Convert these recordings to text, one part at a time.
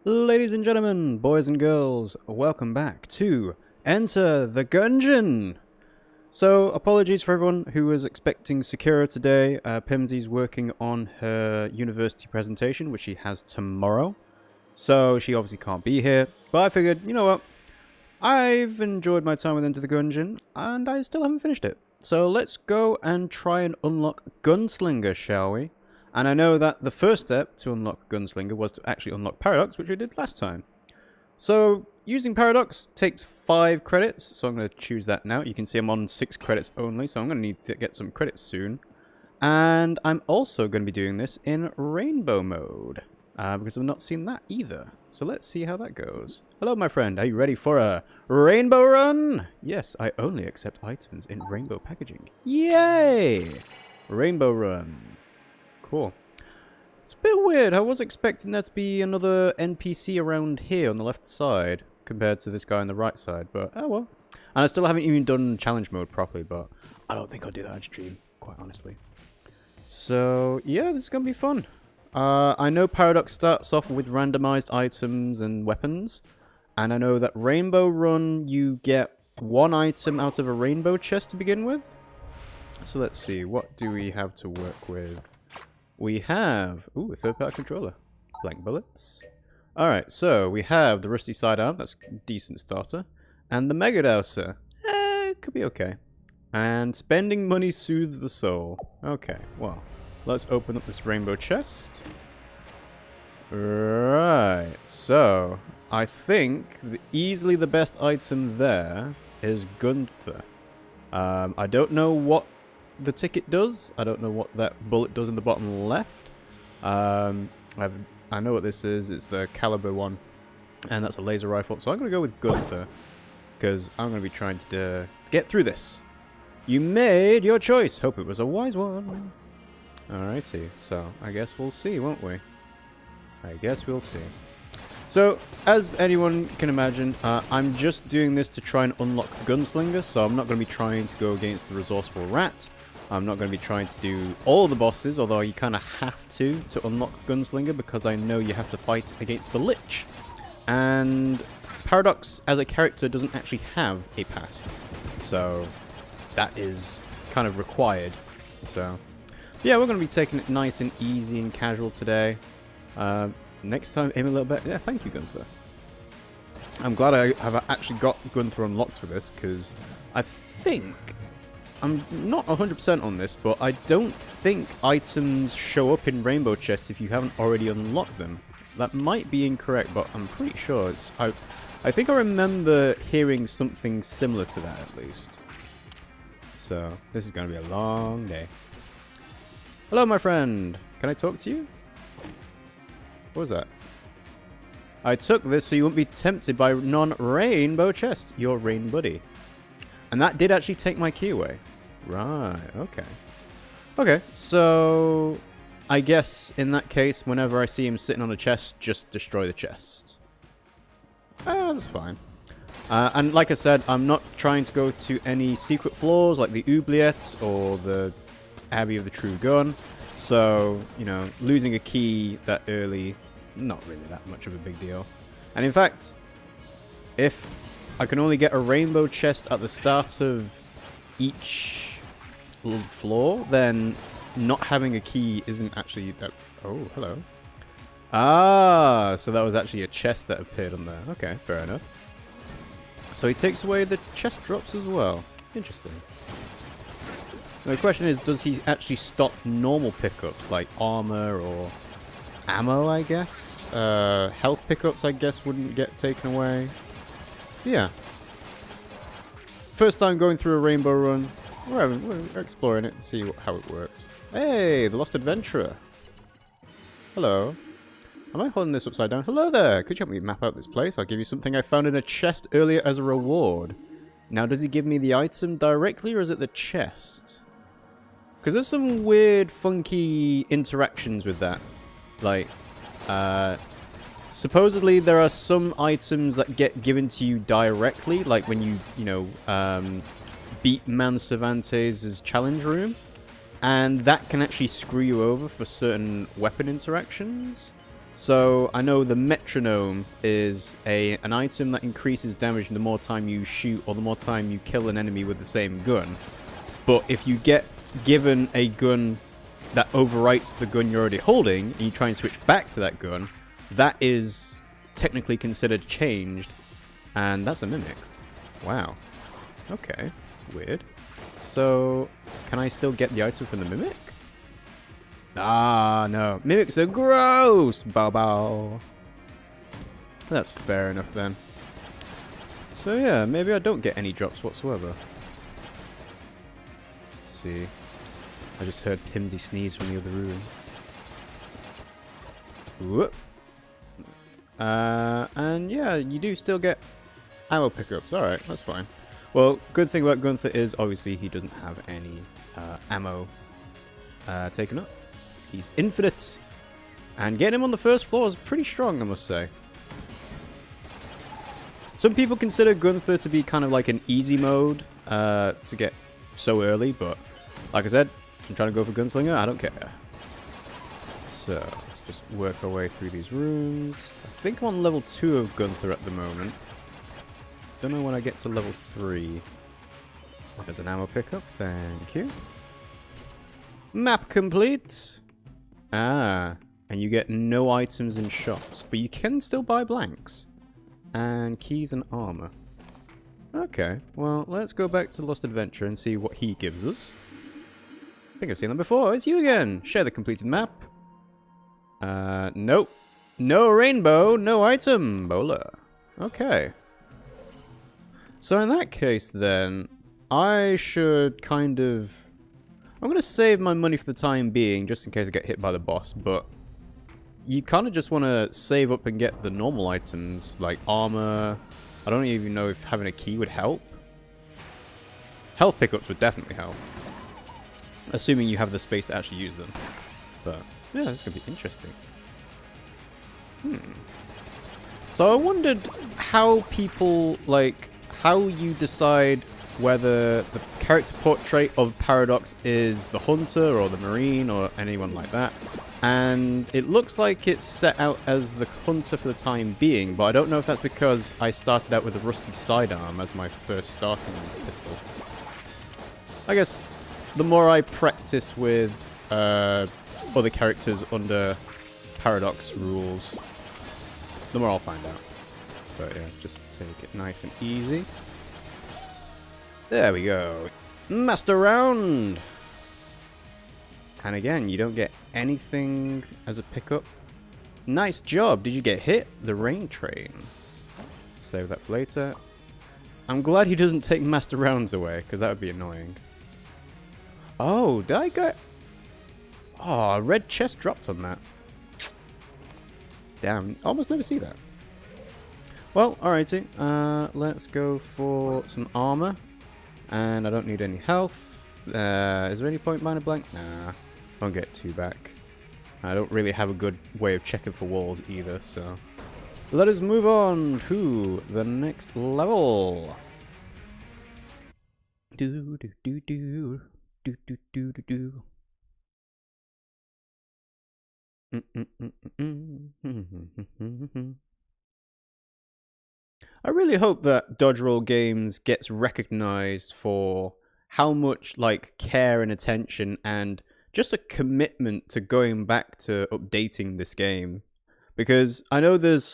Ladies and gentlemen, boys and girls, welcome back to Enter the Gungeon! So, apologies for everyone who was expecting Sakura today. Pimmsy's working on her university presentation, which she has tomorrow. So, she obviously can't be here. But I figured, you know what? I've enjoyed my time with Enter the Gungeon, and I still haven't finished it. So, let's go and try and unlock Gunslinger, shall we? And I know that the first step to unlock Gunslinger was to actually unlock Paradox, which we did last time. So, using Paradox takes 5 credits, so I'm going to choose that now. You can see I'm on 6 credits only, so I'm going to need to get some credits soon. And I'm also going to be doing this in Rainbow mode, because I've not seen that either. So let's see how that goes. Hello, my friend. Are you ready for a Rainbow run? Yes, I only accept items in Rainbow packaging. Yay! Rainbow run. Cool. It's a bit weird. I was expecting there to be another NPC around here on the left side compared to this guy on the right side, but oh well. And I still haven't even done challenge mode properly, but I don't think I'll do that on stream, quite honestly. So yeah, this is gonna be fun. I know Paradox starts off with randomized items and weapons, and I know that Rainbow Run you get 1 item out of a rainbow chest to begin with. So let's see, what do we have to work with? We have, a third-party controller. Blank bullets. Alright, so we have the rusty sidearm, that's a decent starter. And the Mega Dowser. Could be okay. And spending money soothes the soul. Okay, well, let's open up this rainbow chest. Right, so I think easily the best item there is Gunther. I don't know what the ticket does. I don't know what that bullet does in the bottom left. I know what this is. It's the caliber one, and that's a laser rifle. So I'm going to go with Gunther because I'm going to be trying to get through this. You made your choice. Hope it was a wise one. Alrighty. So I guess we'll see, won't we? I guess we'll see. So, as anyone can imagine, I'm just doing this to try and unlock Gunslinger, so I'm not going to be trying to go against the resourceful rat. I'm not going to be trying to do all the bosses, although you kind of have to unlock Gunslinger, because I know you have to fight against the Lich. And Paradox, as a character, doesn't actually have a past, so that is kind of required. So, yeah, we're going to be taking it nice and easy and casual today. Next time, aim a little bit. Yeah, thank you, Gunther. I'm glad I have actually got Gunther unlocked for this, because I think... I'm not 100% on this, but I don't think items show up in rainbow chests if you haven't already unlocked them. That might be incorrect, but I'm pretty sure it's... I think I remember hearing something similar to that, at least. So, this is going to be a long day. Hello, my friend. Can I talk to you? What was that? I took this so you wouldn't be tempted by non-rainbow chests. Your rain buddy. And that did actually take my key away. Right, okay. Okay, so... I guess, in that case, whenever I see him sitting on a chest, just destroy the chest. That's fine. And like I said, I'm not trying to go to any secret floors like the oubliettes or the Abbey of the True Gun. So, you know, losing a key that early, not really that much of a big deal. And in fact, if I can only get a rainbow chest at the start of each floor, then not having a key isn't actually that... Oh, hello. Ah, so that was actually a chest that appeared on there. Okay, fair enough. So he takes away the chest drops as well. Interesting. The question is, does he actually stop normal pickups, like armor or ammo, I guess? Health pickups, I guess, wouldn't get taken away. Yeah. First time going through a rainbow run. We're exploring it and see how it works. Hey, the Lost Adventurer. Hello. Am I holding this upside down? Hello there. Could you help me map out this place? I'll give you something I found in a chest earlier as a reward. Now, does he give me the item directly or is it the chest? Because there's some weird, funky interactions with that. Like, supposedly there are some items that get given to you directly, like when you know, beat Man Cervantes' challenge room. And that can actually screw you over for certain weapon interactions. So, I know the metronome is an item that increases damage the more time you shoot or the more time you kill an enemy with the same gun. But if you get given a gun that overwrites the gun you're already holding, and you try and switch back to that gun, that is technically considered changed, and that's a mimic. Wow. Okay. Weird. So, can I still get the item from the mimic? Ah, no. Mimics are gross! Bow bow. That's fair enough then. So yeah, maybe I don't get any drops whatsoever. Let's see. I just heard Pimmsy sneeze from the other room. Whoop. And yeah, you do still get ammo pickups. Alright, that's fine. Well, good thing about Gunther is obviously he doesn't have any ammo taken up. He's infinite. And getting him on the first floor is pretty strong, I must say. Some people consider Gunther to be kind of like an easy mode to get so early, but like I said, I'm trying to go for Gunslinger, I don't care. So, let's just work our way through these rooms. I think I'm on level 2 of Gunther at the moment. Don't know when I get to level 3. There's an ammo pickup, thank you. Map complete! Ah, and you get no items in shops, but you can still buy blanks. And keys and armor. Okay, well, let's go back to Lost Adventure and see what he gives us. I think I've seen them before. It's you again! Share the completed map. Nope. No rainbow, no item. Bola. Okay. So in that case then, I should kind of... I'm going to save my money for the time being, just in case I get hit by the boss, but you kind of just want to save up and get the normal items, like armor. I don't even know if having a key would help. Health pickups would definitely help, assuming you have the space to actually use them. But, yeah, this is going to be interesting. So I wondered how people, like, how you decide whether the character portrait of Paradox is the Hunter or the Marine or anyone like that. And it looks like it's set out as the Hunter for the time being, but I don't know if that's because I started out with a rusty sidearm as my first starting pistol. I guess the more I practice with other characters under Paradox rules, The more I'll find out. But yeah, just take it nice and easy. There we go. Master round! And again, you don't get anything as a pickup. Nice job! Did you get hit? The rain train. Save that for later. I'm glad he doesn't take master rounds away, because that would be annoying. Oh, did I get... Oh, a red chest dropped on that. Damn, almost never see that. Well, alrighty. Let's go for some armor. And I don't need any health. Is there any point behind a blank? Nah, won't get 2 back. I don't really have a good way of checking for walls either, so... Let us move on to the next level. Do do do do do do do do do. I really hope that Dodgeroll Games gets recognized for how much like care and attention and just a commitment to going back to updating this game. Because I know there's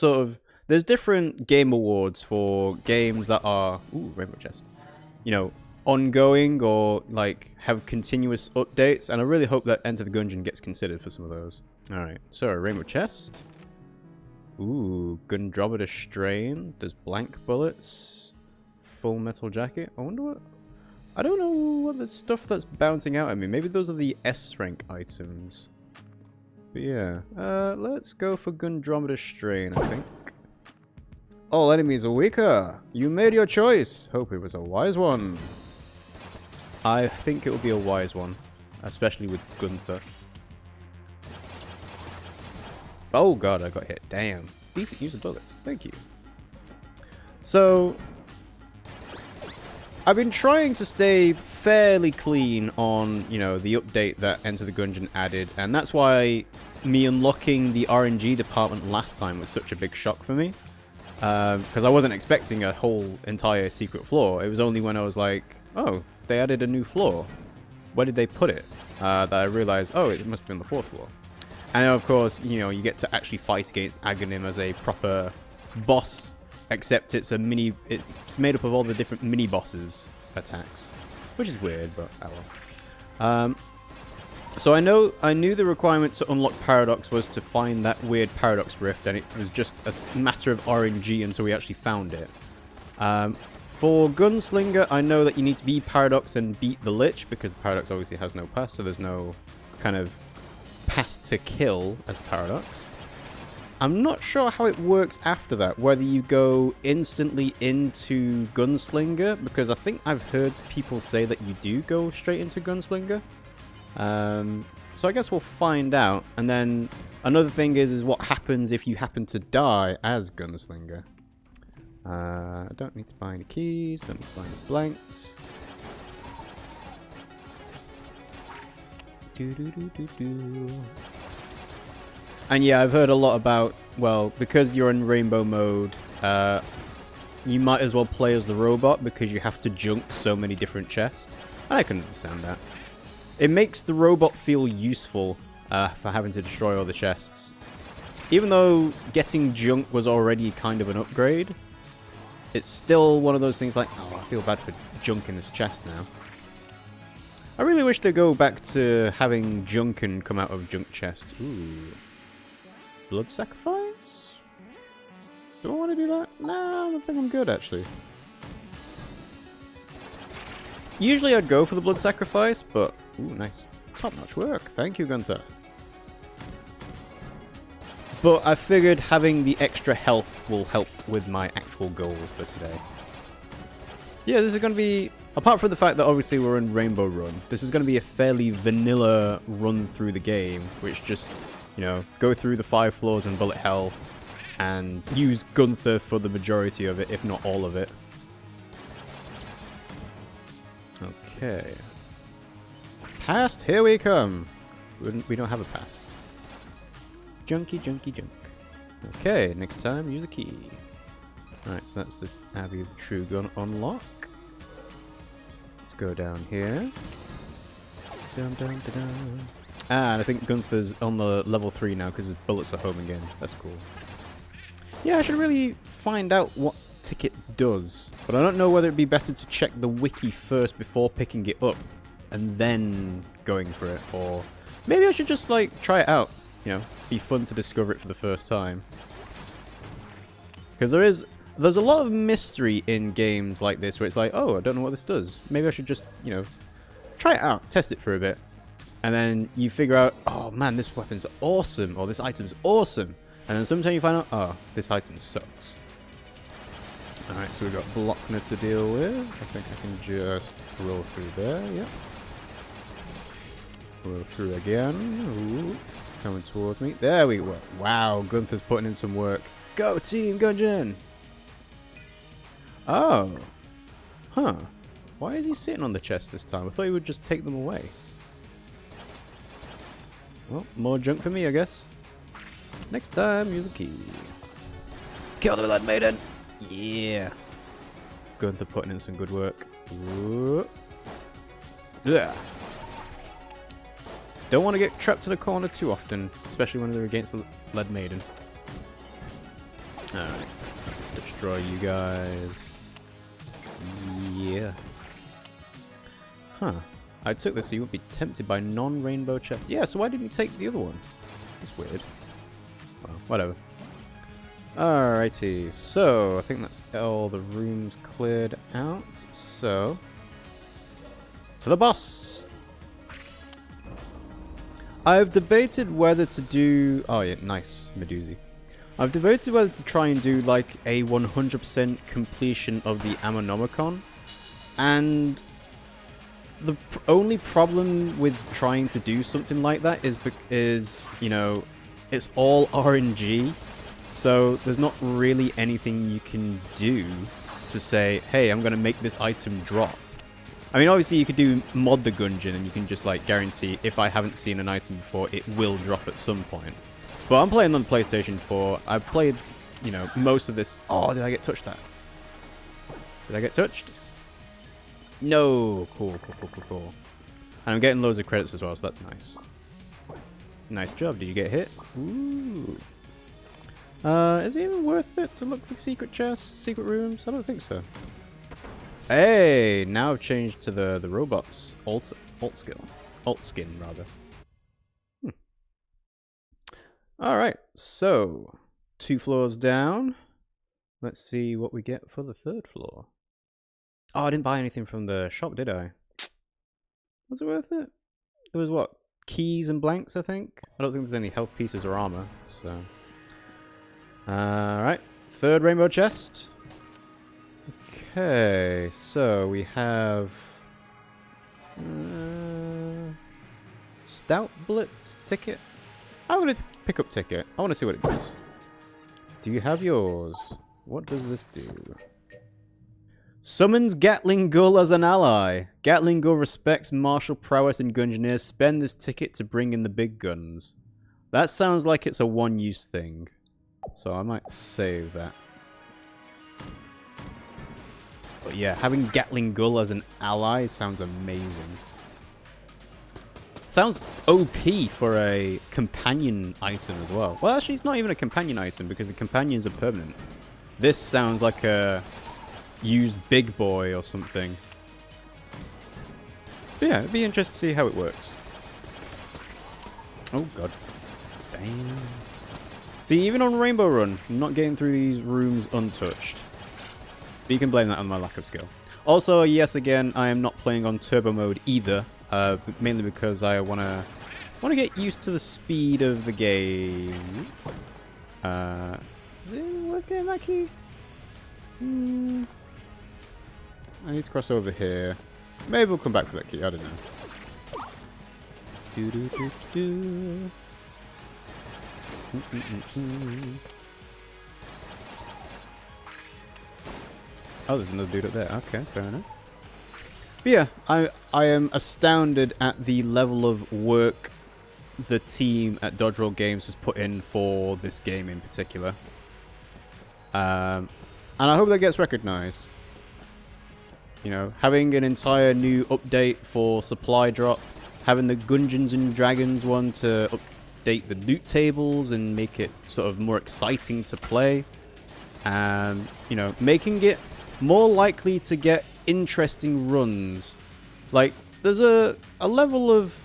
different game awards for games that are rainbow chest, you know, ongoing or like have continuous updates, and I really hope that Enter the Gungeon gets considered for some of those. Alright, so rainbow chest. Ooh, Gunslingger strain. There's blank bullets. Full metal jacket. I wonder what... I don't know what the stuff that's bouncing out at me. Maybe those are the S rank items. But yeah, let's go for Gunslinger strain, I think. All enemies are weaker. You made your choice. Hope it was a wise one. I think it will be a wise one, especially with Gunther. Oh god, I got hit. Damn. Decent use of bullets. Thank you. So, I've been trying to stay fairly clean on, you know, the update that Enter the Gungeon added, and that's why me unlocking the RNG department last time was such a big shock for me. Because I wasn't expecting a whole entire secret floor. It was only when I was like, oh, they added a new floor. Where did they put it? That I realized, oh, it must be on the 4th floor. And of course, you know, you get to actually fight against Aghanim as a proper boss, except it's made up of all the different mini bosses attacks, which is weird, but oh well. So I knew the requirement to unlock Paradox was to find that weird Paradox rift, and it was just a matter of RNG until we actually found it. For Gunslinger, I know that you need to be Paradox and beat the Lich, because Paradox obviously has no pass, so there's no kind of pass to kill as Paradox. I'm not sure how it works after that, whether you go instantly into Gunslinger, because I think I've heard people say that you do go straight into Gunslinger. So I guess we'll find out. And then another thing is what happens if you happen to die as Gunslinger. I don't need to buy any keys, don't need to buy any blanks. And yeah, I've heard a lot about, well, because you're in rainbow mode, you might as well play as the robot because you have to junk so many different chests. And I can understand that. It makes the robot feel useful for having to destroy all the chests. Even though getting junk was already kind of an upgrade, it's still one of those things like, oh, I feel bad for junk in this chest now. I really wish they'd go back to having Junkin come out of junk chests. Ooh. Blood sacrifice? Do I want to do that? Nah, I don't think I'm good, actually. Usually I'd go for the blood sacrifice, but... Ooh, nice. Top-notch work. Thank you, Gunther. But I figured having the extra health will help with my actual goal for today. Yeah, this is going to be... Apart from the fact that obviously we're in Rainbow Run, this is going to be a fairly vanilla run through the game, which just, you know, go through the 5 floors in bullet hell and use Gunther for the majority of it, if not all of it. Okay. Past, here we come. We don't have a past. Junky, junky, junk. Okay, next time, use a key. Alright, so that's the Abbey of the True Gun unlock. Let's go down here. Dun, dun, dun, dun. Ah, and I think Gunther's on the level 3 now because his bullets are home again. That's cool. Yeah, I should really find out what ticket does. But I don't know whether it'd be better to check the wiki first before picking it up and then going for it. Or maybe I should just, like, try it out. You know, be fun to discover it for the first time. Because there's a lot of mystery in games like this where it's like, oh, I don't know what this does. Maybe I should just, you know, try it out, test it for a bit. And then you figure out, oh man, this weapon's awesome, or this item's awesome. And then sometimes you find out, oh, this item sucks. Alright, so we've got Blockner to deal with. I think I can just roll through there, yep. Roll through again. Ooh, coming towards me. There we go. Wow, Gunther's putting in some work. Go Team Gungeon! Oh. Huh. Why is he sitting on the chest this time? I thought he would just take them away. Well, more junk for me, I guess. Next time, use a key. Kill the Blood Maiden! Yeah. Gunther putting in some good work. Ooh. Yeah. Don't want to get trapped in a corner too often, especially when they're against the Lead Maiden. Alright. Destroy you guys. Yeah. Huh. I took this so you would be tempted by non-rainbow chest. Yeah, so why didn't you take the other one? That's weird. Well, whatever. Alrighty, so I think that's all the rooms cleared out. So, to the boss! I've debated whether to do... Oh yeah, nice, Medusi. I've debated whether to try and do like a 100% completion of the Ammonomicon. And the only problem with trying to do something like that is, you know, it's all RNG. So there's not really anything you can do to say, hey, I'm going to make this item drop. I mean, obviously you could do mod the Gungeon and you can just like guarantee if I haven't seen an item before, it will drop at some point. But I'm playing on the PlayStation 4. I've played, you know, most of this. Oh, did I get touched that? Did I get touched? No. Cool. And I'm getting loads of credits as well, so that's nice. Nice job. Did you get hit? Ooh. Is it even worth it to look for secret chests, secret rooms? I don't think so. Hey, now I've changed to the robot's alt skin rather. Alright, so 2 floors down. Let's see what we get for the 3rd floor. Oh, I didn't buy anything from the shop, did I? Was it worth it? There was what? Keys and blanks, I think? I don't think there's any health pieces or armor, so. Alright, 3rd rainbow chest. Okay, so we have Stout Blitz ticket. I'm gonna pick up ticket. I want to see what it does. Do you have yours? What does this do? Summons Gatling Gull as an ally. Gatling Gull respects martial prowess and Gungeoneers. Spend this ticket to bring in the big guns. That sounds like it's a one-use thing. So I might save that. But yeah, having Gatling Gull as an ally sounds amazing. Sounds OP for a companion item as well. Well, actually, it's not even a companion item because the companions are permanent. This sounds like a used big boy or something. But yeah, it'd be interesting to see how it works. Oh god. Damn. See, even on Rainbow Run, I'm not getting through these rooms untouched. But you can blame that on my lack of skill. Also, yes, again, I am not playing on turbo mode either. Mainly because I wanna get used to the speed of the game. Is it working, that key? I need to cross over here. Maybe we'll come back for that key. I don't know. Oh, there's another dude up there. Okay, fair enough. But yeah, I am astounded at the level of work the team at Dodgeroll Games has put in for this game in particular. And I hope that gets recognized. You know, having an entire new update for supply drop, having the Gungeons and Dragons one to update the loot tables and make it sort of more exciting to play. and, you know, making it more likely to get interesting runs. Like, there's a level of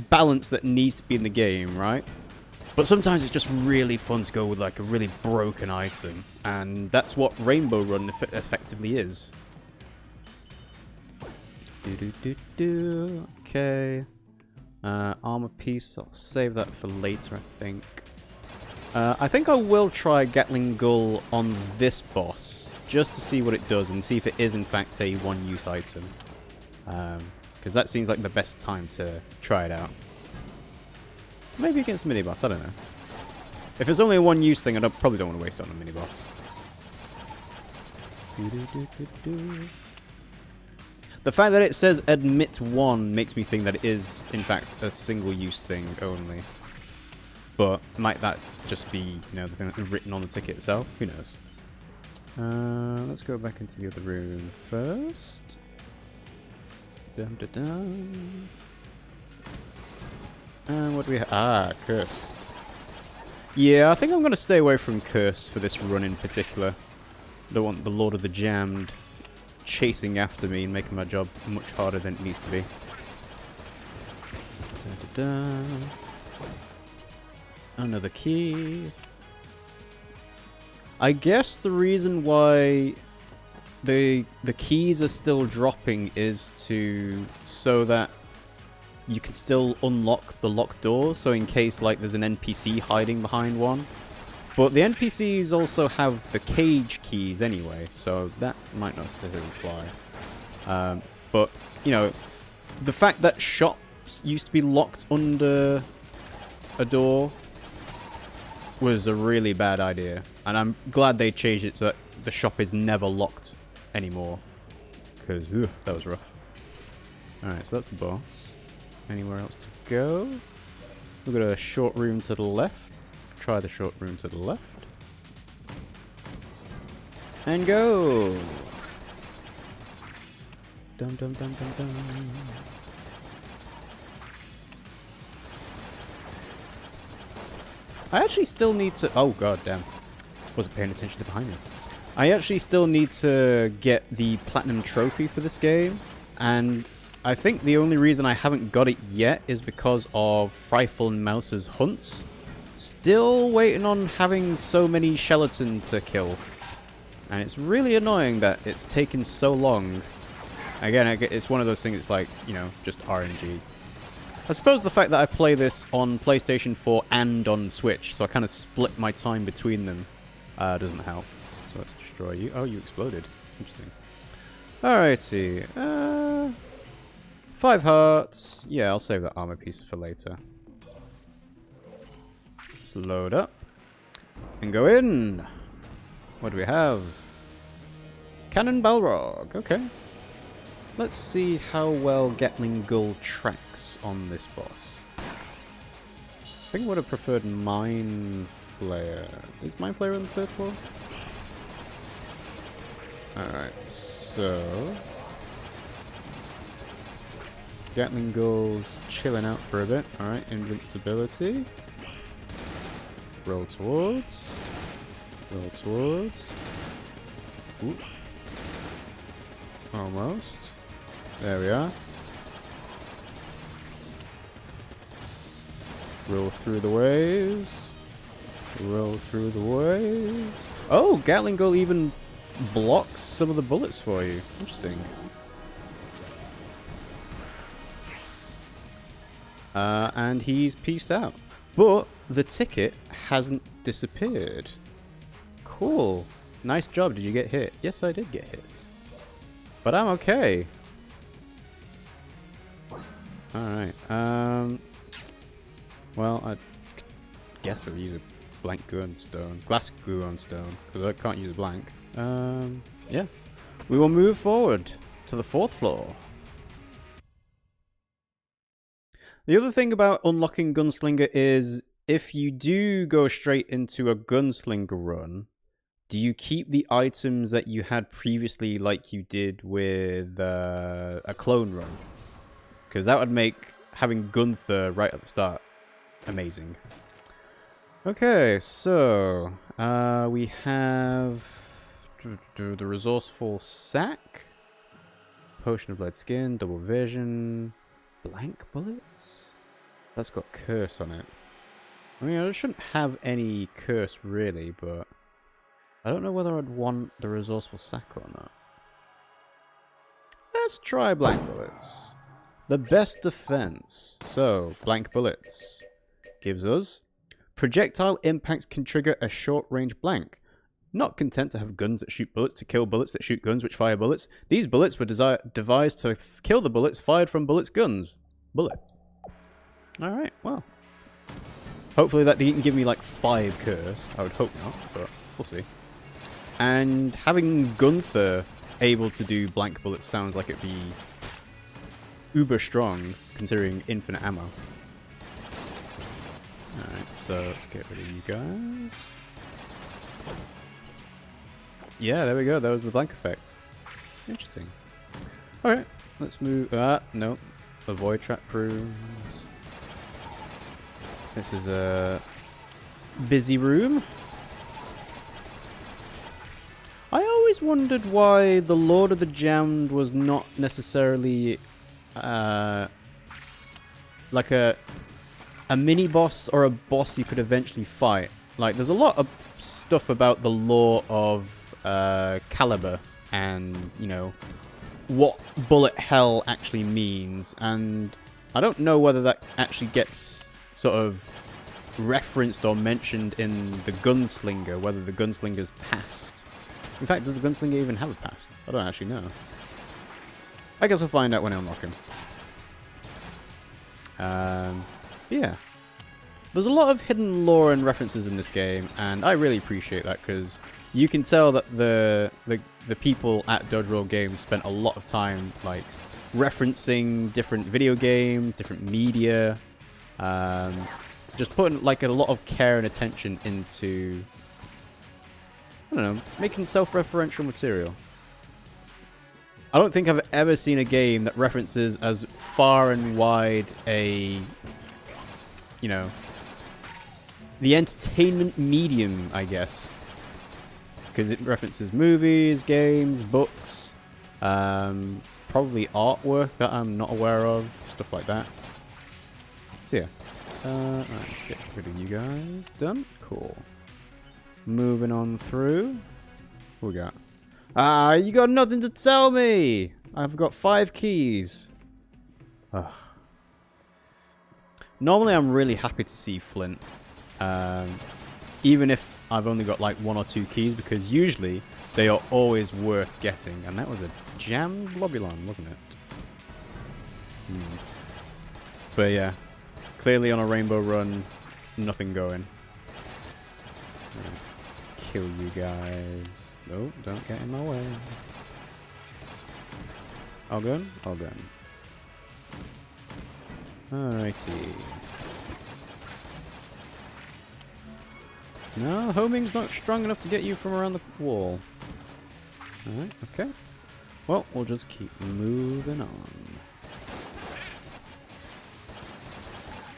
balance that needs to be in the game, right? But sometimes it's just really fun to go with like a really broken item, and that's what Rainbow Run effectively is. Okay. Armor piece, I'll save that for later, I think I will try Gatling Gull on this boss, just to see what it does, and see if it is in fact a one-use item. Because that seems like the best time to try it out. Maybe against a mini-boss, I don't know. If it's only a one-use thing, I probably don't want to waste it on a mini-boss. The fact that it says admit one makes me think that it is, in fact, a single-use thing only. But might that just be, you know, the thing that's written on the ticket itself? Who knows? Let's go back into the other room first. Dum da dum. And what do we have? Ah, Cursed. Yeah, I think I'm going to stay away from Curse for this run in particular. I don't want the Lord of the Jammed chasing after me and making my job much harder than it needs to be. Da -da -da. Another key. I guess the reason why the keys are still dropping is so that you can still unlock the locked doors, so in case like there's an NPC hiding behind one. But the NPCs also have the cage keys anyway, so that might not necessarily apply. But, you know, the fact that shops used to be locked under a door was a really bad idea. And I'm glad they changed it so that the shop is never locked anymore. Because, that was rough. Alright, so that's the boss. Anywhere else to go? We've got a short room to the left. Try the short room to the left. And go! Dum dum dum dum dum. I actually still need to... Oh, god damn. Wasn't paying attention to behind me. I actually still need to get the Platinum Trophy for this game. And I think the only reason I haven't got it yet is because of Frightful and Mouse's hunts. Still waiting on having so many Sheleton to kill. And it's really annoying that it's taken so long. Again, it's one of those things, it's like, you know, just RNG. I suppose the fact that I play this on PlayStation 4 and on Switch, so I kind of split my time between them, doesn't help. So let's destroy you. Oh, you exploded. Interesting. Alrighty. 5 hearts. Yeah, I'll save that armor piece for later. Let's load up. And go in. What do we have? Cannon Balrog. Okay. Let's see how well Gatling Gull tracks on this boss. I think I would have preferred Mind Flayer. Is Mind Flayer on the 3rd floor? Alright, so... Gatling Gull's chilling out for a bit. Alright, invincibility. Roll towards. Roll towards. Ooh. Almost. There we are. Roll through the waves. Roll through the waves. Oh, Gatling Gull even blocks some of the bullets for you. Interesting. And he's pieced out. But the ticket hasn't disappeared. Cool. Nice job. Did you get hit? Yes, I did get hit. But I'm okay. Alright. Well, I guess I'll use a blank goo on stone. Glass goo on stone. Because I can't use a blank. Yeah. We will move forward to the 4th floor. The other thing about unlocking Gunslinger is if you do go straight into a Gunslinger run, do you keep the items that you had previously like you did with a clone run? Because that would make having Gunther right at the start amazing. Okay, so we have The resourceful sack. Potion of lead skin. Double vision. Blank bullets? That's got curse on it. I mean, I shouldn't have any curse really, but I don't know whether I'd want the resourceful sack or not. Let's try blank bullets. The best defense. So, blank bullets gives us projectile impacts can trigger a short-range blank. Not content to have guns that shoot bullets to kill bullets that shoot guns which fire bullets, these bullets were devised to kill the bullets fired from bullets' guns. Bullet. Alright, well. Hopefully that didn't give me like 5 curse. I would hope not, but we'll see. And having Gunther able to do blank bullets sounds like it'd be uber strong, considering infinite ammo. Alright, so let's get rid of you guys. Yeah, there we go. That was the blank effect. Interesting. Alright, let's move. No. Avoid trap rooms. This is a busy room. I always wondered why the Lord of the Jammed was not necessarily like a mini boss or a boss you could eventually fight. Like, there's a lot of stuff about the lore of Caliber and, you know, what bullet hell actually means, and I don't know whether that actually gets sort of referenced or mentioned in the Gunslinger, whether the Gunslinger's past. In fact, does the Gunslinger even have a past? I don't actually know. I guess I'll find out when I unlock him. Yeah. There's a lot of hidden lore and references in this game, and I really appreciate that, because you can tell that the people at Dodgeroll Games spent a lot of time like referencing different video games, different media, just putting like a lot of care and attention into, I don't know, making self-referential material. I don't think I've ever seen a game that references as far and wide a, you know, the entertainment medium, I guess. Because it references movies, games, books, probably artwork that I'm not aware of, stuff like that. So yeah, right, let's get rid of you guys. Done? Cool. Moving on through. What we got? Ah, you got nothing to tell me! I've got 5 keys. Ugh. Normally I'm really happy to see Flint. Even if I've only got like 1 or 2 keys, because usually they are always worth getting. And that was a jammed Lobulon, wasn't it? But yeah, clearly on a rainbow run, nothing going. Kill you guys. No, don't get in my way. All gun? All gun. Alrighty. No, homing's not strong enough to get you from around the wall. Alright, okay. Well, we'll just keep moving on.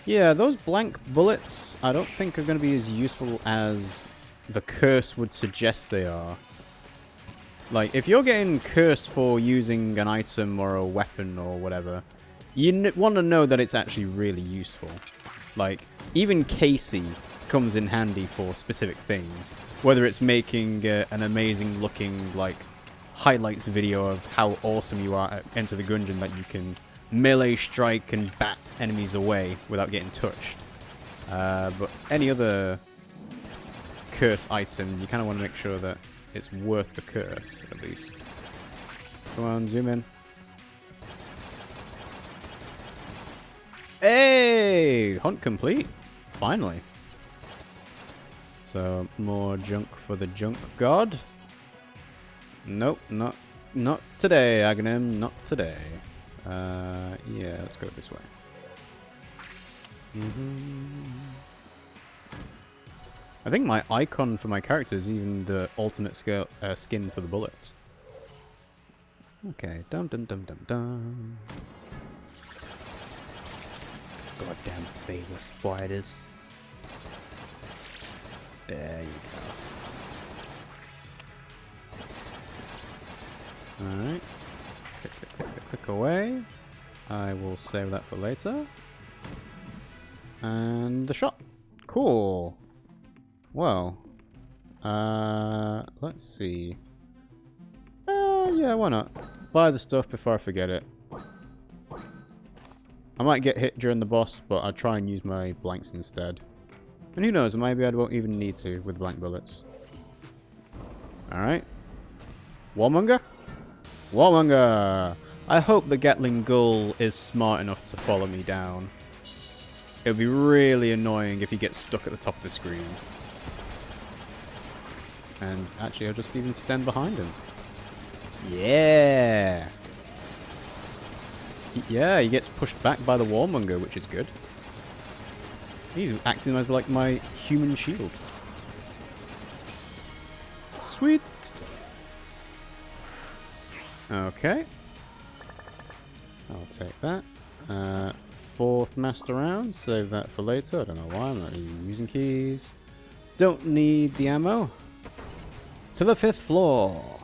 Yeah, those blank bullets I don't think are going to be as useful as the curse would suggest they are. Like, if you're getting cursed for using an item or a weapon or whatever, you want to know that it's actually really useful. Like, even Casey comes in handy for specific things. Whether it's making an amazing looking, like, highlights video of how awesome you are at Enter the Gungeon, that you can melee strike and bat enemies away without getting touched. But any other curse item, you kind of want to make sure that it's worth the curse, at least. Come on, zoom in. Hey! Hunt complete. Finally. So, more junk for the junk god. Nope, not today, Aghanim. Not today. Yeah, let's go this way. I think my icon for my character is even the alternate scale, skin for the bullets. Okay, dum dum dum dum dum. Goddamn phaser spiders. There you Alright. Click, click, click, click, click away. I will save that for later. And the shop. Cool. Well. Let's see. Yeah, why not? Buy the stuff before I forget it. I might get hit during the boss, but I'll try and use my blanks instead. And who knows, maybe I won't even need to with blank bullets. Alright. Warmonger? Warmonger! I hope the Gatling Gull is smart enough to follow me down. It would be really annoying if he gets stuck at the top of the screen. And actually, I'll just even stand behind him. Yeah! Yeah, he gets pushed back by the Warmonger, which is good. He's acting as like my human shield. Sweet! Okay. I'll take that. Fourth master round. Save that for later. I don't know why. I'm not even using keys. Don't need the ammo. To the 5th floor.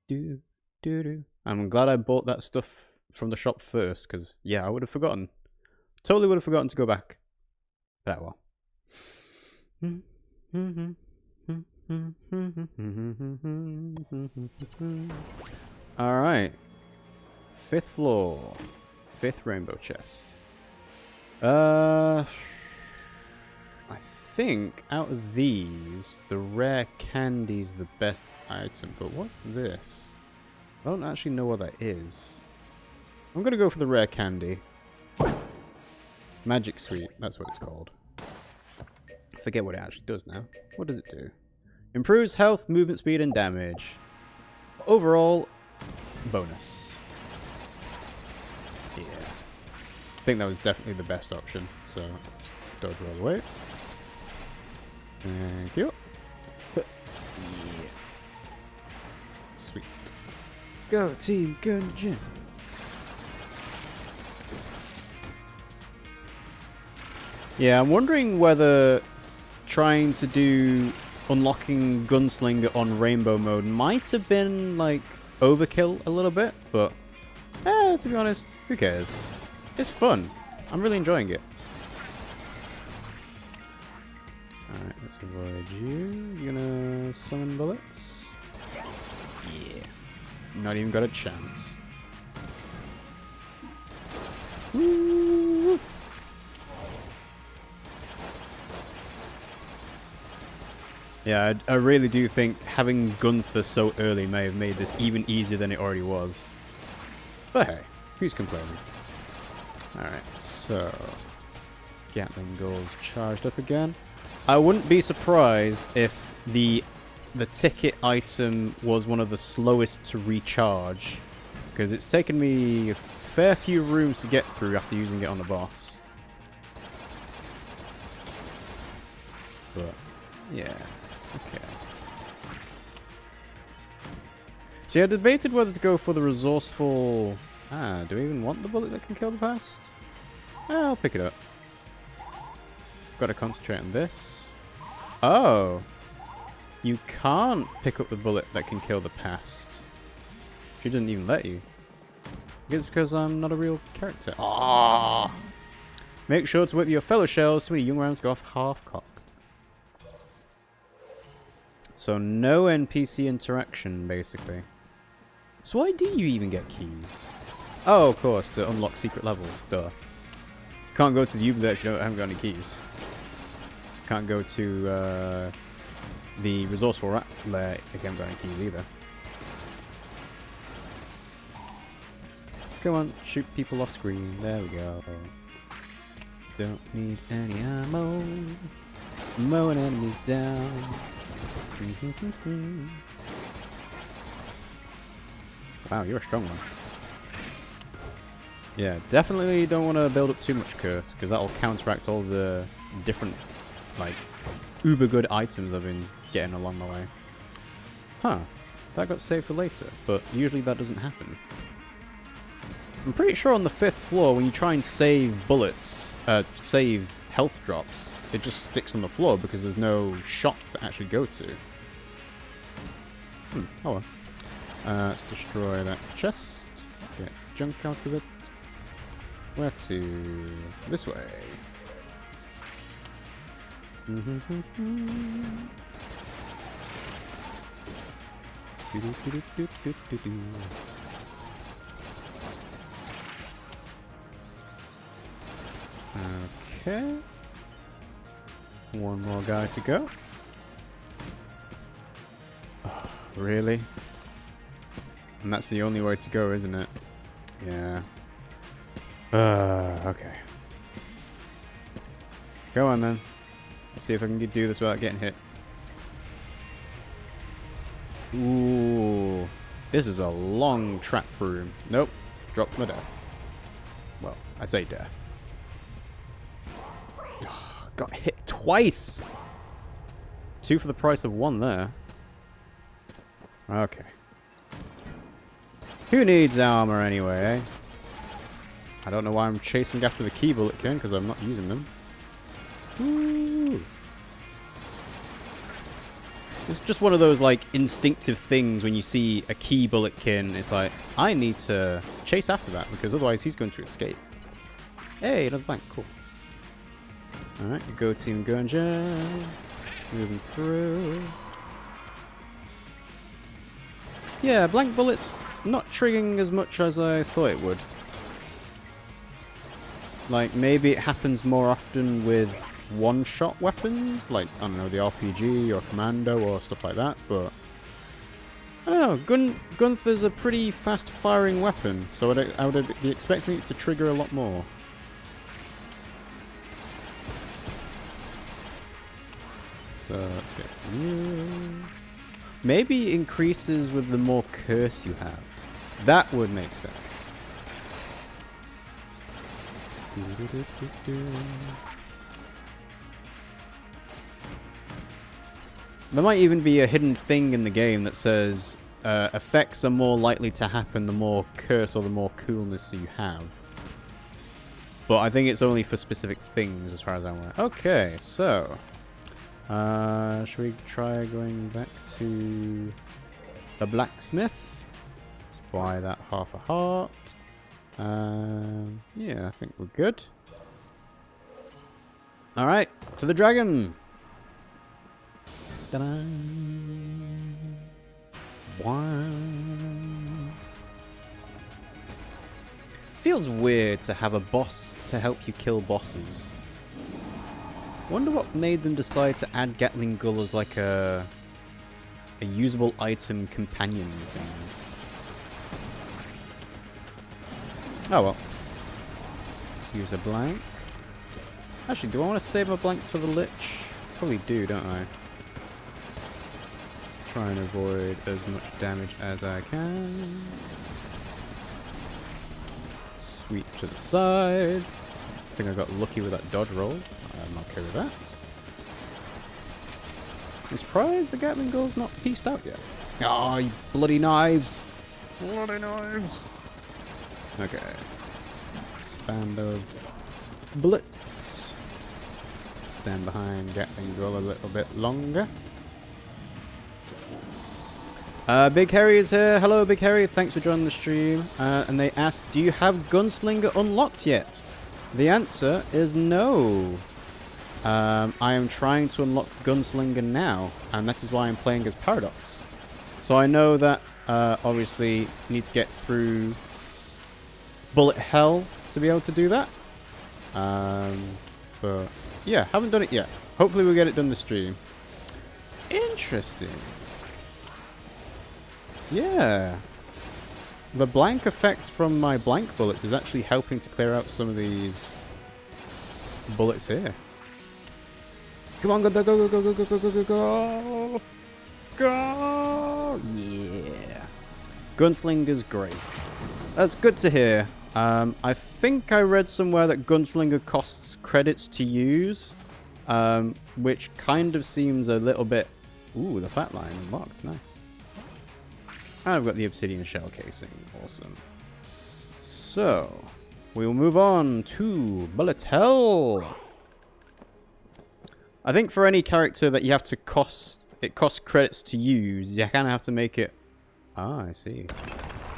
Do, do, do. I'm glad I bought that stuff from the shop first, because, yeah, I would have forgotten. Totally would have forgotten to go back. That well. Alright. 5th floor. 5th rainbow chest. I think out of these, the rare candy's the best item. But what's this? I don't actually know what that is. I'm gonna go for the rare candy. Magic Sweet, that's what it's called. I forget what it actually does now. What does it do? Improves health, movement speed, and damage. Overall, bonus. Yeah. I think that was definitely the best option, so dodge roll away. Thank you. Yeah. Sweet. Go Team Gungeon. Yeah, I'm wondering whether trying to do unlocking Gunslinger on Rainbow mode might have been, like, overkill a little bit, but, to be honest, who cares? It's fun. I'm really enjoying it. Alright, let's avoid you. You gonna summon bullets? Yeah. Not even got a chance. Woo! Yeah, I really do think having Gunther so early may have made this even easier than it already was. But hey, who's complaining? Alright, so Gatling Gull's charged up again. I wouldn't be surprised if the ticket item was one of the slowest to recharge, because it's taken me a fair few rooms to get through after using it on the boss. But yeah. Okay. See, I debated whether to go for the resourceful... do I even want the bullet that can kill the pest? I'll pick it up. Gotta concentrate on this. Oh! You can't pick up the bullet that can kill the pest. She didn't even let you. I guess it's because I'm not a real character. Ah! Make sure to whip your fellow shells to when young rounds go off half-cocked. So no NPC interaction, basically. So why do you even get keys? Oh, of course, to unlock secret levels. Duh. Can't go to the Uber there if you haven't got any keys. Can't go to the resourceful rat lair if you haven't got any keys either. Come on, shoot people off screen. There we go. Don't need any ammo. Mowing enemies down. Wow, you're a strong one. Yeah, definitely don't want to build up too much curse, because that'll counteract all the different, like, uber good items I've been getting along the way. Huh, that got saved for later, but usually that doesn't happen. I'm pretty sure on the 5th floor, when you try and save bullets, save health drops, it just sticks on the floor because there's no shot to actually go to. Oh well. Let's destroy that chest. Get junk out of it. Where to? This way. Okay. One more guy to go. Oh, really? And that's the only way to go, isn't it? Yeah. Okay. Go on then. Let's see if I can do this without getting hit. Ooh. This is a long trap room. Nope. Dropped my death. Well, I say death. Got hit twice! 2 for the price of 1 there. Okay. Who needs armor anyway, eh? I don't know why I'm chasing after the key bullet kin, because I'm not using them. Woo. It's just one of those, like, instinctive things when you see a key bullet kin. It's like, I need to chase after that, because otherwise he's going to escape. Hey, another blank. Cool. Alright, go Team Gungeon. Moving through. Yeah, blank bullets not triggering as much as I thought it would. Like, maybe it happens more often with one-shot weapons, like, I don't know, the RPG or Commando or stuff like that, but I don't know, Gunther's a pretty fast-firing weapon, so I would be expecting it to trigger a lot more. So let's get you. Maybe it increases with the more curse you have. That would make sense. There might even be a hidden thing in the game that says effects are more likely to happen the more curse or the more coolness you have. But I think it's only for specific things as far as I'm aware. Okay, so should we try going back to the blacksmith? Let's buy that half a heart. Yeah, I think we're good. Alright, to the dragon! Ta-da! Wow. Feels weird to have a boss to help you kill bosses. Wonder what made them decide to add Gatling Gull as like a usable item companion thing. Oh well. Let's use a blank. Actually, do I want to save my blanks for the Lich? Probably do, don't I? Try and avoid as much damage as I can. Sweep to the side. I think I got lucky with that dodge roll. I'm okay with that. I'm surprised the Gatling Gull's not pieced out yet. Oh, you bloody knives! Bloody knives! Okay. Spando bullets. Stand behind Gatling Gull a little bit longer. Big Harry is here. Hello, Big Harry. Thanks for joining the stream. And they ask, do you have Gunslinger unlocked yet? The answer is no. I am trying to unlock Gunslinger now, and that is why I'm playing as Paradox. So I know that, obviously, you need to get through Bullet Hell to be able to do that. But, yeah, haven't done it yet. Hopefully we'll get it done this stream. Interesting. Yeah. The blank effect from my blank bullets is actually helping to clear out some of these bullets here. Come on, go, go, go, go, go, go, go, go, go, go! Yeah. Gunslinger's great. That's good to hear. I think I read somewhere that Gunslinger costs credits to use, which kind of seems a little bit... Ooh, the fat line unlocked. Nice. And I've got the obsidian shell casing. Awesome. So, we'll move on to Bullet Hell. I think for any character that you have to cost credits to use, you kind of have to make it Ah, I see.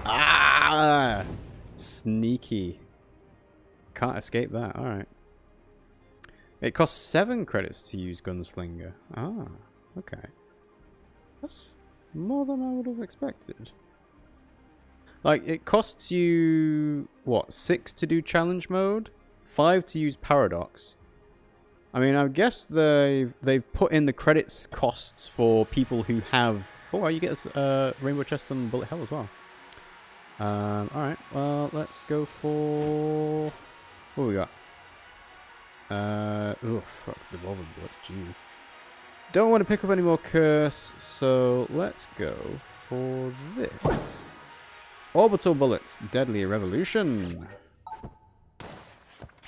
Ah! Sneaky. Can't escape that. Alright. It costs 7 credits to use Gunslinger. Ah, okay. That's more than I would have expected. Like, it costs you, what, 6 to do challenge mode? 5 to use paradox. I mean, I guess they've put in the credits costs for people who have... Oh, you get a rainbow chest on bullet hell as well. Alright, well, let's go for... What we got? Oh, fuck, Devolver bullets, jeez. Don't want to pick up any more curse, so let's go for this. Orbital bullets, deadly revolution.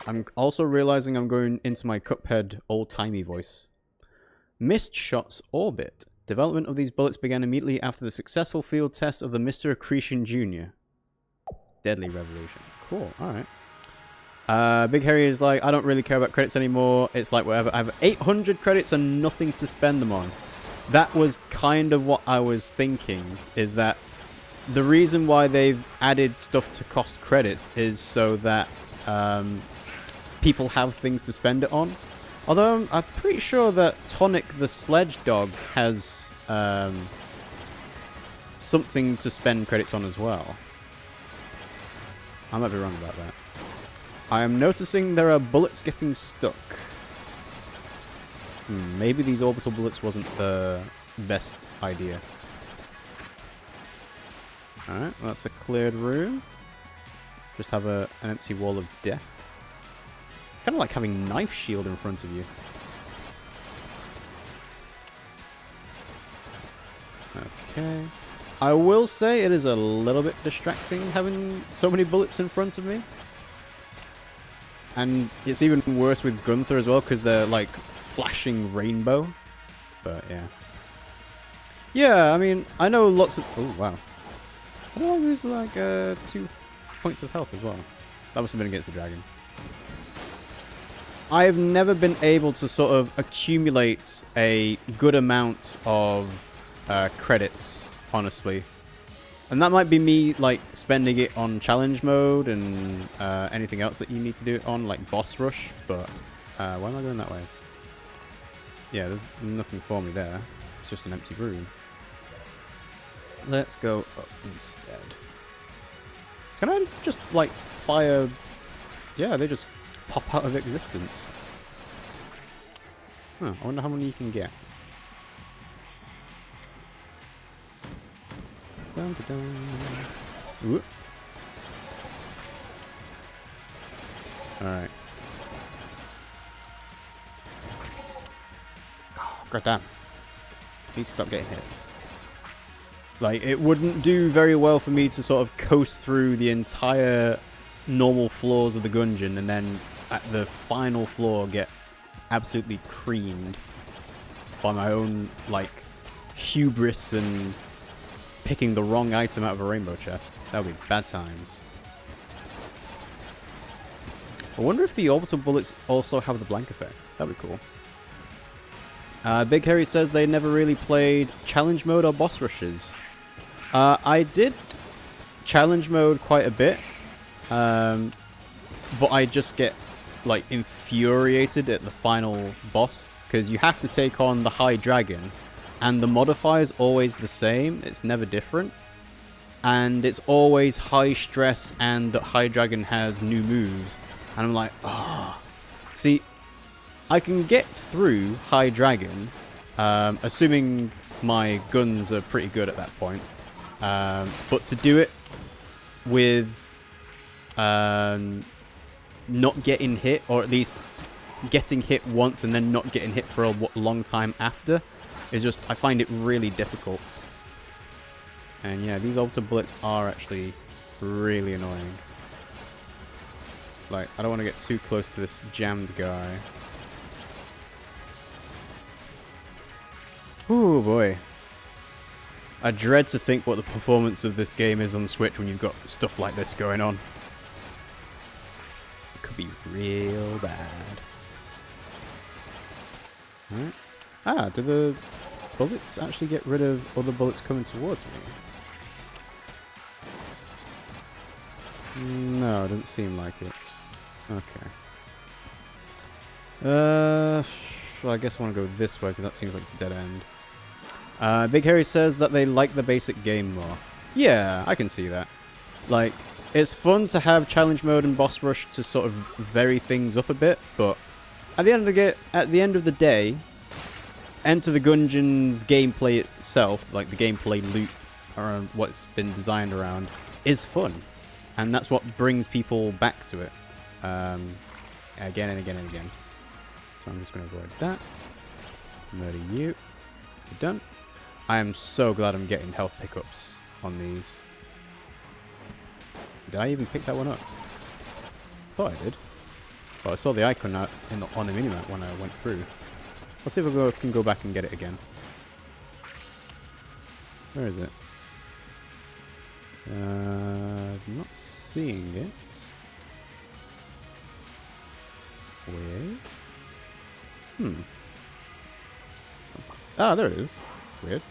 I'm also realizing I'm going into my Cuphead old-timey voice. Mist shots orbit. Development of these bullets began immediately after the successful field test of the Mr. Accretion Jr. Deadly revolution. Cool, alright. Big Harry is like, I don't really care about credits anymore. It's like, whatever. I have 800 credits and nothing to spend them on. That was kind of what I was thinking, is that the reason why they've added stuff to cost credits is so that people have things to spend it on. Although I'm pretty sure that Tonic the Sledge Dog has something to spend credits on as well. I might be wrong about that. I am noticing there are bullets getting stuck. Maybe these orbital bullets wasn't the best idea. Alright, well, that's a cleared room. Just have an empty wall of death. It's kind of like having knife shield in front of you. Okay. I will say it is a little bit distracting having so many bullets in front of me. And it's even worse with Gunther as well, because they're like flashing rainbow. But yeah. Yeah, I mean, I know lots of... Oh, wow. How do I lose like 2 points of health as well? That must have been against the dragon. I've never been able to sort of accumulate a good amount of credits, honestly. And that might be me, like, spending it on challenge mode and anything else that you need to do it on, like boss rush. But why am I going that way? Yeah, there's nothing for me there. It's just an empty room. Let's go up instead. Can I just, like, fire... Yeah, they just pop out of existence. Huh, I wonder how many you can get. Dun, dun, dun. Ooh. Alright. Oh, goddamn. Need to stop getting hit. Like, it wouldn't do very well for me to sort of coast through the entire normal floors of the Gungeon and then at the final floor get absolutely creamed by my own, like, hubris and picking the wrong item out of a rainbow chest. That would be bad times. I wonder if the orbital bullets also have the blank effect. That'd be cool. Big Harry says they never really played challenge mode or boss rushes. I did challenge mode quite a bit, but I just get, like, infuriated at the final boss, because you have to take on the High Dragon, and the modifier's always the same, it's never different, and it's always high stress and that High Dragon has new moves, and I'm like, ah. Oh. See, I can get through High Dragon, assuming my guns are pretty good at that point. But to do it with not getting hit, or at least getting hit once and then not getting hit for a long time after, is just, I find it really difficult. And yeah, these orbital bullets are actually really annoying. Like, I don't want to get too close to this jammed guy. Ooh, boy. I dread to think what the performance of this game is on Switch when you've got stuff like this going on. It could be real bad. Right. Ah, do the bullets actually get rid of other bullets coming towards me? No, it doesn't seem like it. Okay. Well, I guess I want to go this way because that seems like it's a dead end. Big Harry says that they like the basic game more. Yeah, I can see that. Like, it's fun to have challenge mode and boss rush to sort of vary things up a bit, but at the end of the day, Enter the Gungeon's gameplay itself, like the gameplay loop around what's been designed around, is fun. And that's what brings people back to it. Again and again and again. So I'm just going to avoid that. Murder you. You're done. I am so glad I'm getting health pickups on these. Did I even pick that one up? I thought I did. But I saw the icon on the minimap when I went through. Let's see if I can go back and get it again. Where is it? I'm not seeing it. Weird. Ah, there it is. Weird.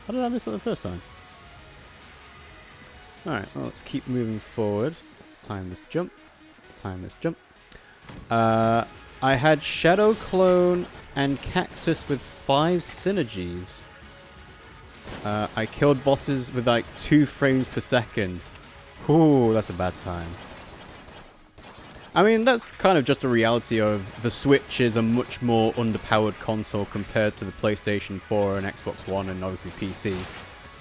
How did I miss that the first time? Alright, well, let's keep moving forward. Let's time this jump. Time this jump. I had Shadow Clone and Cactus with 5 synergies. I killed bosses with like 2 frames per second. Ooh, that's a bad time. I mean, that's kind of just a reality of the Switch is a much more underpowered console compared to the PlayStation 4 and Xbox One and obviously PC.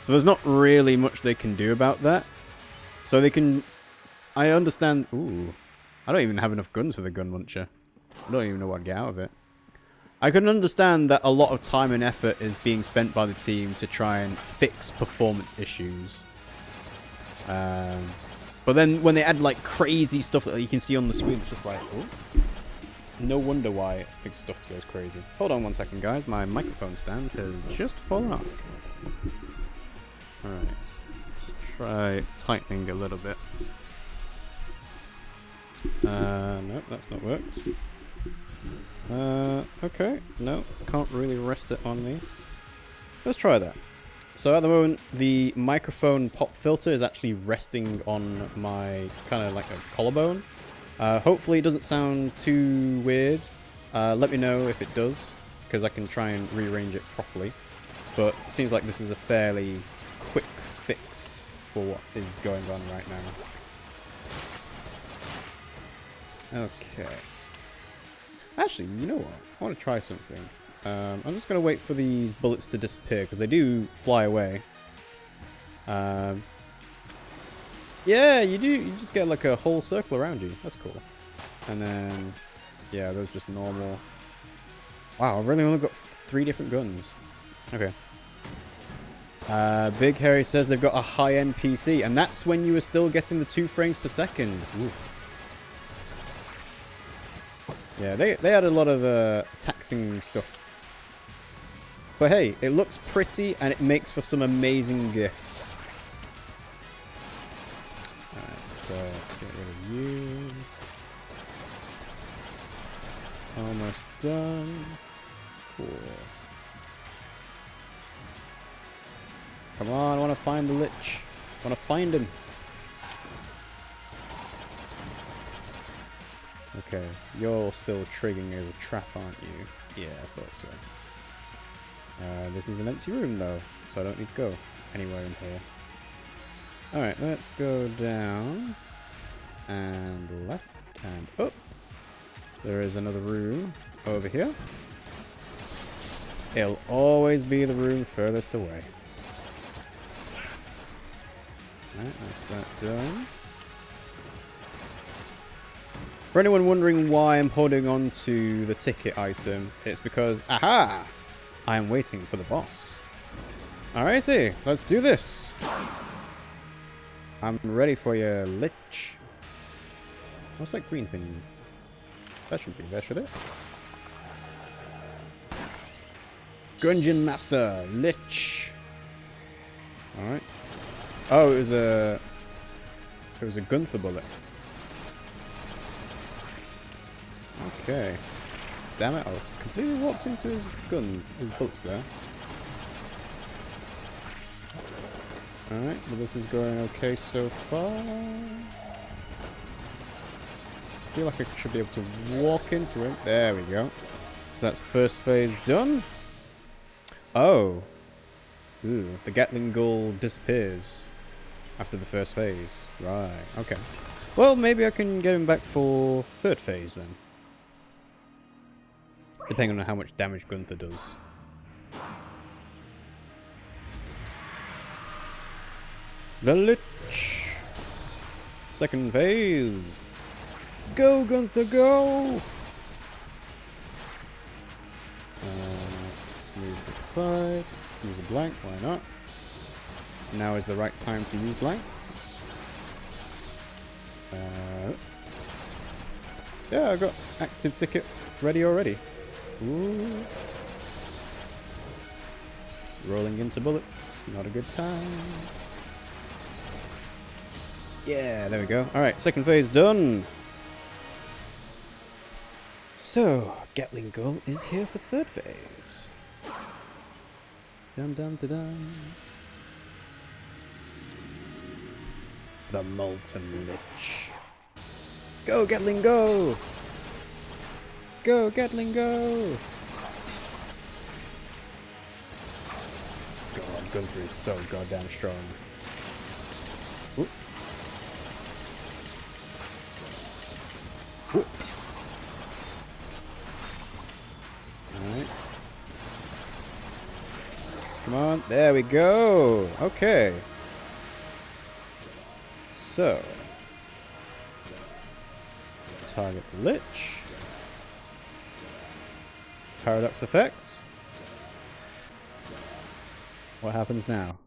So there's not really much they can do about that. So they can... I understand... Ooh. I don't even have enough guns for the gun launcher. I don't even know what to get out of it. I can understand that a lot of time and effort is being spent by the team to try and fix performance issues. But then when they add like crazy stuff that you can see on the screen, it's just like, oh. No wonder why fixed stuff goes crazy. Hold on one second, guys. My microphone stand has just fallen off. Alright. Let's try tightening a little bit. No, that's not worked. Okay. No, can't really rest it on me. Let's try that. So at the moment, the microphone pop filter is actually resting on my kind of like a collarbone. Hopefully it doesn't sound too weird. Let me know if it does, because I can try and rearrange it properly. But it seems like this is a fairly quick fix for what is going on right now. Okay. Actually, you know what? I want to try something. I'm just going to wait for these bullets to disappear, because they do fly away. Yeah, you do. You just get like a whole circle around you. That's cool. And then, yeah, those just normal. Wow, I've really only got 3 different guns. Okay. Big Harry says they've got a high-end PC, and that's when you were still getting the 2 frames per second. Ooh. Yeah, they had a lot of taxing stuff. But hey, it looks pretty and it makes for some amazing gifts. Alright, so let's get rid of you. Almost done. Cool. Come on, I want to find the Lich. I want to find him. Okay, you're still triggering as a trap, aren't you? Yeah, I thought so. This is an empty room though, so I don't need to go anywhere in here. Alright, let's go down and left and up. There is another room over here. It'll always be the room furthest away. Alright, that's that done. For anyone wondering why I'm holding on to the ticket item, it's because, aha! I am waiting for the boss. Alrighty, let's do this. I'm ready for your Lich. What's that green thing? That should be there, should it? Gungeon Master, Lich. Alright. Oh, it was a Gunther bullet. Okay. Damn it, I completely walked into his bullets there. Alright, well this is going okay so far. feel like I should be able to walk into it. There we go. So that's first phase done. Oh. Ooh, the Gatling Gull disappears after the first phase. Right, okay. Well, maybe I can get him back for third phase then. Depending on how much damage Gunther does. The Lich. Second phase. Go, Gunther, go! Move to the side. Use a blank, why not? Now is the right time to use blanks. Yeah, I got active ticket ready already. Ooh. Rolling into bullets, not a good time. Yeah, there we go. Alright, second phase done. So, Gatling Gull is here for third phase. Dum dum da dum. The Molten Lich. Go, Gatling, go! Go, Gatling, go! God, Gunther is so goddamn strong. Oop. Oop. Alright. Come on, there we go! Okay. So. Target the Lich. Paradox effect. What happens now?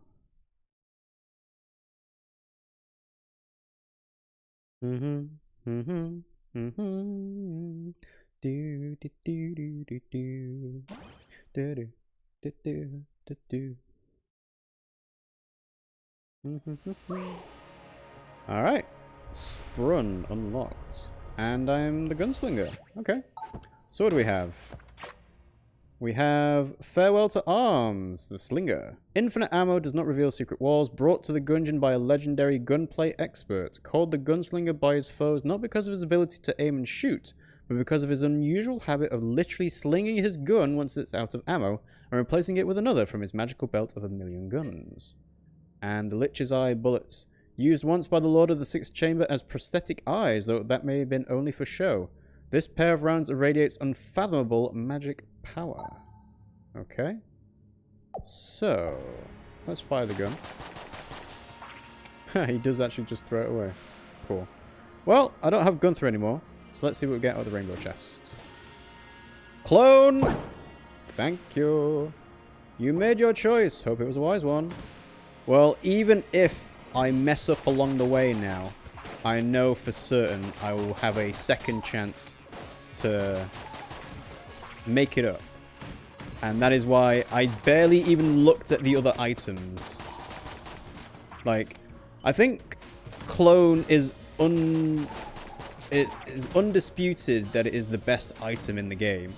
Do do do do do do do do do do. Alright. Sprun unlocked. And I'm the Gunslinger. Okay. So what do we have? We have Farewell to Arms, the Slinger. Infinite ammo does not reveal secret walls, brought to the Gungeon by a legendary gunplay expert, called the Gunslinger by his foes not because of his ability to aim and shoot, but because of his unusual habit of literally slinging his gun once it's out of ammo, and replacing it with another from his magical belt of 1,000,000 guns. And the Lich's eye bullets, used once by the Lord of the Sixth Chamber as prosthetic eyes, though that may have been only for show. This pair of rounds irradiates unfathomable magic power. Okay. So, let's fire the gun. He does actually just throw it away. Cool. Well, I don't have Gunther anymore, so let's see what we get out of the rainbow chest. Clone! Thank you. You made your choice. Hope it was a wise one. Well, even if I mess up along the way now, I know for certain I will have a second chance to make it up. And that is why I barely even looked at the other items. Like, I think Clone is undisputed that it is the best item in the game.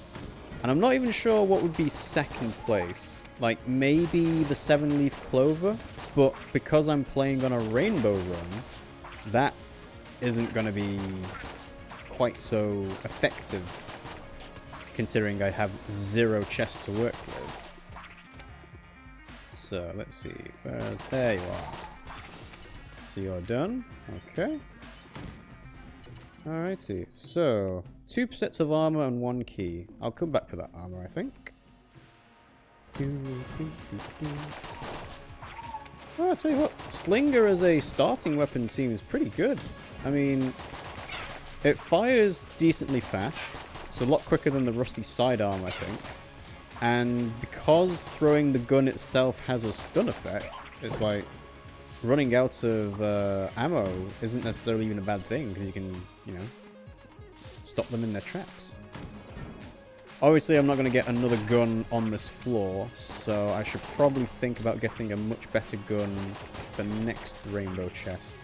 And I'm not even sure what would be second place. Like, maybe the 7-leaf clover, but because I'm playing on a rainbow run, that isn't going to be quite so effective, considering I have 0 chests to work with. So, let's see. There you are. So you're done. Okay. Alrighty. So, 2 sets of armor and 1 key. I'll come back for that armor, I think. Oh, I'll tell you what, Slinger as a starting weapon seems pretty good. I mean, it fires decently fast, so a lot quicker than the rusty sidearm, I think. And because throwing the gun itself has a stun effect, it's like running out of ammo isn't necessarily even a bad thing, because you can, you know, stop them in their tracks. Obviously, I'm not going to get another gun on this floor, so I should probably think about getting a much better gun for next rainbow chest.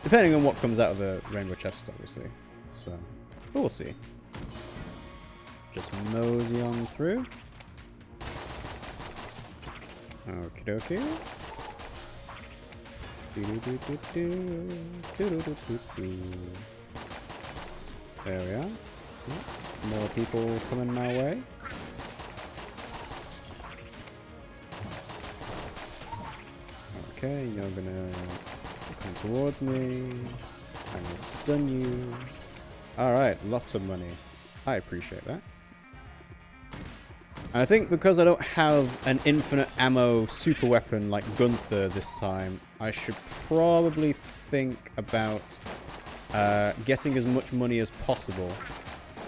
Depending on what comes out of the rainbow chest, obviously. So, but we'll see. Just mosey on through. Okie dokie. There we are. Yep. More people coming my way. Okay, you're gonna come towards me. I'm gonna stun you. Alright, lots of money. I appreciate that. And I think because I don't have an infinite ammo super weapon like Gunther this time, I should probably think about getting as much money as possible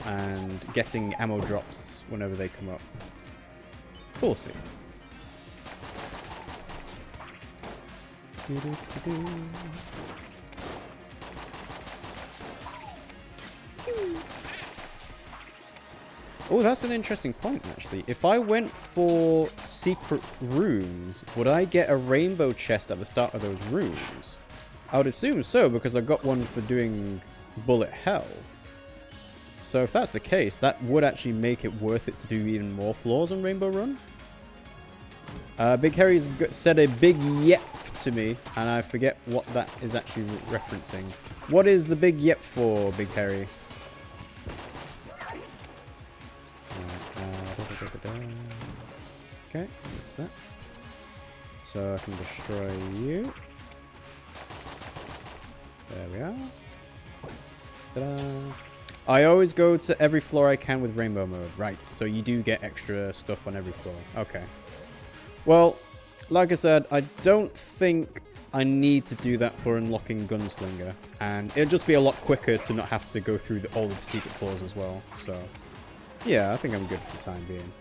and getting ammo drops whenever they come up. We'll see. Oh, that's an interesting point, actually. If I went for secret rooms, would I get a rainbow chest at the start of those rooms? I would assume so, because I got one for doing bullet hell. So if that's the case, that would actually make it worth it to do even more floors on Rainbow Run. Big Harry's said a big yep to me, and I forget what that is actually referencing. What is the big yep for, Big Harry? Okay, what's that? So I can destroy you. There we are. Ta-da! I always go to every floor I can with rainbow mode. Right, so you do get extra stuff on every floor. Okay. Well, like I said, I don't think I need to do that for unlocking Gunslinger. And it'll just be a lot quicker to not have to go through all the secret floors as well. So, yeah, I think I'm good for the time being.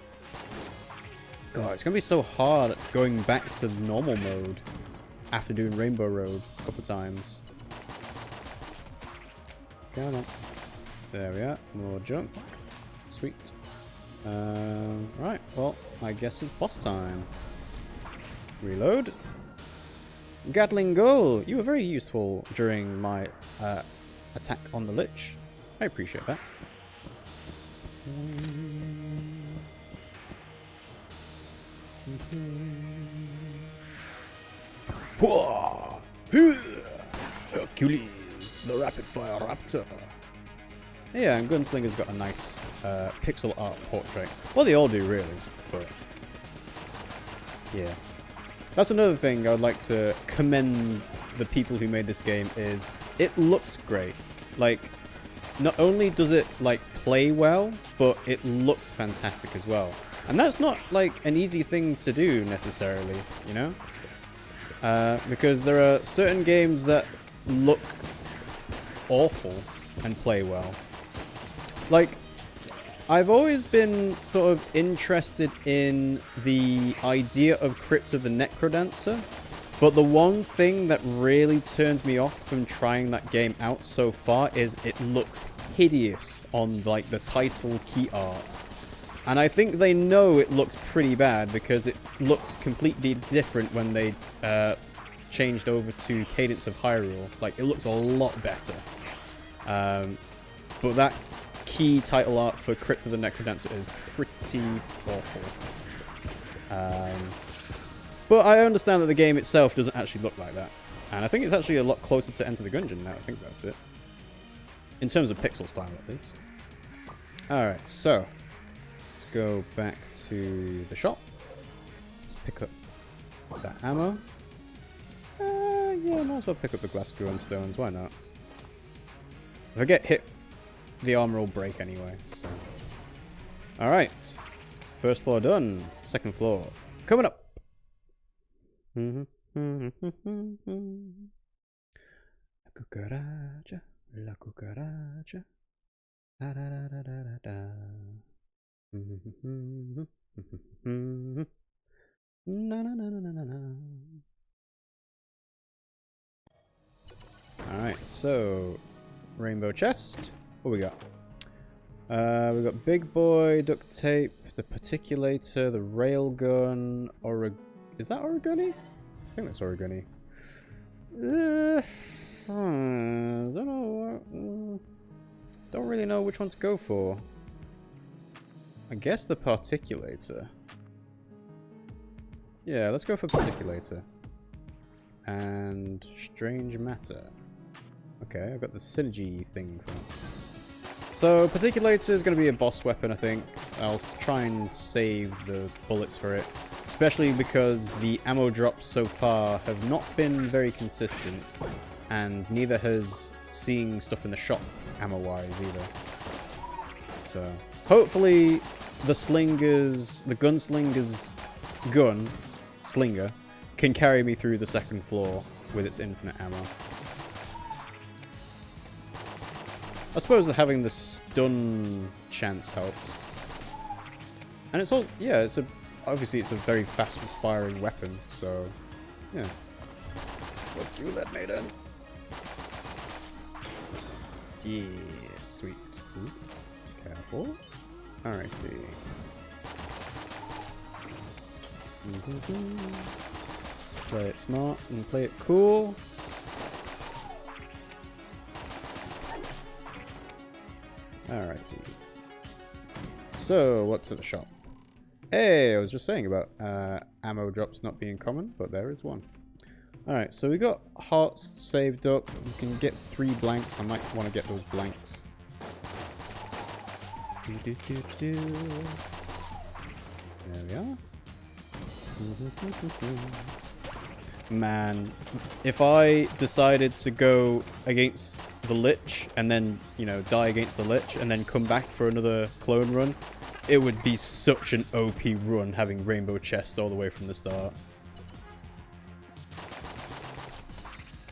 God, it's going to be so hard going back to normal mode after doing Rainbow Road a couple times. Come on. There we are. More junk. Sweet. Right, well, I guess it's boss time. Reload. Gatling Gull, you were very useful during my attack on the Lich. I appreciate that. Hercules, the rapid fire raptor. Yeah, and Gunslinger's got a nice pixel art portrait. Well, they all do, really, but yeah. That's another thing I would like to commend the people who made this game is it looks great. Like, not only does it, like, play well, but it looks fantastic as well. And that's not, like, an easy thing to do, necessarily, you know? Because there are certain games that look awful and play well. Like, I've always been sort of interested in the idea of Crypt of the Necrodancer, but the one thing that really turns me off from trying that game out so far is it looks hideous on, like, the title key art. And I think they know it looks pretty bad because it looks completely different when they changed over to Cadence of Hyrule. Like, it looks a lot better. But that key title art for Crypt of the Necrodancer is pretty awful. But I understand that the game itself doesn't actually look like that. And I think it's actually a lot closer to Enter the Gungeon now I think about it. In terms of pixel style, at least. Alright, so let's go back to the shop. Let's pick up that ammo. Yeah, might as well pick up the glass grindstones, why not? If I get hit, the armor will break anyway, so. Alright. First floor done. Second floor. Coming up. La cucaracha. La cucaracha. Da da da da da da. Na na na na na na. Alright, so rainbow chest. What we got? We got Big Boy, Duct Tape, the Particulator, the Railgun, is that Origami? I think that's Origami. Don't know. Don't really know which one to go for. I guess the Particulator. Yeah, let's go for Particulator. And Strange Matter. Okay, I've got the synergy thing for that. So, Particulator is going to be a boss weapon, I think. I'll try and save the bullets for it. Especially because the ammo drops so far have not been very consistent. And neither has seeing stuff in the shop ammo-wise either. So, hopefully the Gunslinger's slinger, can carry me through the second floor with its infinite ammo. I suppose that having the stun chance helps. And it's all, yeah, obviously it's a very fast firing weapon, so, yeah. Fuck you, that maiden. Yeah, sweet. Ooh, careful. Alrighty. Let's play it smart and play it cool. Alrighty. So, what's at the shop? Hey, I was just saying about ammo drops not being common, but there is one. Alright, so we got hearts saved up. We can get 3 blanks. I might want to get those blanks. There we are. Man, if I decided to go against the Lich and then, you know, die against the Lich and then come back for another clone run, it would be such an OP run having rainbow chests all the way from the start.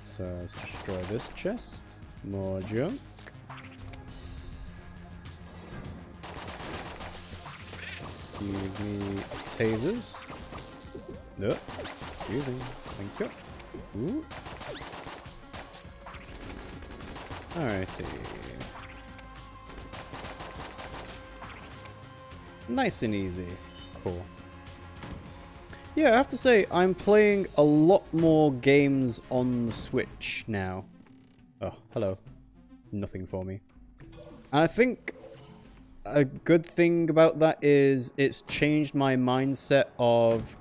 So let's destroy this chest. More junk. Give me tasers. No. Excuse me. Thank you. Ooh. Alrighty. Nice and easy. Cool. Yeah, I have to say, I'm playing a lot more games on the Switch now. Oh, hello. Nothing for me. And I think a good thing about that is it's changed my mindset of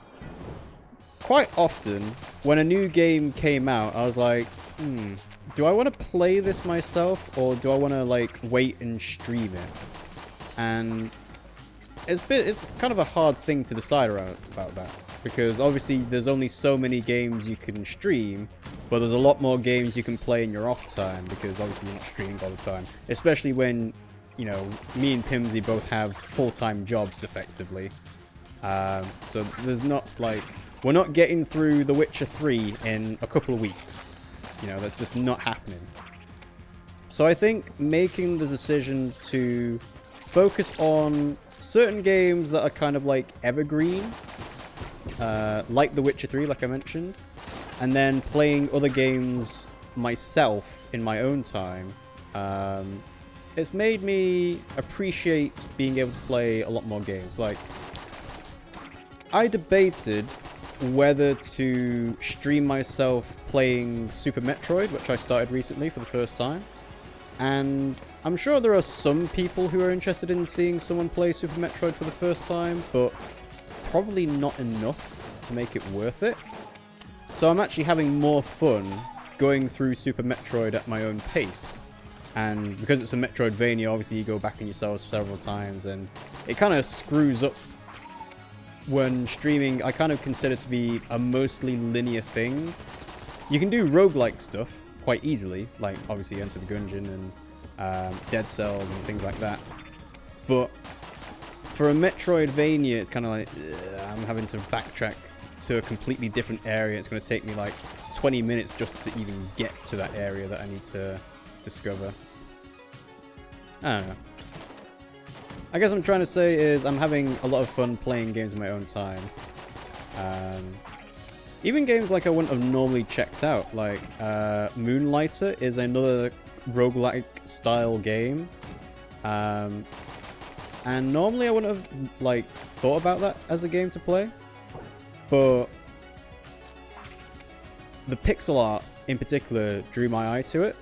quite often when a new game came out, I was like, do I want to play this myself or do I want to like wait and stream it? And it's kind of a hard thing to decide about that because obviously there's only so many games you can stream, but there's a lot more games you can play in your off time because obviously you're not streaming all the time, especially when, you know, me and Pimmsy both have full-time jobs effectively. So there's not like, we're not getting through The Witcher 3 in a couple of weeks. You know, that's just not happening. So I think making the decision to focus on certain games that are kind of like evergreen, like The Witcher 3, like I mentioned, and then playing other games myself in my own time, it's made me appreciate being able to play a lot more games. Like, I debated whether to stream myself playing Super Metroid, which I started recently for the first time. And I'm sure there are some people who are interested in seeing someone play Super Metroid for the first time, but probably not enough to make it worth it. So I'm actually having more fun going through Super Metroid at my own pace. And because it's a Metroidvania, obviously you go back in yourself several times, and it kind of screws up when streaming. I kind of consider it to be a mostly linear thing. You can do roguelike stuff quite easily, like obviously Enter the Gungeon and Dead Cells and things like that. But for a Metroidvania, it's kind of like, I'm having to backtrack to a completely different area. It's going to take me like 20 minutes just to even get to that area that I need to discover. I don't know. I guess what I'm trying to say is I'm having a lot of fun playing games in my own time. Even games like I wouldn't have normally checked out, like Moonlighter is another roguelike style game. And normally I wouldn't have like thought about that as a game to play. But the pixel art in particular drew my eye to it.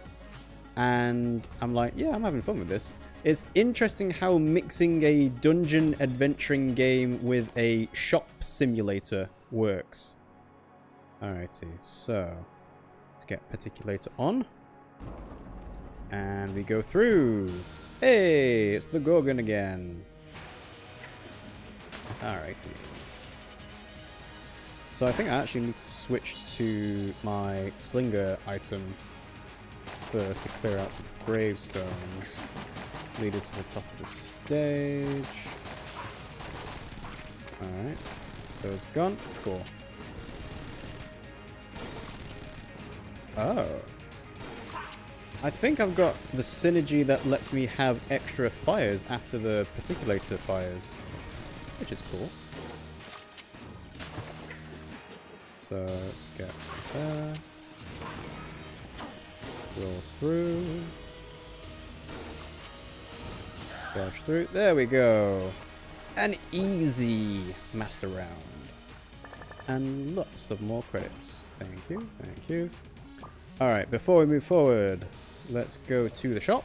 And I'm like, yeah, I'm having fun with this. It's interesting how mixing a dungeon adventuring game with a shop simulator works. Alrighty, so let's get Particulator on. And we go through. Hey, it's the Gorgon again. Alrighty. So I think I actually need to switch to my slinger item first to clear out the gravestones. Lead it to the top of the stage. Alright. Those gone. Cool. Oh. I think I've got the synergy that lets me have extra fires after the particulator fires, which is cool. So let's get there. Roll through. Dodge through. There we go. An easy master round. And lots of more credits. Thank you. Thank you. Alright, before we move forward, let's go to the shop.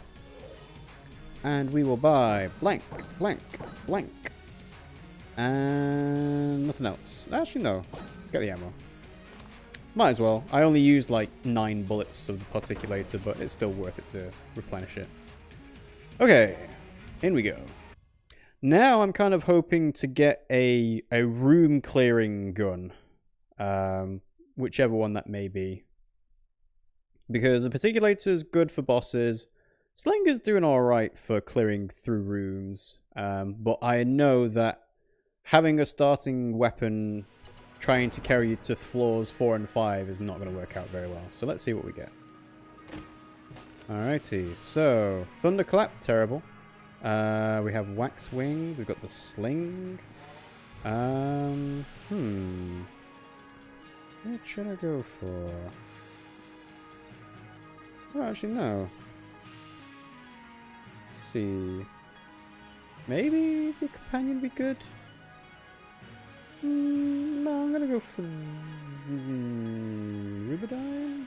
And we will buy blank, blank, blank. And nothing else. Actually, no. Let's get the ammo. Might as well. I only used like 9 bullets of the particulator, but it's still worth it to replenish it. Okay, in we go. Now I'm kind of hoping to get a room clearing gun. Whichever one that may be. Because the particulator is good for bosses. Slinger's doing alright for clearing through rooms. But I know that having a starting weapon trying to carry you to floors 4 and 5 is not going to work out very well. So let's see what we get. Alrighty, so Thunderclap, terrible. We have Wax Wing, we've got the Sling. What should I go for? Oh, actually, no. Let's see. Maybe the companion would be good? No, I'm gonna go for Rubidyne.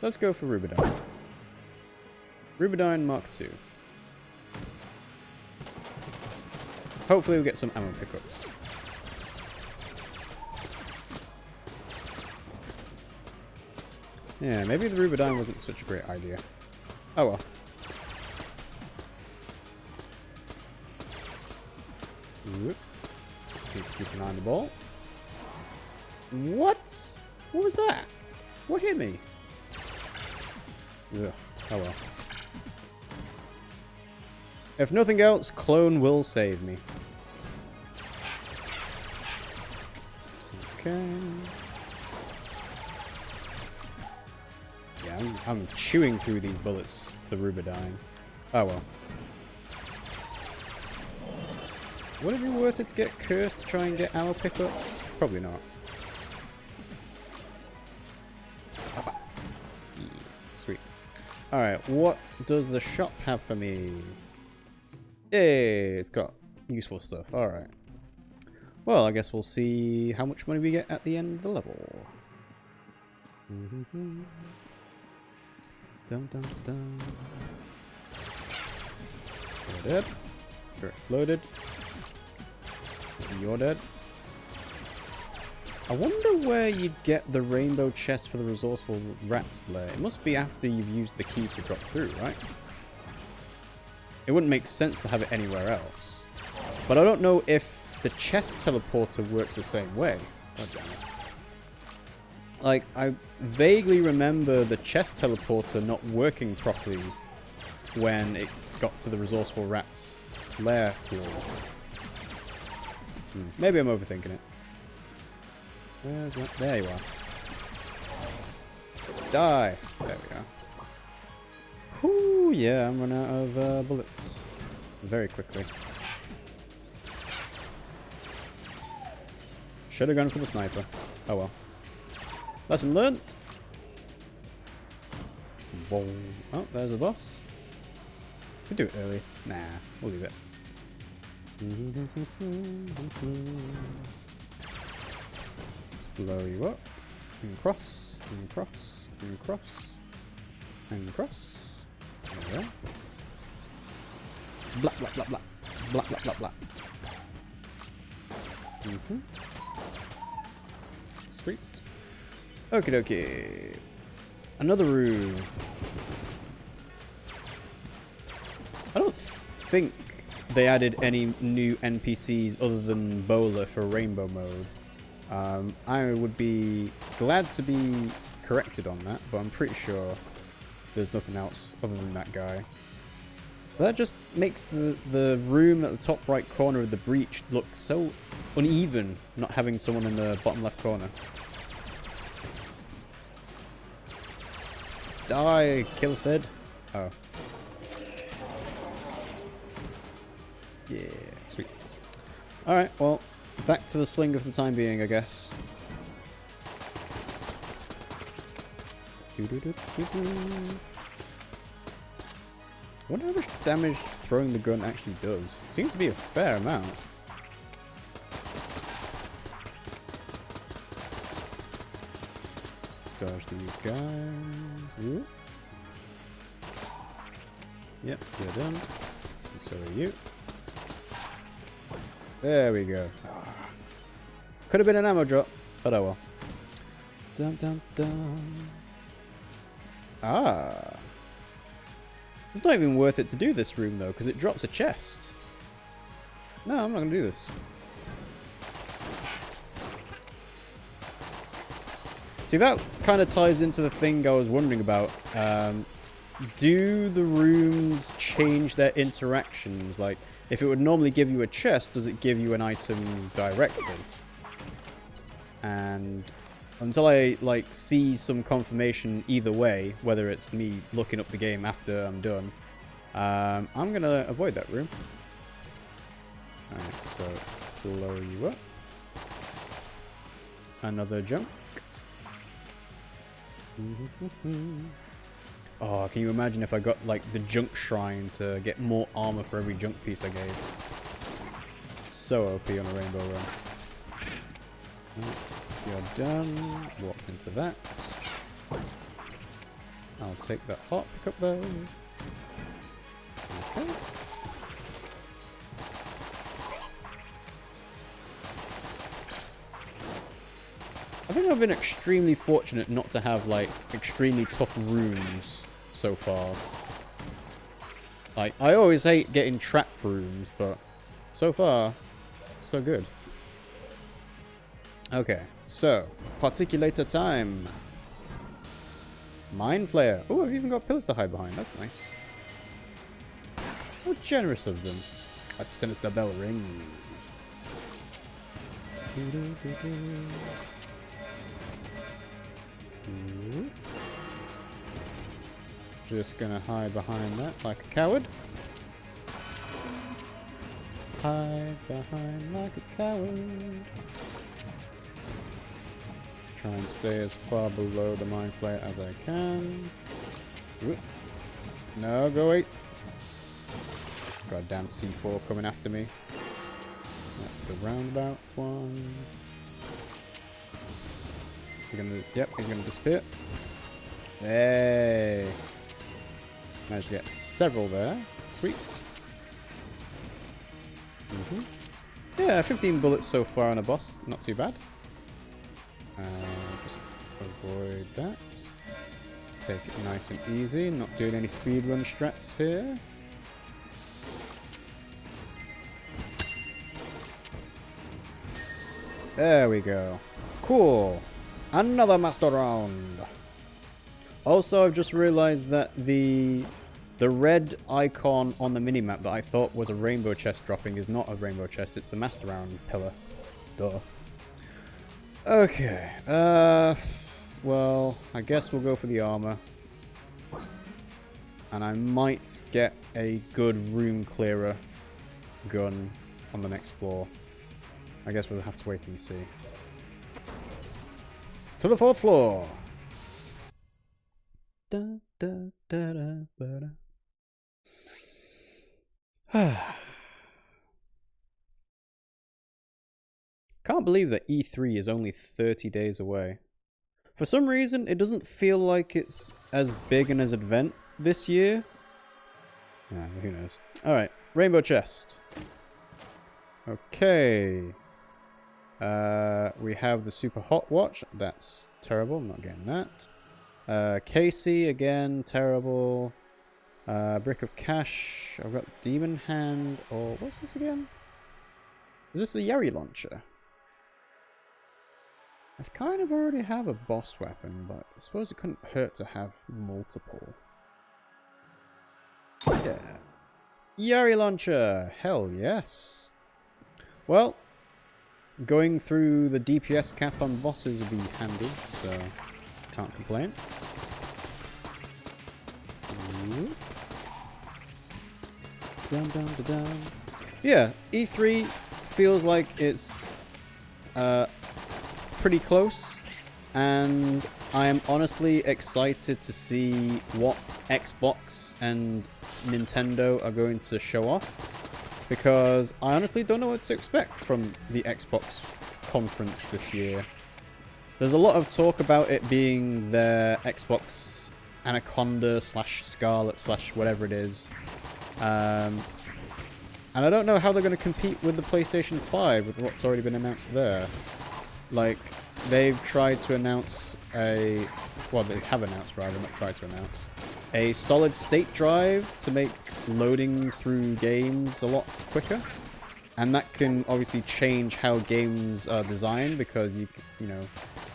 Let's go for Rubidyne. Rubidyne Mark II. Hopefully we'll get some ammo pickups. Yeah, maybe the Rubidyne wasn't such a great idea. Oh well. Whoop. Need to keep an eye on the ball. What? What was that? What hit me? Ugh. Oh well. If nothing else, Clone will save me. Okay. Yeah, I'm chewing through these bullets, the Rubidyne. Oh well. Would it be worth it to get cursed to try and get ammo pickups? Probably not. Yeah, sweet. Alright, what does the shop have for me? Hey, it's got useful stuff. Alright. Well, I guess we'll see how much money we get at the end of the level. Dun, dun, dun. You're dead. You're exploded. You're dead. I wonder where you'd get the rainbow chest for the resourceful rat's lair. It must be after you've used the key to drop through, right? It wouldn't make sense to have it anywhere else. But I don't know if the chest teleporter works the same way. God damn it. Like, I vaguely remember the chest teleporter not working properly when it got to the resourceful rat's lair floor. Maybe I'm overthinking it. Where's that? There you are. Die! There we go. Whoo, yeah, I'm running out of bullets. Very quickly. Should have gone for the sniper. Oh well. Lesson learnt! Whoa. Oh, there's the boss. Could do it early. Nah, we'll leave it. Blow you up. And cross. And cross. And cross. And cross. There we go. Blah, blah, blah, blah. Blah, blah, blah, blah. Sweet. Okie dokie. Another room. I don't think they added any new NPCs other than Bowler for Rainbow mode. I would be glad to be corrected on that, but I'm pretty sure there's nothing else other than that guy. That just makes the room at the top right corner of the breach look so uneven, not having someone in the bottom left corner. Die, Killfed. Oh. Yeah, sweet. Alright, well, back to the slinger for the time being, I guess. I wonder how much damage throwing the gun actually does. Seems to be a fair amount. Dodge these guys. Ooh. Yep, you're done. And so are you. There we go. Could have been an ammo drop, but oh well. Dun dun dun. Ah. It's not even worth it to do this room though, because it drops a chest. No, I'm not going to do this. See, that kind of ties into the thing I was wondering about. Do the rooms change their interactions? Like, if it would normally give you a chest, does it give you an item directly? And until I, like, see some confirmation either way, whether it's me looking up the game after I'm done, I'm going to avoid that room. Alright, so let's blow you up. Another jump. Oh, can you imagine if I got, like, the junk shrine to get more armor for every junk piece I gave? So OP on a rainbow run. You're done. Walk into that. I'll take that hot pick up though. Okay. I think I've been extremely fortunate not to have, like, extremely tough rooms so far. Like, I always hate getting trap rooms, but so far, so good. Okay, so, particulator time. Mind Flayer. Oh, I've even got pillars to hide behind. That's nice. How generous of them. That sinister bell rings. Just gonna hide behind that like a coward. Hide behind like a coward. Try and stay as far below the Mind Flayer as I can. Whoop. No, go away. Goddamn C4 coming after me. That's the roundabout one. He's gonna, yep, he's gonna disappear. Hey! Managed to get several there. Sweet. Yeah, 15 bullets so far on a boss. Not too bad. Just avoid that. Take it nice and easy. Not doing any speedrun strats here. There we go. Cool. Another master round. Also, I've just realized that the red icon on the minimap that I thought was a rainbow chest dropping is not a rainbow chest. It's the master round pillar. Duh. Okay. Well, I guess we'll go for the armor. And I might get a good room clearer gun on the next floor. I guess we'll have to wait and see. To the 4th floor. Da, da, da, da, ba, da. Can't believe that E3 is only 30 days away. For some reason, it doesn't feel like it's as big and as an event this year. Who knows? Alright, rainbow chest. Okay. We have the super hot watch. That's terrible. I'm not getting that. Casey, again, terrible. Brick of Cash. I've got Demon Hand. Or what's this again? Is this the Yari launcher? I kind of already have a boss weapon, but I suppose it couldn't hurt to have multiple. Yeah. Yari launcher! Hell yes! Well, going through the DPS cap on bosses would be handy, so can't complain. Down, down, down, down. Yeah, E3 feels like it's pretty close, and I am honestly excited to see what Xbox and Nintendo are going to show off, because I honestly don't know what to expect from the Xbox conference this year. There's a lot of talk about it being their Xbox Anaconda / Scarlet / whatever it is. And I don't know how they're going to compete with the PlayStation 5 with what's already been announced there. Like, they've tried to announce a... Well, they have announced, rather, not tried to announce. A solid-state drive to make loading through games a lot quicker. And that can obviously change how games are designed, because you know,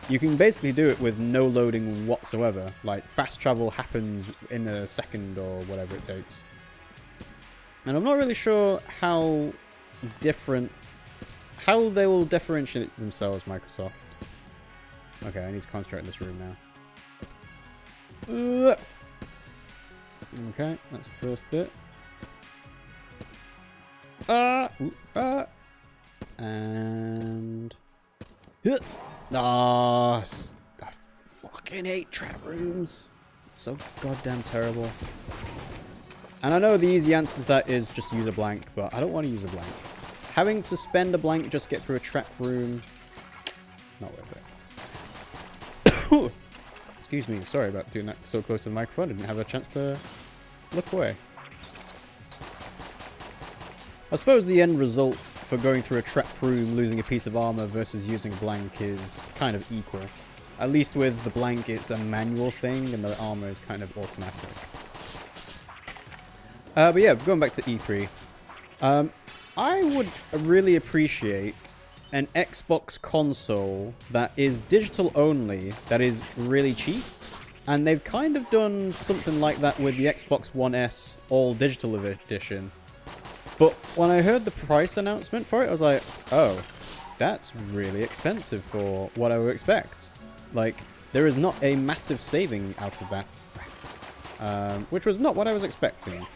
you can basically do it with no loading whatsoever. Like, fast travel happens in a second or whatever it takes. And I'm not really sure how they will differentiate themselves, Microsoft. Okay, I need to concentrate in this room now. Okay, that's the first bit. And... I fucking hate trap rooms. So goddamn terrible. And I know the easy answer to that is just use a blank, but I don't want to use a blank. Having to spend a blank just get through a trap room, not worth it. Excuse me, sorry about doing that so close to the microphone. I didn't have a chance to look away. I suppose the end result for going through a trap room, losing a piece of armor versus using a blank is kind of equal. At least with the blank, it's a manual thing, and the armor is kind of automatic. But yeah, going back to E3. I would really appreciate an Xbox console that is digital only, that is really cheap. And they've kind of done something like that with the Xbox One S all digital edition. But when I heard the price announcement for it, I was like, oh, that's really expensive for what I would expect. Like, there is not a massive saving out of that. Which was not what I was expecting.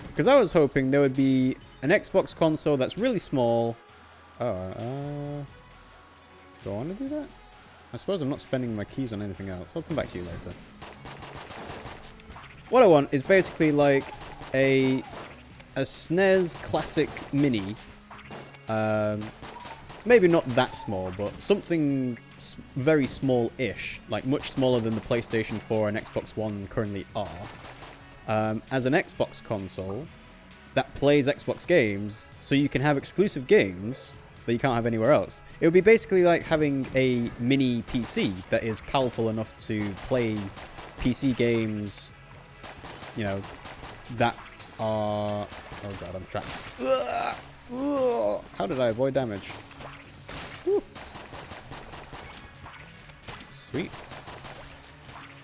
Because I was hoping there would be an Xbox console that's really small. Oh, do I want to do that? I suppose I'm not spending my keys on anything else. I'll come back to you later. What I want is basically like a SNES Classic Mini. Maybe not that small, but something very small-ish. Like much smaller than the PlayStation 4 and Xbox One currently are. As an Xbox console that plays Xbox games, so you can have exclusive games that you can't have anywhere else. It would be basically like having a mini PC that is powerful enough to play PC games, you know, that are... Oh god, I'm trapped. How did I avoid damage? Woo. Sweet.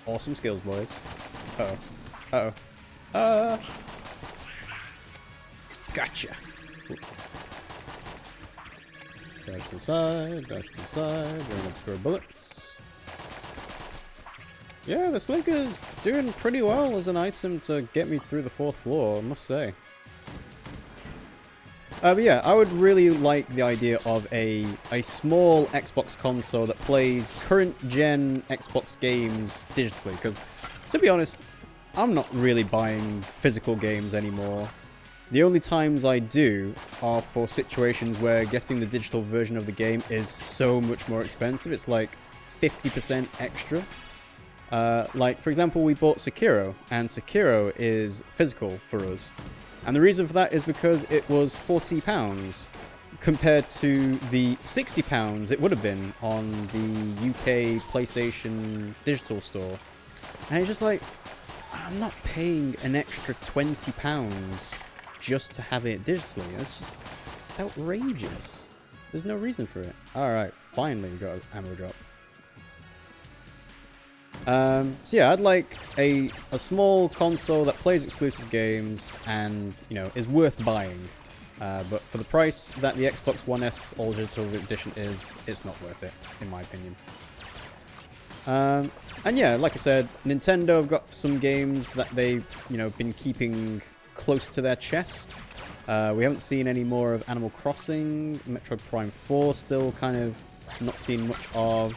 Awesome skills, boys. Uh-oh. Uh-oh. Gotcha. Dash to the side, dash to the side, going up for bullets. Yeah, the Slinker's doing pretty well as an item to get me through the 4th floor, I must say. But yeah, I would really like the idea of a small Xbox console that plays current-gen Xbox games digitally, because, to be honest, I'm not really buying physical games anymore. The only times I do are for situations where getting the digital version of the game is so much more expensive. It's like 50% extra. Like, for example, we bought Sekiro, and Sekiro is physical for us. And the reason for that is because it was £40 compared to the £60 it would have been on the UK PlayStation digital store. And it's just like, I'm not paying an extra £20 just to have it digitally. It's outrageous. There's no reason for it. Alright, finally we got an ammo drop. So yeah, I'd like a small console that plays exclusive games and, you know, is worth buying. But for the price that the Xbox One S All Digital Edition is, it's not worth it, in my opinion. And yeah, like I said, Nintendo have got some games that they've, you know, been keeping close to their chest. We haven't seen any more of Animal Crossing. Metroid Prime 4 still kind of not seen much of.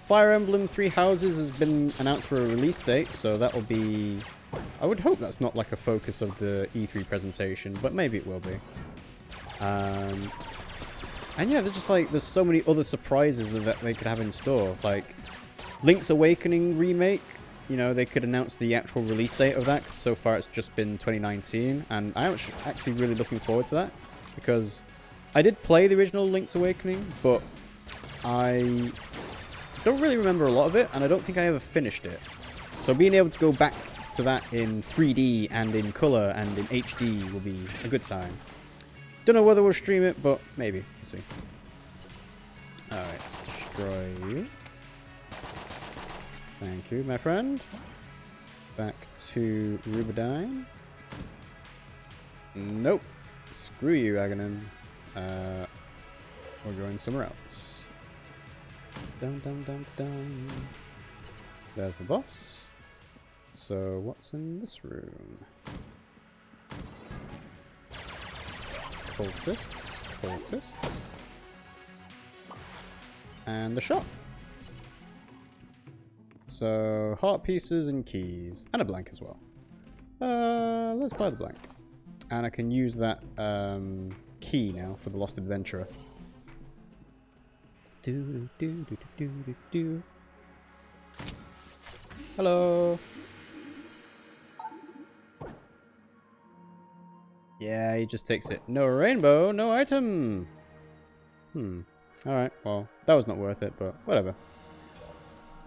Fire Emblem Three Houses has been announced for a release date, so that'll be... I would hope that's not like a focus of the E3 presentation, but maybe it will be. And yeah, there's so many other surprises that they could have in store. Like, Link's Awakening remake, you know, they could announce the actual release date of that, 'cause so far it's just been 2019, and I'm actually really looking forward to that, because I did play the original Link's Awakening, but I don't really remember a lot of it, and I don't think I ever finished it. So being able to go back to that in 3D and in color and in HD will be a good time. Don't know whether we'll stream it, but maybe. We'll see. Alright, let's destroy you. Thank you, my friend. Back to Rubidyne. Nope. Screw you, Aghanim. We're going somewhere else. Dum dum dum dum. There's the boss. So what's in this room? Cultists. And the shop. So heart pieces and keys. And a blank as well. Let's buy the blank. And I can use that key now for the Lost Adventurer. Hello. Yeah, he just takes it. No rainbow, no item. Alright, well, that was not worth it, but whatever.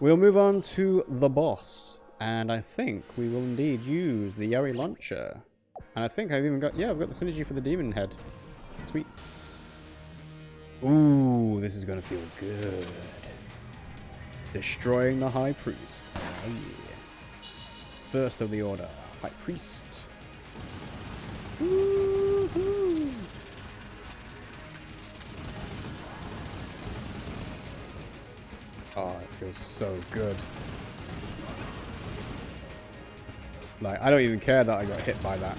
We'll move on to the boss. And I think we will indeed use the Yari launcher. And I think I've even got, yeah, I've got the synergy for the demon head. Sweet. Ooh, this is gonna feel good. Destroying the High Priest. Oh yeah. First of the order, High Priest. Woohoo! Oh, it feels so good. Like, I don't even care that I got hit by that.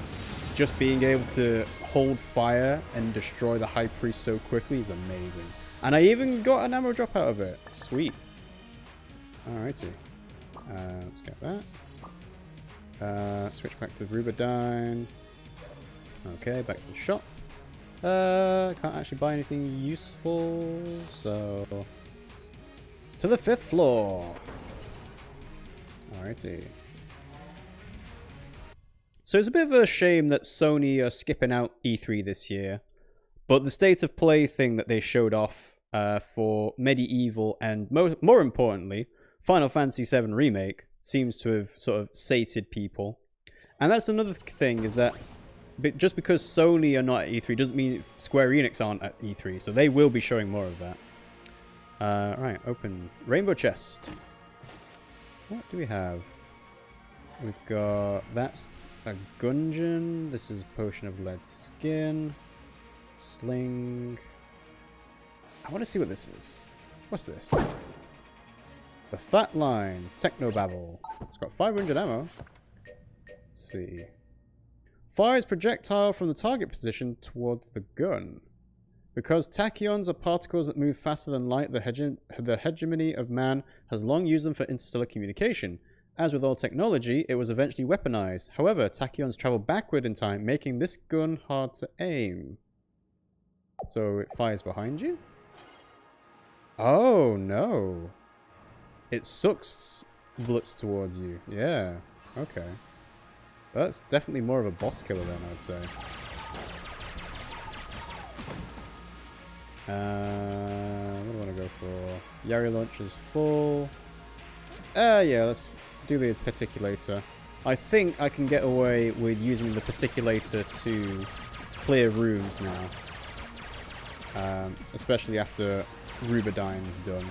Just being able to hold fire and destroy the High Priest so quickly is amazing. And I even got an ammo drop out of it. Sweet. Alrighty. Let's get that. Switch back to the Rubidyne. Okay, back to the shop. Can't actually buy anything useful, so... to the 5th floor. Alrighty. So it's a bit of a shame that Sony are skipping out E3 this year, but the state of play thing that they showed off for Medieval and more importantly, Final Fantasy VII Remake seems to have sort of sated people. And that's another thing, is that just because Sony are not at E3 doesn't mean Square Enix aren't at E3, so they will be showing more of that. Right, open Rainbow Chest. What do we have? We've got... that's a Gungeon. This is Potion of Lead Skin. Sling. I want to see what this is. What's this? The Fat Line. Technobabble. It's got 500 ammo. Let's see. Fires projectile from the target position towards the gun. Because tachyons are particles that move faster than light, the hegemony of man has long used them for interstellar communication. As with all technology, it was eventually weaponized. However, tachyons travel backward in time, making this gun hard to aim. So it fires behind you? Oh, no. It sucks bullets towards you. Yeah, okay. That's definitely more of a boss killer then, I'd say. What do I want to go for? Yari launcher's full. Yeah, let's do the particulator. I think I can get away with using the particulator to clear rooms now. Especially after Rubidine's done.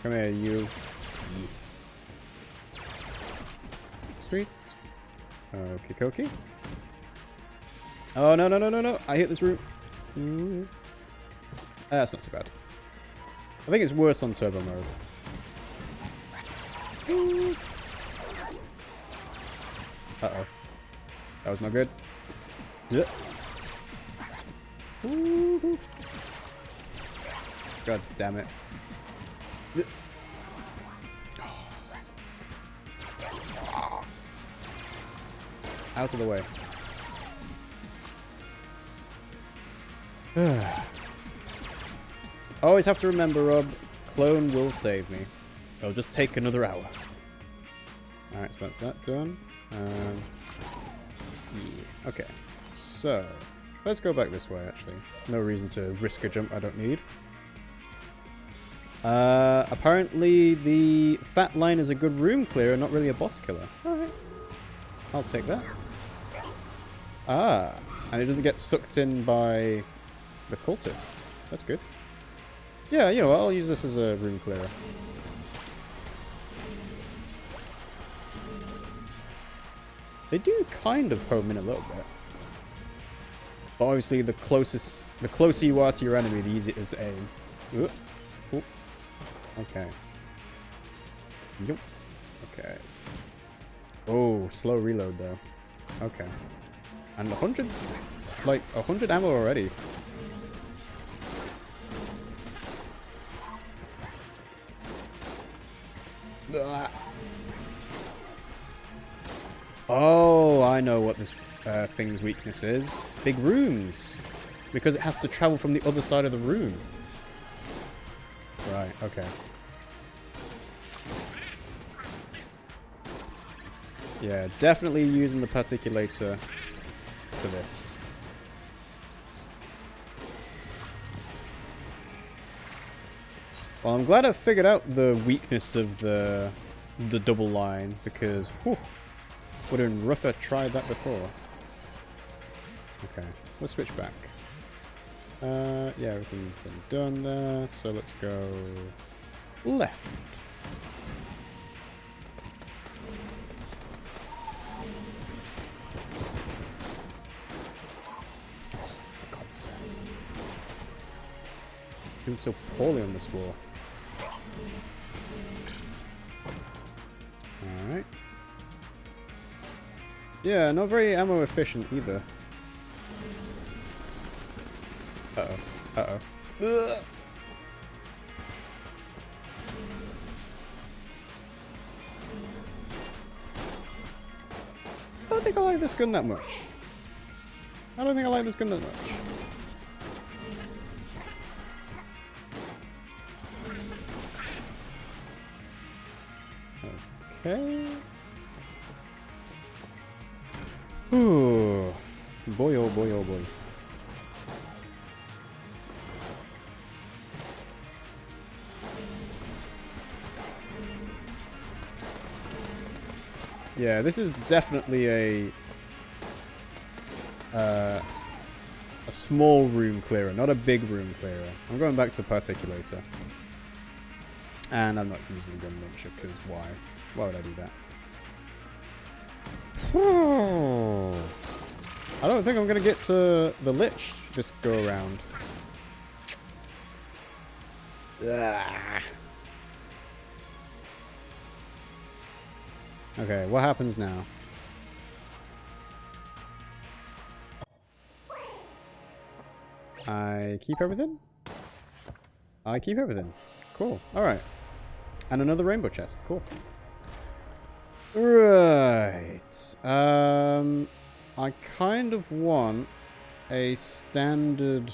Come here, you. Sweet. Okie dokie. Oh, no, no, no, no, no. I hit this room. That's not too bad. I think it's worse on turbo mode. Uh-oh. That was not good. Yeah. God damn it. Out of the way. Always have to remember, Rob, clone will save me. It'll just take another hour. Alright, so that's that done. Yeah. Okay, so let's go back this way, actually. No reason to risk a jump I don't need. Apparently the fat line is a good room clearer, not really a boss killer. Alright. I'll take that. Ah, and it doesn't get sucked in by the cultist. That's good. Yeah, you know what, I'll use this as a room clearer. They do kind of home in a little bit. But obviously the closer you are to your enemy, the easier it is to aim. Ooh. Ooh. Okay. Yep. Okay. Oh, slow reload though. Okay. And 100, like 100 ammo already. Ugh. Oh, I know what this thing's weakness is. Big rooms. Because it has to travel from the other side of the room. Right, okay. Yeah, definitely using the particulator for this. Well, I'm glad I figured out the weakness of the double line, because whew, would have been rough if I tried that before. Okay, let's switch back. Yeah, everything's been done there, so let's go left. Doing so poorly on this wall. Alright. Yeah, not very ammo efficient either. Uh-oh. Uh-oh. Ugh. I don't think I like this gun that much. I don't think I like this gun that much. Okay. Ooh. Boy, oh boy, oh boy. Yeah, this is definitely a small room clearer, not a big room clearer. I'm going back to the particulator. And I'm not using the gun launcher, because why? Why would I do that? I don't think I'm going to get to the Lich this go around. Okay, what happens now? I keep everything? I keep everything. Cool. Alright. And another rainbow chest. Cool. Right. I kind of want a standard...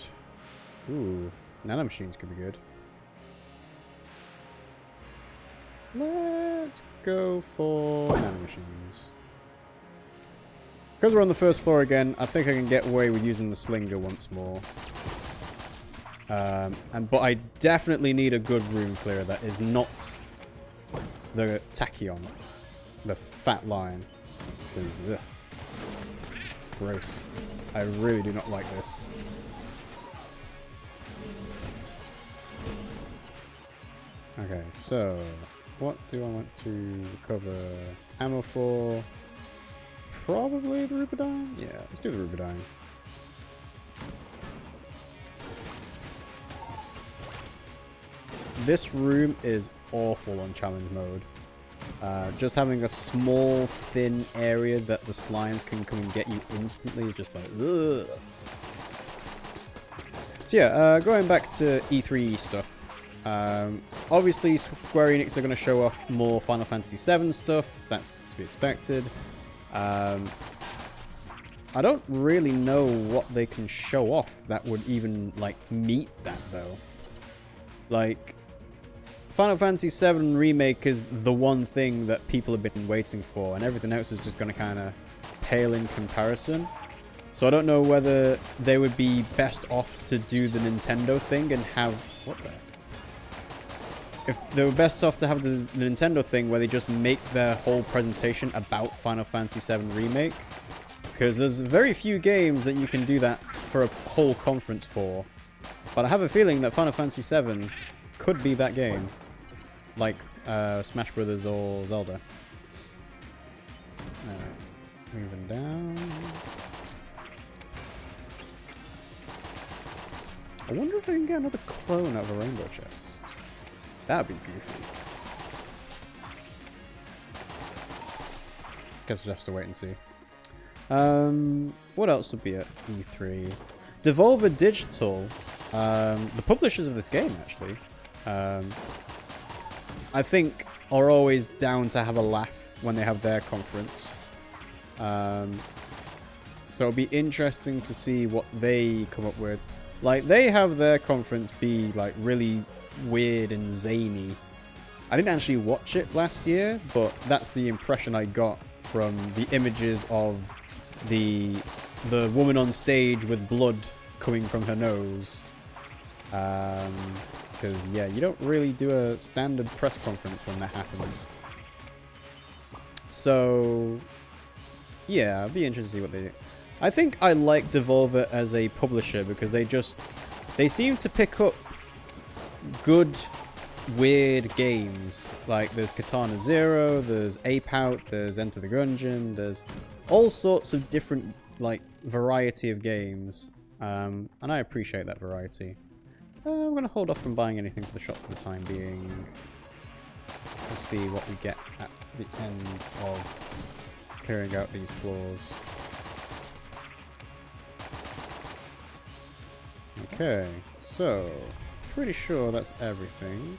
Ooh. Nanomachines could be good. Let's go for nanomachines. Because we're on the first floor again, I think I can get away with using the slinger once more. But I definitely need a good room clearer that is not the tachyon, the fat line, because this is gross. I really do not like this. Okay, so what do I want to cover? Ammo for probably the Rubidyne? Yeah, let's do the Rubidyne. This room is awful on challenge mode. Just having a small, thin area that the slimes can come and get you instantly is just like, ugh. So yeah, going back to E3 stuff. Obviously, Square Enix are going to show off more Final Fantasy VII stuff. That's to be expected. I don't really know what they can show off that would even, like, meet that, though. Like, Final Fantasy VII Remake is the one thing that people have been waiting for, and everything else is just going to kind of pale in comparison. So I don't know whether they would be best off to do the Nintendo thing and have... What the... If they were best off to have the Nintendo thing where they just make their whole presentation about Final Fantasy VII Remake. Because there's very few games that you can do that for a whole conference for. But I have a feeling that Final Fantasy VII could be that game. Like Smash Brothers or Zelda. Alright, moving down. I wonder if I can get another clone out of a rainbow chest. That'd be goofy. Guess we'll have to wait and see. What else would be at E3? Devolver Digital, the publishers of this game, actually, I think are always down to have a laugh when they have their conference. So it'll be interesting to see what they come up with. Like, they have their conference be, like, really weird and zany. I didn't actually watch it last year, but that's the impression I got from the images of the woman on stage with blood coming from her nose. Because, yeah, you don't really do a standard press conference when that happens. So, yeah, I'd be interested to see what they do. I think I like Devolver as a publisher because they seem to pick up good, weird games. Like, there's Katana Zero, there's Ape Out, there's Enter the Gungeon, there's all sorts of different, like, variety of games. And I appreciate that variety. I'm going to hold off from buying anything for the shop for the time being. We'll see what we get at the end of clearing out these floors. Okay, so pretty sure that's everything.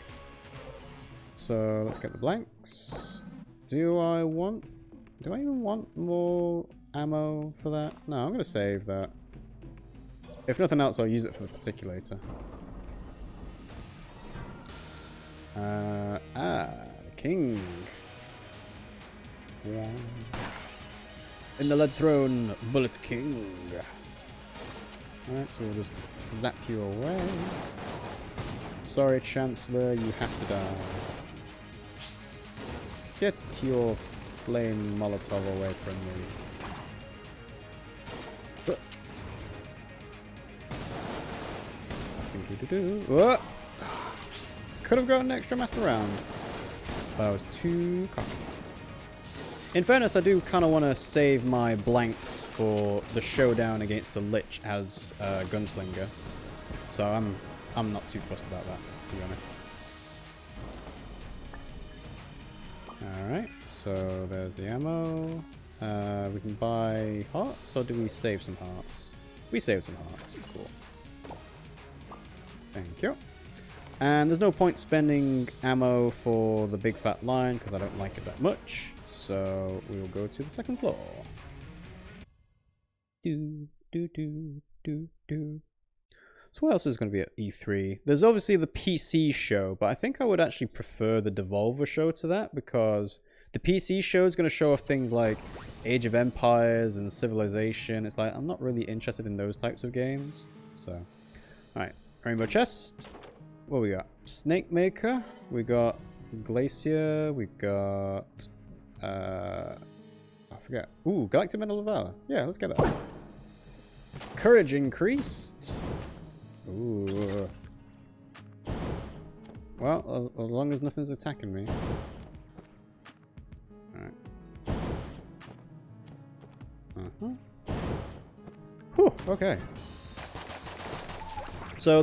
So let's get the blanks. Do I even want more ammo for that? No, I'm going to save that. If nothing else, I'll use it for the particulator. King. One. In the lead throne, Bullet King. Alright, so we'll just zap you away. Sorry, Chancellor, you have to die. Get your flame Molotov away from me. Whoa. Could have got an extra master round, but I was too cocky. In fairness, I do kind of want to save my blanks for the showdown against the Lich as Gunslinger, so I'm not too fussed about that, to be honest. All right, so there's the ammo. We can buy hearts, or do we save some hearts? We save some hearts. Cool. Thank you. And there's no point spending ammo for the big fat line because I don't like it that much. So we will go to the second floor. So what else is going to be at E3? There's obviously the PC show, but I think I would actually prefer the Devolver show to that because the PC show is going to show off things like Age of Empires and Civilization. It's like, I'm not really interested in those types of games. So, alright. Rainbow chest. What we got? Snake Maker. We got Glacier. We got... I forget. Ooh, Galactic Medal of Valor. Yeah, let's get that. Courage increased. Ooh. Well, as long as nothing's attacking me. Alright. Whew, okay. So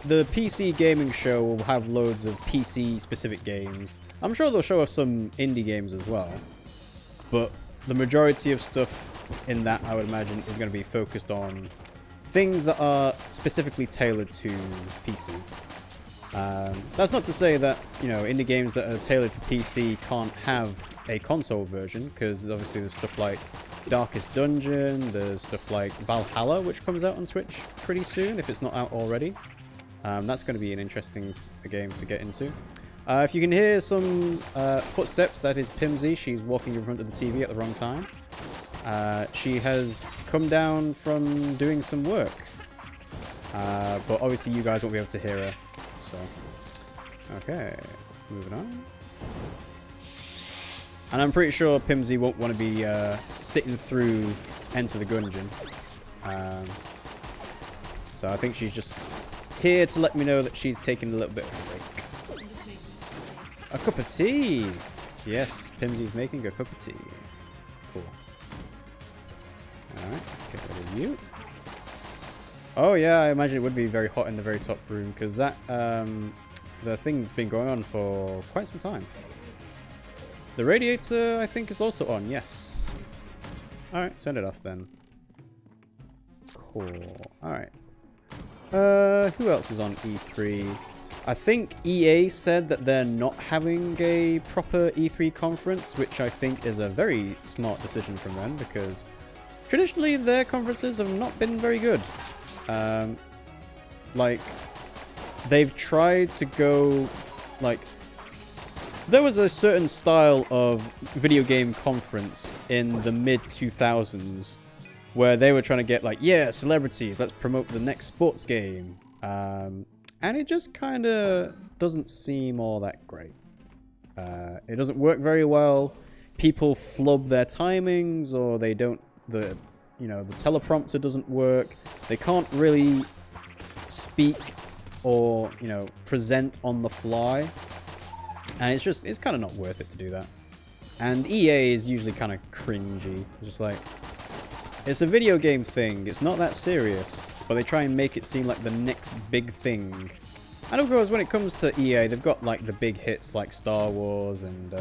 the PC gaming show will have loads of PC specific games. I'm sure they'll show us some indie games as well. But the majority of stuff in that, I would imagine, is going to be focused on things that are specifically tailored to PC. That's not to say that, you know, indie games that are tailored for PC can't have a console version, because obviously there's stuff like Darkest Dungeon, there's stuff like Valhalla, which comes out on Switch pretty soon, if it's not out already. That's going to be an interesting game to get into. If you can hear some footsteps, that is Pimmsy. She's walking in front of the TV at the wrong time. She has come down from doing some work. But obviously you guys won't be able to hear her. So, okay, moving on. And I'm pretty sure Pimmsy won't want to be sitting through Enter the Gungeon. So I think she's just here to let me know that she's taking a little bit of a break. A cup of tea! Yes, Pimmsy's making a cup of tea. Cool. Alright, let's get rid of you. Oh yeah, I imagine it would be very hot in the very top room, because that, the thing's been going on for quite some time. The radiator, I think, is also on, yes. Alright, turn it off then. Cool. Alright. Who else is on E3? I think EA said that they're not having a proper E3 conference, which I think is a very smart decision from them, because traditionally their conferences have not been very good. Like, they've tried to go, like, there was a certain style of video game conference in the mid-2000s where they were trying to get, like, yeah, celebrities, let's promote the next sports game. And it just kind of doesn't seem all that great. It doesn't work very well. People flub their timings, or they don't, the teleprompter doesn't work. They can't really speak or, you know, present on the fly. And it's kind of not worth it to do that. And EA is usually kind of cringy. Just like, it's a video game thing. It's not that serious. But they try and make it seem like the next big thing. And of course, when it comes to EA, they've got like the big hits like Star Wars and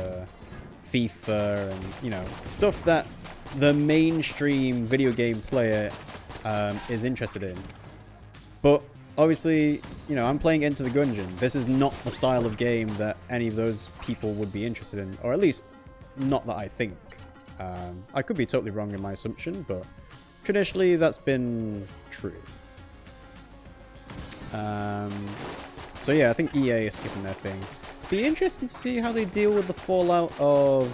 FIFA and, you know, stuff that the mainstream video game player is interested in. But obviously, you know, I'm playing Enter the Gungeon. This is not the style of game that any of those people would be interested in, or at least not that I think. I could be totally wrong in my assumption, but traditionally that's been true. So yeah, I think EA is skipping their thing. Be interesting to see how they deal with the fallout of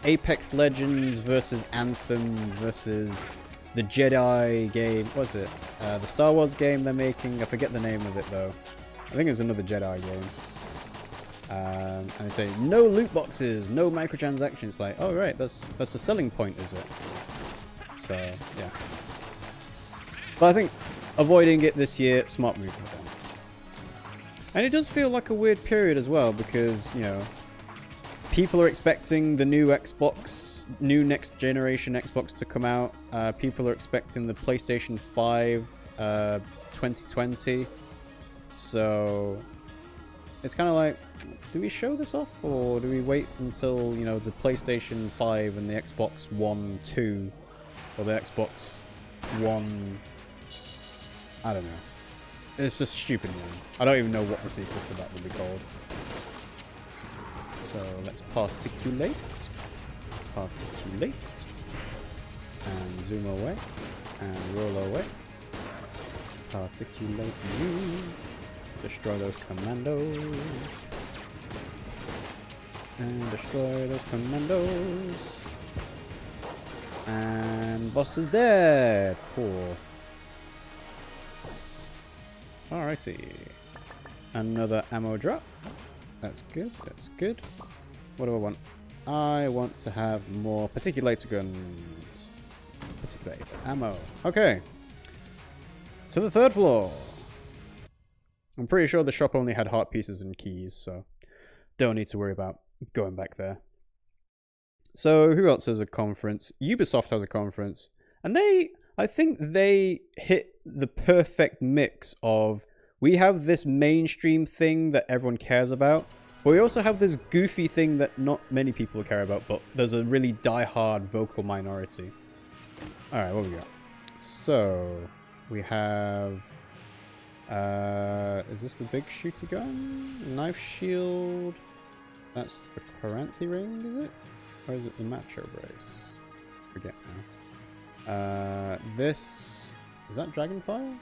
Apex Legends versus Anthem versus the Jedi game. What's it? The Star Wars game they're making. I forget the name of it though. I think it's another Jedi game. And they say no loot boxes, no microtransactions. It's like, oh right, that's the selling point, is it? So yeah. But I think avoiding it this year, smart move for them. And it does feel like a weird period as well, because, you know, people are expecting the new Xbox, new next generation Xbox to come out. People are expecting the PlayStation 5 2020. So it's kind of like, do we show this off, or do we wait until, you know, the PlayStation 5 and the Xbox One 2 or the Xbox One, I don't know. It's just a stupid name. I don't even know what the sequel for that would be called. So let's particulate. Particulate. And zoom away. And roll away. Particulate you. Destroy those commandos. And destroy those commandos. And boss is dead. Poor. Alrighty. Another ammo drop. That's good, that's good. What do I want? I want to have more particulator guns. Particulator ammo. Okay. To the third floor. I'm pretty sure the shop only had heart pieces and keys, so don't need to worry about going back there. So who else has a conference? Ubisoft has a conference. And I think they hit the perfect mix of, we have this mainstream thing that everyone cares about, but we also have this goofy thing that not many people care about, but there's a really die-hard vocal minority. Alright, what we got? So, we have... is this the big shooter gun? Knife shield? That's the Chloranthy ring, is it? Or is it the Macho Brace? Forget now. This... Is that Dragonfire?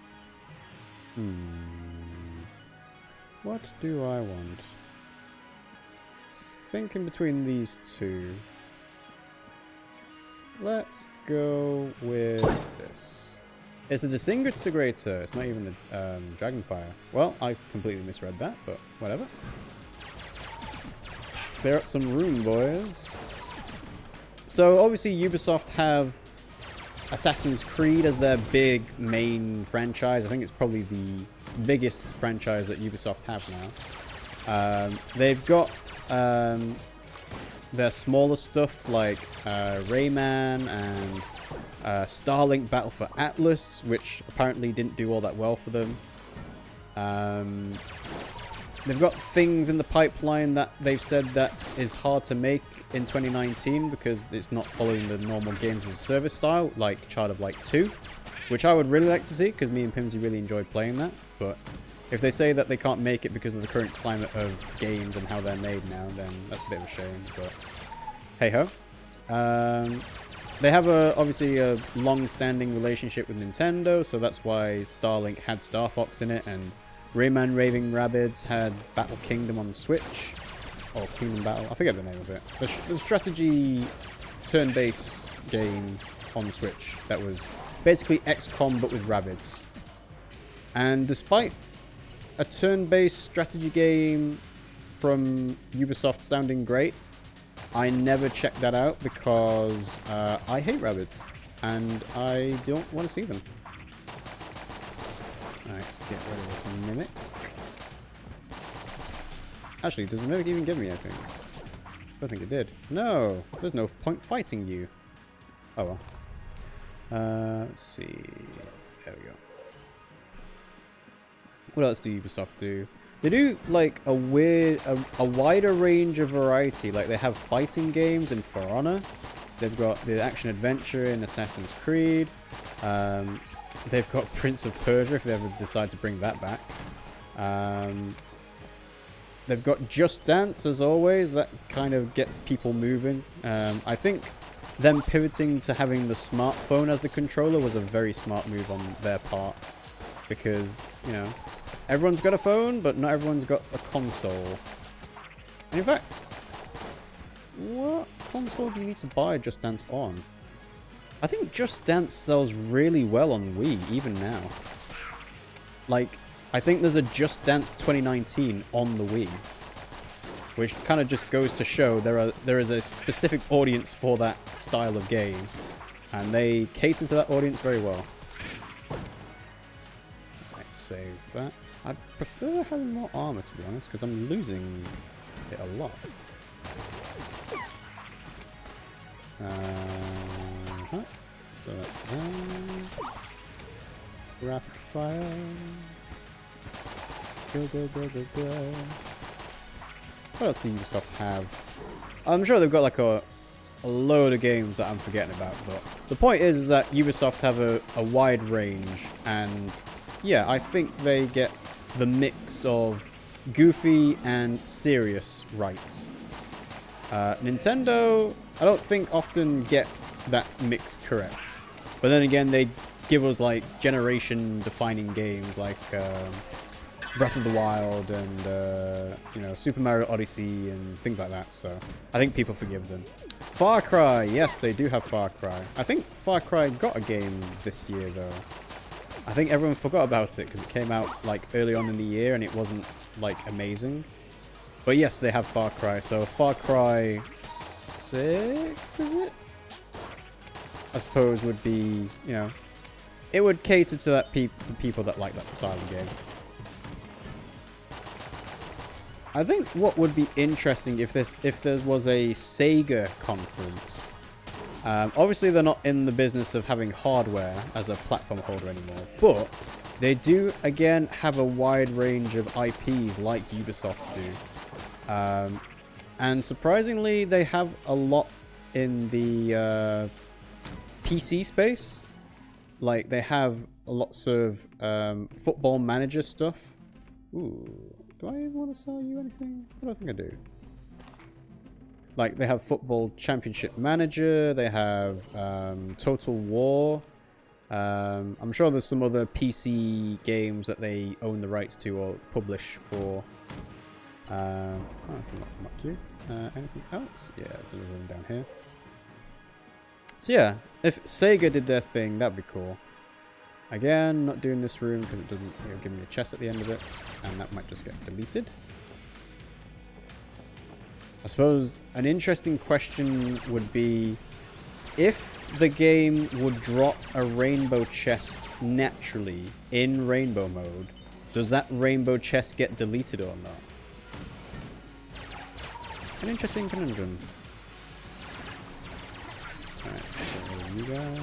What do I want? Thinking between these two. Let's go with this. It's the Disintegrator. It's not even the Dragonfire. Well, I completely misread that, but whatever. Clear up some room, boys. So obviously Ubisoft have Assassin's Creed as their big main franchise. I think it's probably the biggest franchise that Ubisoft have now. They've got their smaller stuff like Rayman and Starlink Battle for Atlas, which apparently didn't do all that well for them. They've got things in the pipeline that they've said that is hard to make in 2019 because it's not following the normal games as a service style, like Child of Light 2, which I would really like to see because me and Pimmsy really enjoyed playing that. But if they say that they can't make it because of the current climate of games and how they're made now, then that's a bit of a shame. But hey ho. They have obviously a long-standing relationship with Nintendo, so that's why Starlink had Star Fox in it, and Rayman Raving Rabbids had Battle Kingdom on the Switch. Or Kingdom Battle, I forget the name of it. The strategy turn-based game on the Switch that was basically XCOM but with Rabbids. And despite a turn-based strategy game from Ubisoft sounding great, I never checked that out because I hate Rabbids and I don't want to see them. Alright, let's get rid of this Mimic. Actually, does the Mimic even give me anything? I don't think it did. No! There's no point fighting you. Oh well. Let's see. There we go. What else do Ubisoft do? They do, like, a wider range of variety. Like, they have fighting games in For Honor. They've got the action-adventure in Assassin's Creed. They've got Prince of Persia, if they ever decide to bring that back. They've got Just Dance, as always. That kind of gets people moving. I think them pivoting to having the smartphone as the controller was a very smart move on their part. Because, you know, everyone's got a phone, but not everyone's got a console. And in fact, what console do you need to buy Just Dance on? I think Just Dance sells really well on Wii, even now. Like, I think there's a Just Dance 2019 on the Wii. Which kind of just goes to show there is a specific audience for that style of game. And they cater to that audience very well. Let's save that. I'd prefer having more armor, to be honest, because I'm losing it a lot. So that's that. Rapid fire. Go, go, go, go, go. What else do Ubisoft have? I'm sure they've got like a load of games that I'm forgetting about, but the point is that Ubisoft have a wide range, and yeah, I think they get the mix of goofy and serious right. Nintendo, I don't think often get that mix correct. But then again, they give us like generation-defining games like Breath of the Wild and you know, Super Mario Odyssey and things like that. So I think people forgive them. Far Cry, yes, they do have Far Cry. I think Far Cry got a game this year though. I think everyone forgot about it because it came out like early on in the year and it wasn't like amazing. But yes, they have Far Cry. So Far Cry 6, is it? I suppose would be, you know, it would cater to that the people that like that style of game. I think what would be interesting if there was a Sega conference. Obviously, they're not in the business of having hardware as a platform holder anymore, but they do, again, have a wide range of IPs like Ubisoft do. And surprisingly, they have a lot in the PC space. Like, they have lots of football manager stuff. Ooh, do I even want to sell you anything? I don't think I do. Like, they have Football Championship Manager, they have Total War. I'm sure there's some other PC games that they own the rights to or publish for. Oh, I can knock you. Anything else? Yeah, there's another room down here. So yeah, if Sega did their thing, that'd be cool. Again, not doing this room because it doesn't give me a chest at the end of it, and that might just get deleted. I suppose an interesting question would be if the game would drop a rainbow chest naturally in rainbow mode, does that rainbow chest get deleted or not? An interesting conundrum. Alright, so you guys.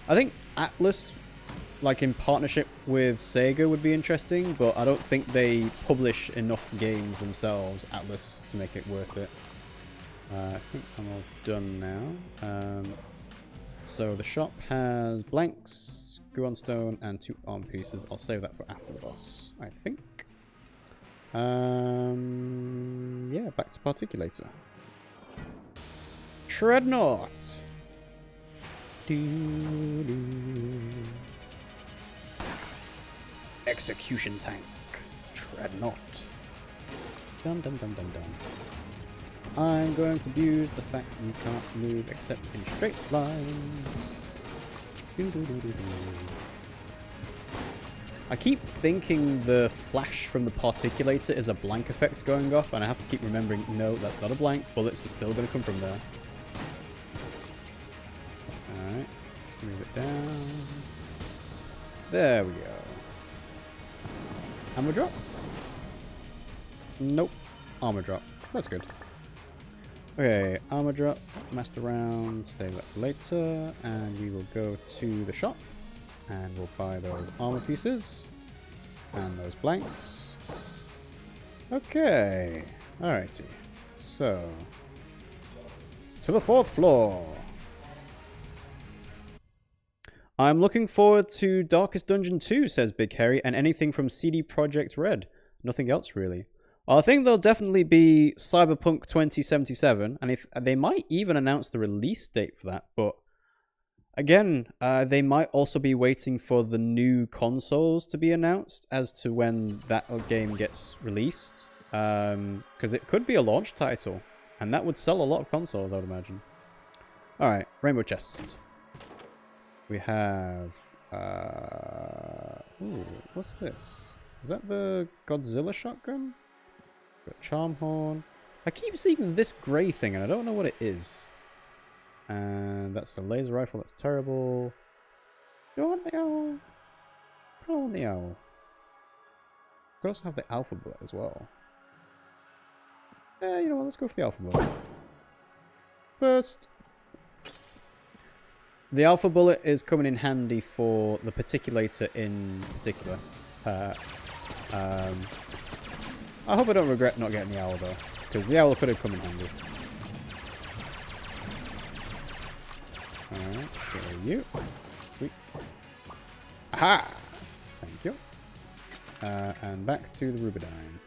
I think Atlas, like in partnership with Sega, would be interesting, but I don't think they publish enough games themselves, Atlas, to make it worth it. I think I'm all done now. So the shop has blanks, glue on stone, and 2 arm pieces. I'll save that for after the boss, I think. Yeah, back to Particulator. Treadnought! Execution tank. Treadnought. Dum dum dum dum dum. I'm going to abuse the fact you can't move except in straight lines. I keep thinking the flash from the Particulator is a blank effect going off, and I have to keep remembering, no, that's not a blank. Bullets are still going to come from there. Alright, let's move it down. There we go. Armor drop? Nope. Armor drop. That's good. Okay, armor drop, master round, save that for later, and we will go to the shop, and we'll buy those armor pieces, and those blanks. Okay, alrighty, so, to the 4th floor. I'm looking forward to Darkest Dungeon 2, says Big Harry, and anything from CD Projekt Red. Nothing else, really. I think there'll definitely be Cyberpunk 2077, and if they might even announce the release date for that, but again, they might also be waiting for the new consoles to be announced as to when that game gets released, because it could be a launch title, and that would sell a lot of consoles, I would imagine. Alright, Rainbow Chest. We have... ooh, what's this? Is that the Godzilla shotgun? Got Charm Horn. I keep seeing this grey thing and I don't know what it is. And that's a laser rifle, that's terrible. Do I want the owl? I kind of want the owl. Could also have the alpha bullet as well. You know what, let's go for the alpha bullet. First, the alpha bullet is coming in handy for the Particulator in particular. I hope I don't regret not getting the owl though, because the owl could have come in handy. Alright, get you. Sweet. Aha! Thank you. And back to the Rubidine.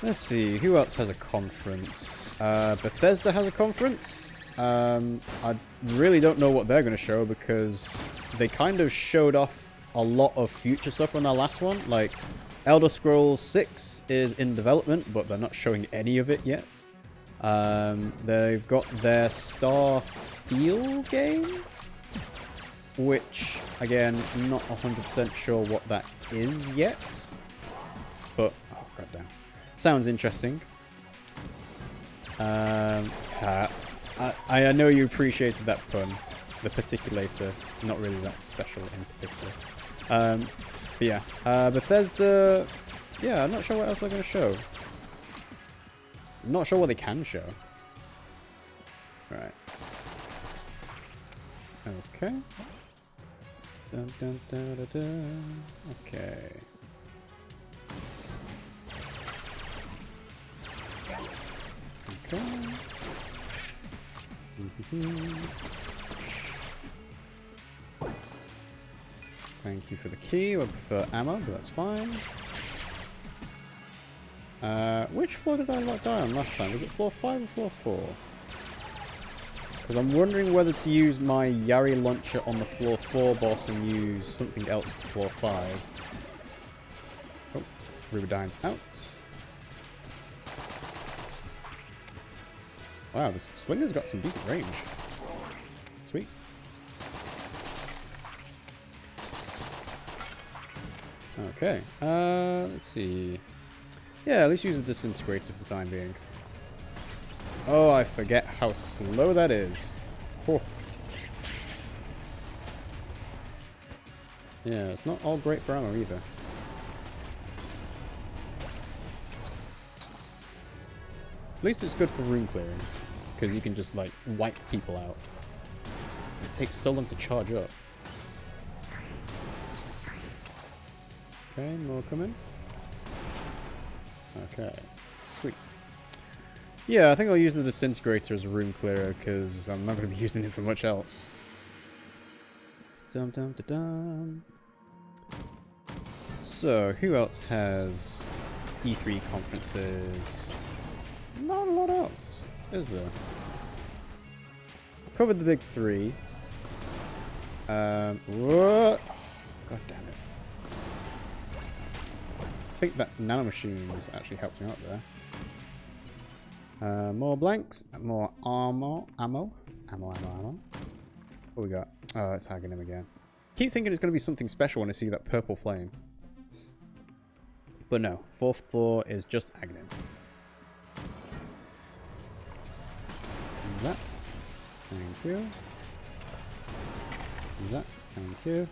Let's see, who else has a conference? Bethesda has a conference. I really don't know what they're going to show because they kind of showed off a lot of future stuff on their last one. Like, Elder Scrolls 6 is in development, but they're not showing any of it yet. They've got their Starfield game, which, again, not 100% sure what that is yet. But, oh, goddamn. Sounds interesting. I know you appreciated that pun. The particulator, not really that special in particular. But yeah, Bethesda, yeah, I'm not sure what else they're going to show. I'm not sure what they can show. Right. Okay. Dun, dun, dun, dun, dun. Okay. Okay. Thank you for the key. I prefer ammo, but that's fine. Which floor did I die on last time? Was it floor 5 or floor 4? Because I'm wondering whether to use my Yari launcher on the floor 4 boss and use something else for floor 5. Oh, Rubidine's out. Wow, the Slinger's got some decent range. Sweet. Okay, let's see. Yeah, at least use the disintegrator for the time being. Oh, I forget how slow that is. Oh. Yeah, it's not all great for ammo either. At least it's good for room clearing, because you can just, like, wipe people out. It takes so long to charge up. Okay, more coming. Okay, sweet. Yeah, I think I'll use the disintegrator as a room clearer, because I'm not going to be using it for much else. Dum dum da dum. So, who else has E3 conferences? Not a lot else, is there? I covered the big 3. What? God damn it. I think that nanomachines actually helped me out there. More blanks, more ammo. What we got? Oh, it's hagging him again. Keep thinking it's going to be something special when I see that purple flame. But no, 4th floor is just Aghanim. That. Thank you. That. Thank you.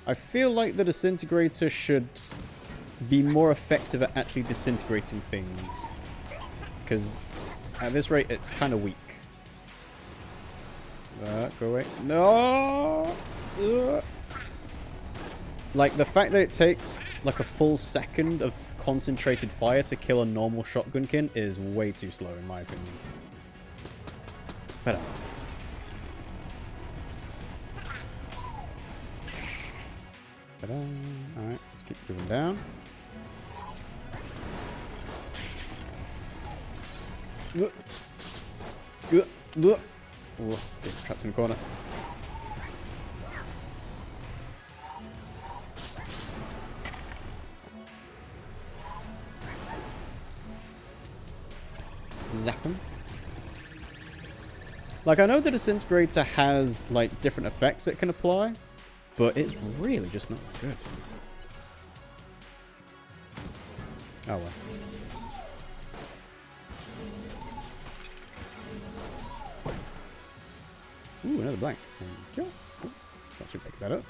I feel like the disintegrator should be more effective at actually disintegrating things. Because at this rate, it's kind of weak. Go away. No! Like, the fact that it takes like a full second of concentrated fire to kill a normal shotgunkin is way too slow, in my opinion. But alright, let's keep moving down. Oh, get trapped in the corner. Zap him. Like, I know the disintegrator has like different effects it can apply, but it's really just not good. Oh well. Ooh, another blank. Thank you. That should pick that up.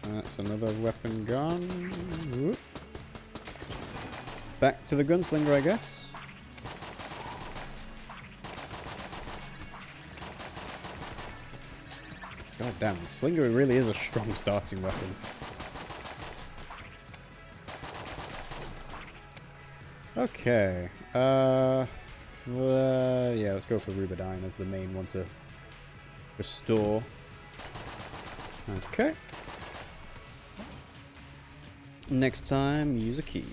That's another weapon gone. Whoop. Back to the Gunslinger, I guess. God damn, the Slinger really is a strong starting weapon. Okay. Yeah, let's go for Rubidine as the main one to restore. Okay. Next time, use a key.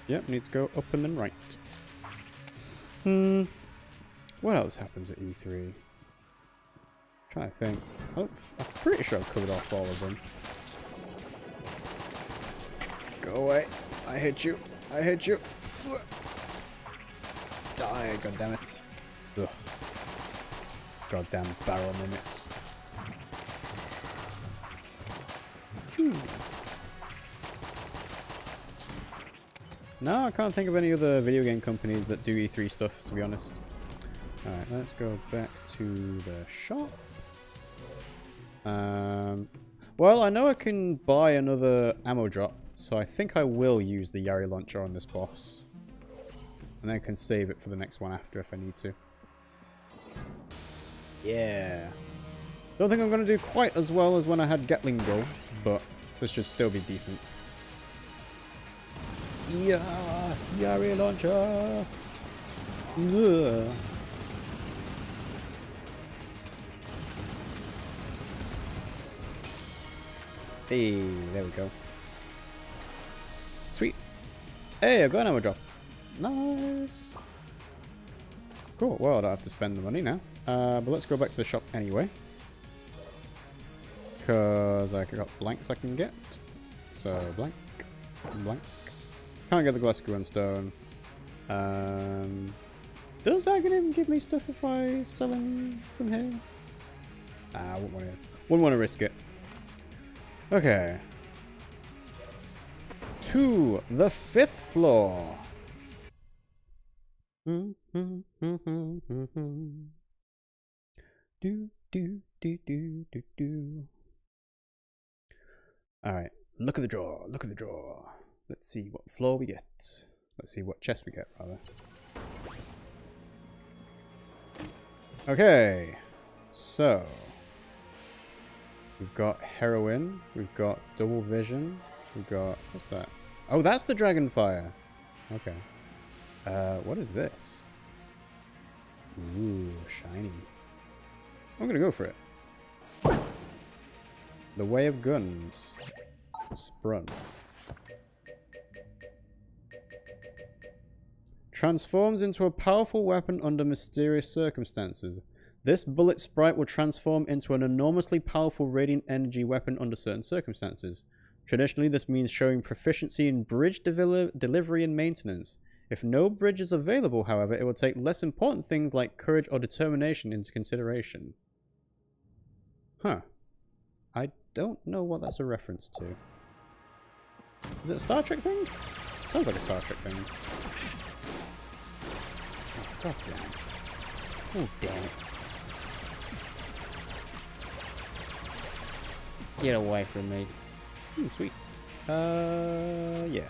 Yep, needs to go up and then right. What else happens at E3? Trying to think. I'm pretty sure I've covered off all of them. Go away. I hit you. I hit you. Die, goddammit. Ugh. Goddamn barrel mimics. No, I can't think of any other video game companies that do E3 stuff, to be honest. Alright, let's go back to the shop. Well, I know I can buy another ammo drop, so I think I will use the Yari launcher on this boss. And then I can save it for the next one after if I need to. Yeah. Don't think I'm going to do quite as well as when I had Gatling Gun, but this should still be decent. Yeah, Yari launcher. Ugh. Hey, there we go. Sweet. Hey, I've got an ammo drop. Nice. Cool. Well, I don't have to spend the money now. But let's go back to the shop anyway. Because I got blanks I can get. So, blank. Blank. Can't get the glass grunstone. Does Aghanim give me stuff if I sell him from here? I wouldn't want to risk it. Okay. To the 5th floor. Do do do do do do. All right. Look at the drawer. Look at the drawer. Let's see what floor we get. Let's see what chest we get, rather. Okay. So. We've got heroin. We've got double vision. We've got... What's that? Oh, that's the dragonfire. Okay. What is this? Ooh, shiny. I'm gonna go for it. The Way of Guns. Sprung. Transforms into a powerful weapon under mysterious circumstances. This bullet sprite will transform into an enormously powerful radiant energy weapon under certain circumstances. Traditionally, this means showing proficiency in bridge delivery and maintenance. If no bridge is available, however, it will take less important things like courage or determination into consideration. Huh. I don't know what that's a reference to. Is it a Star Trek thing? Sounds like a Star Trek thing. Oh, God damn it. Oh, damn it. Get away from me. Sweet. Yeah.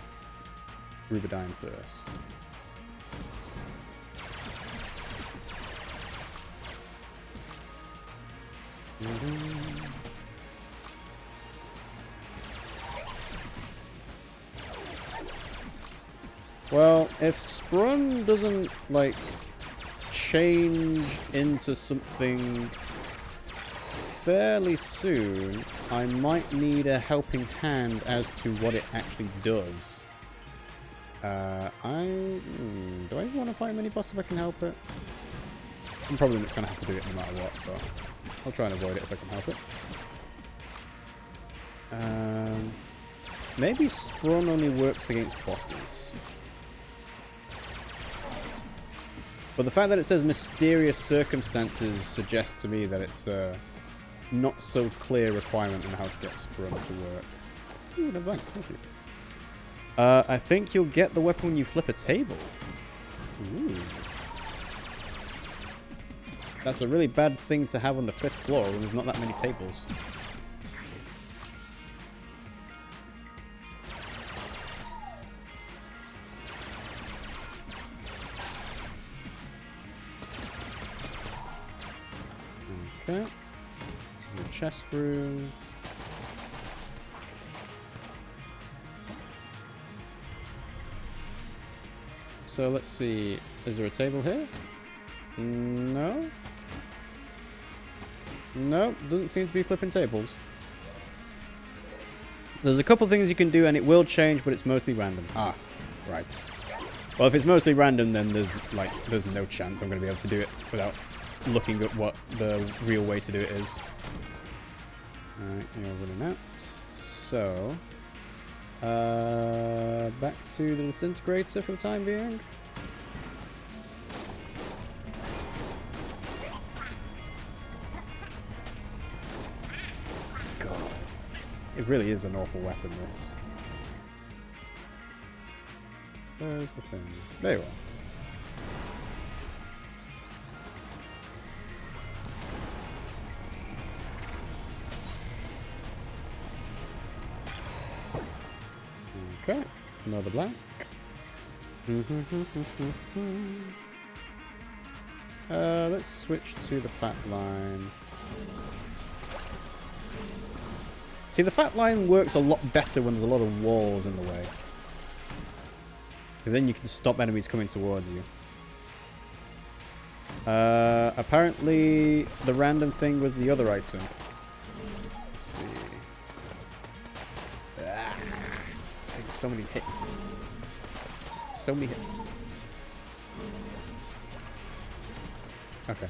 Rubidyne first. Well, if Sprung doesn't, like, change into something fairly soon, I might need a helping hand as to what it actually does. Do I even want to fight a mini-boss if I can help it? I'm probably not going to have to do it no matter what, but I'll try and avoid it if I can help it. Maybe Sprung only works against bosses. But the fact that it says mysterious circumstances suggests to me that it's not so clear requirement on how to get Sprung to work. Ooh, no blank, thank you. I think you'll get the weapon when you flip a table. Ooh. That's a really bad thing to have on the 5th floor when there's not that many tables. Okay. This is a chest room. So let's see. Is there a table here? No. No, doesn't seem to be flipping tables. There's a couple things you can do and it will change, but it's mostly random. Ah, right. Well, if it's mostly random, then there's no chance I'm going to be able to do it without looking at what the real way to do it is. Alright, you're running out. So, back to the disintegrator for the time being. God, it really is an awful weapon, this. Where's the thing? There you are. Okay, another blank. Let's switch to the fat line. See, the fat line works a lot better when there's a lot of walls in the way. Because then you can stop enemies coming towards you. Apparently, the random thing was the other item. Let's see. Taking so many hits. So many hits. Okay.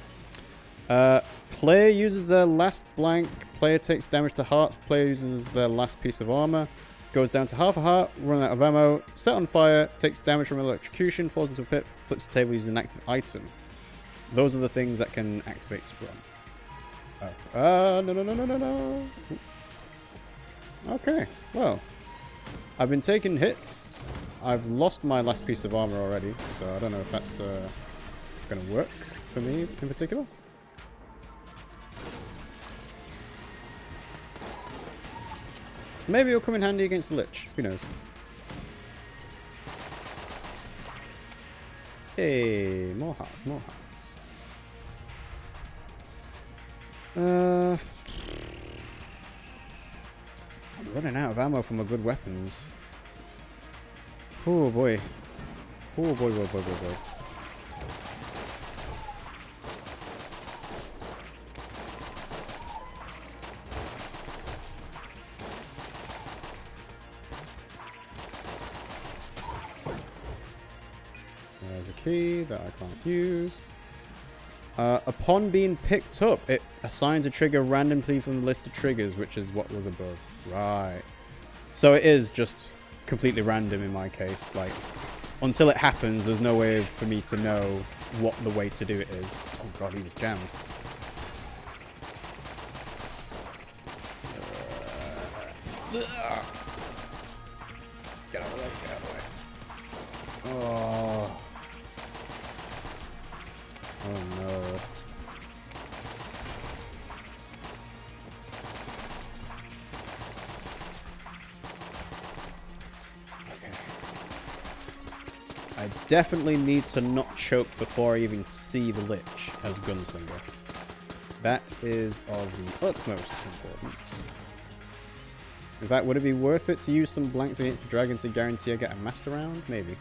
Player uses their last blank. Player takes damage to hearts. Player uses their last piece of armor. Goes down to half a heart, run out of ammo, set on fire, takes damage from electrocution, falls into a pit, flips the table, uses an active item. Those are the things that can activate Sprung. Oh. No. Okay, well. I've been taking hits. I've lost my last piece of armor already, so I don't know if that's going to work for me in particular. Maybe it'll come in handy against the Lich. Who knows? Hey, more hearts, more hearts. I'm running out of ammo for my good weapons. Oh boy. Oh boy. There's a key that I can't use. Upon being picked up, it assigns a trigger randomly from the list of triggers, which is what was above. Right. So it is just completely random in my case. Like, until it happens, there's no way for me to know what the way to do it is. Oh god, he was jammed. Get out of the way, get out of the way. Oh. Oh no. Okay. I definitely need to not choke before I even see the Lich as Gunslinger. That is of the utmost importance. In fact, would it be worth it to use some blanks against the dragon to guarantee I get a master round? Maybe.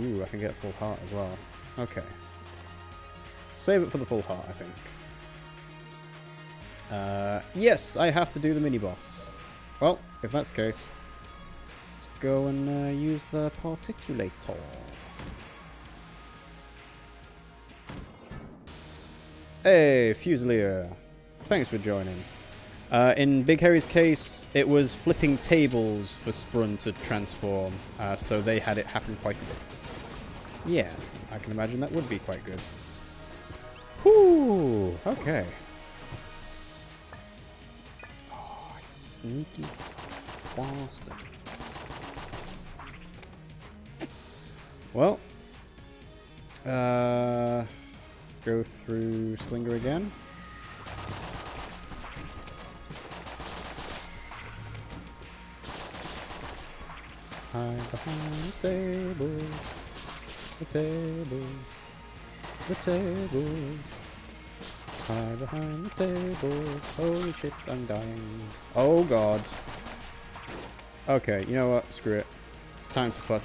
Ooh, I can get a full heart as well. Okay. Save it for the full heart, I think. Yes, I have to do the mini-boss. Well, if that's the case, let's go and use the particulator. Hey, Fusilier. Thanks for joining. In Big Harry's case, it was flipping tables for Sprung to transform, so they had it happen quite a bit. Yes, I can imagine that would be quite good. Whew, okay. Oh, sneaky bastard. Well, go through Slinger again. Hide behind the tables, the tables, the tables. Hide behind the tables. Holy shit, I'm dying. Oh god. Okay, you know what? Screw it. It's time to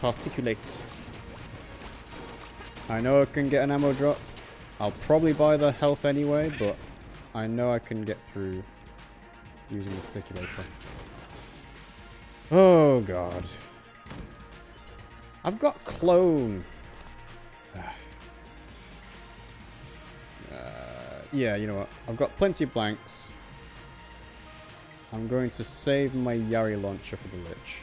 particulate. I know I can get an ammo drop. I'll probably buy the health anyway, but I know I can get through using the particulator. Oh god. I've got clone. Yeah, you know what? I've got plenty of blanks. I'm going to save my Yari launcher for the Lich.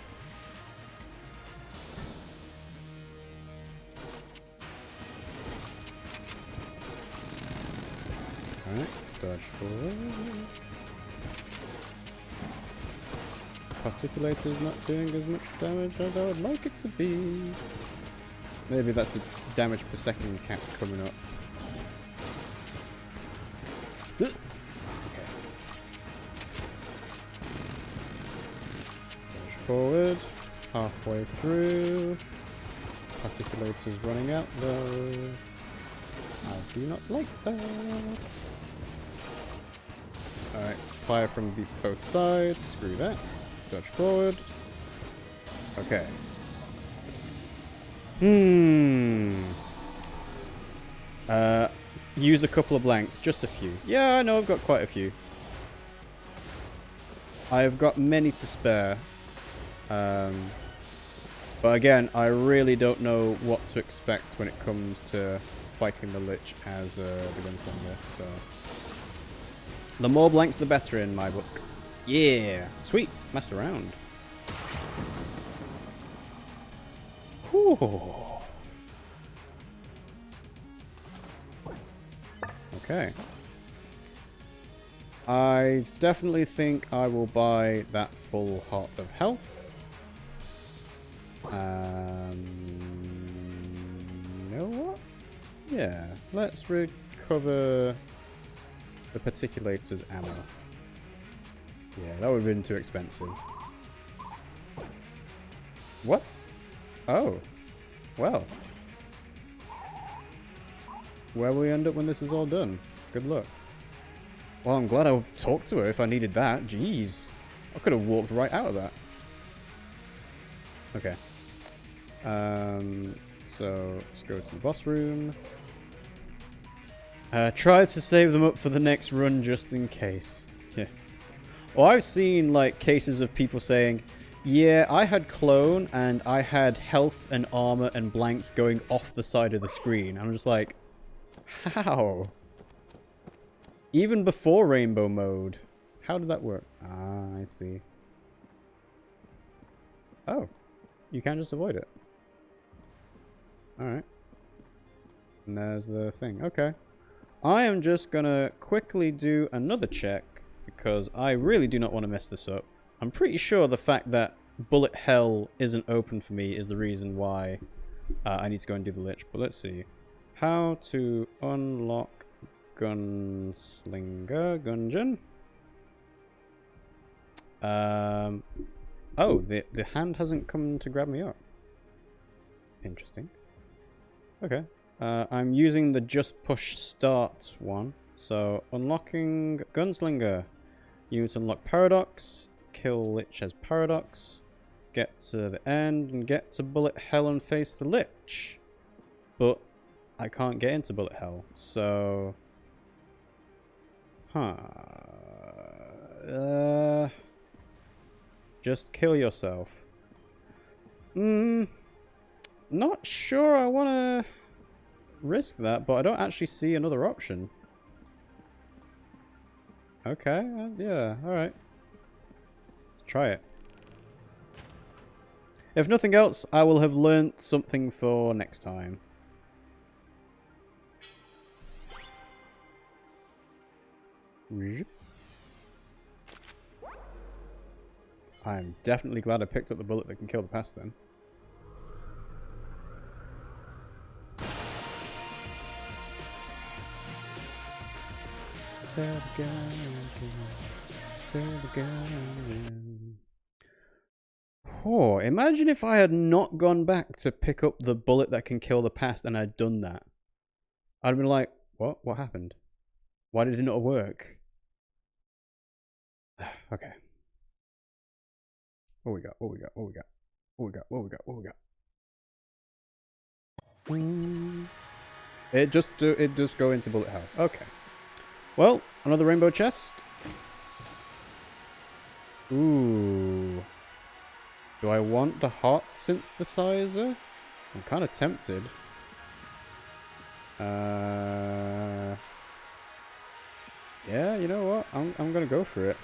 Alright, dodge forward. Particulator's not doing as much damage as I would like it to be. Maybe that's the damage per second cap coming up. Okay. Dodge forward. Halfway through. Particulator's running out though. I do not like that. Alright, fire from both sides. Screw that. Dodge forward. Okay. Use a couple of blanks. Just a few. Yeah, I know I've got quite a few. I have got many to spare. But again, I really don't know what to expect when it comes to fighting the Lich as the Gunslinger, so... The more blanks, the better in my book. Yeah! Sweet! Messed around. Whew. Okay. I definitely think I will buy that full heart of health. You know what? Yeah, let's recover the particulator's ammo. Yeah, that would have been too expensive. What? Oh. Well. Where will we end up when this is all done? Good luck. Well, I'm glad I talked to her if I needed that. Jeez. I could have walked right out of that. Okay. So, let's go to the boss room. Try to save them up for the next run just in case. Yeah. Well, I've seen, like, cases of people saying, yeah, I had clone and I had health and armor and blanks going off the side of the screen. I'm just like, how? Even before rainbow mode. How did that work? Ah, I see. Oh. You can just avoid it. Alright. And there's the thing. Okay. I am just gonna quickly do another check because I really do not want to mess this up. I'm pretty sure the fact that bullet hell isn't open for me is the reason why I need to go and do the Lich. But let's see. How to unlock Gunslinger Gungeon. Oh, the hand hasn't come to grab me up. Interesting. Okay. I'm using the just push start one. So, unlocking Gunslinger. You need to unlock Paradox, kill Lich as Paradox, get to the end, and get to Bullet Hell and face the Lich. But I can't get into Bullet Hell, so... Just kill yourself. Not sure I want to risk that, but I don't actually see another option. Okay, yeah, alright. Let's try it. If nothing else, I will have learnt something for next time. I'm definitely glad I picked up the bullet that can kill the past then. Enter the Gungeon. Oh, imagine if I had not gone back to pick up the bullet that can kill the past and I'd done that. I'd have been like, what? What happened? Why did it not work? Okay. What we got? What we got? What we got? What we got? What we got? What we got? It just go into bullet hell. Okay. Well, another rainbow chest. Ooh. Do I want the heart synthesizer? I'm kind of tempted. Yeah, you know what? I'm gonna go for it.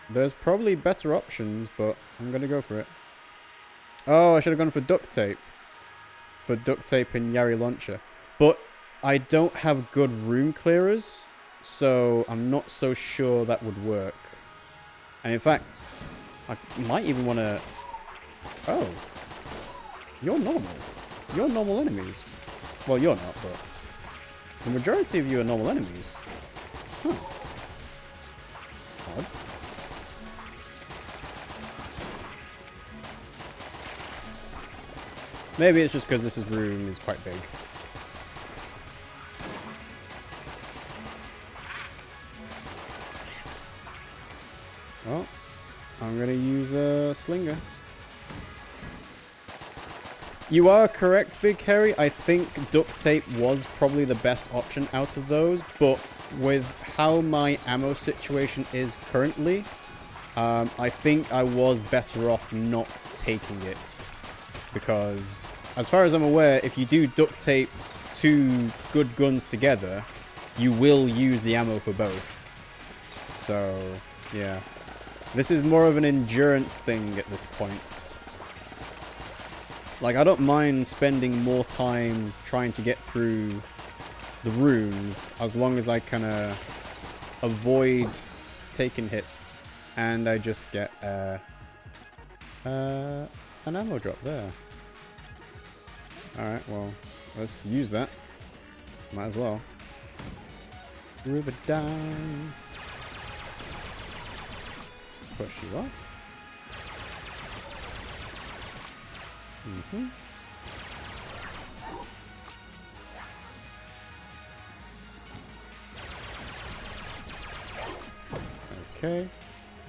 There's probably better options, but I'm gonna go for it. Oh, I should have gone for duct tape. For duct tape and Yari launcher. But I don't have good room clearers, so I'm not so sure that would work. And in fact, I might even want to... Oh. You're normal. You're normal enemies. Well, you're not, but... The majority of you are normal enemies. Huh. Odd. Maybe it's just because this room is quite big. Well, I'm going to use a slinger. You are correct, Big Harry. I think duct tape was probably the best option out of those, but with how my ammo situation is currently, I think I was better off not taking it. Because, as far as I'm aware, if you do duct tape two good guns together, you will use the ammo for both. So, yeah. This is more of an endurance thing at this point. Like, I don't mind spending more time trying to get through the rooms as long as I can avoid taking hits. And I just get an ammo drop there. Alright, well, let's use that. Might as well. River down. Push you off. Okay,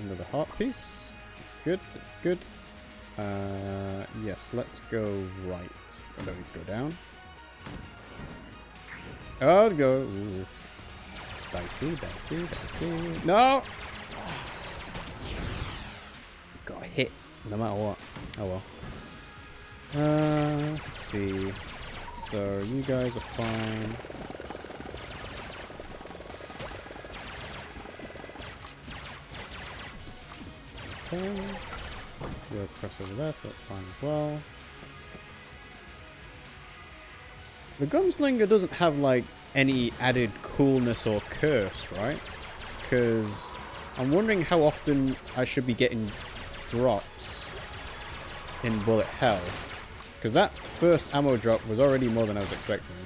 another heart piece. That's good, that's good. Yes, let's go right. I don't need to go down. Oh, go. Ooh. Dicey, dicey, dicey. No! Got hit no matter what. Oh well. Let's see. So, you guys are fine. Okay. You'll cross over there, so that's fine as well. The Gunslinger doesn't have, like, any added coolness or curse, right? Because I'm wondering how often I should be getting drops in bullet hell. Because that first ammo drop was already more than I was expecting.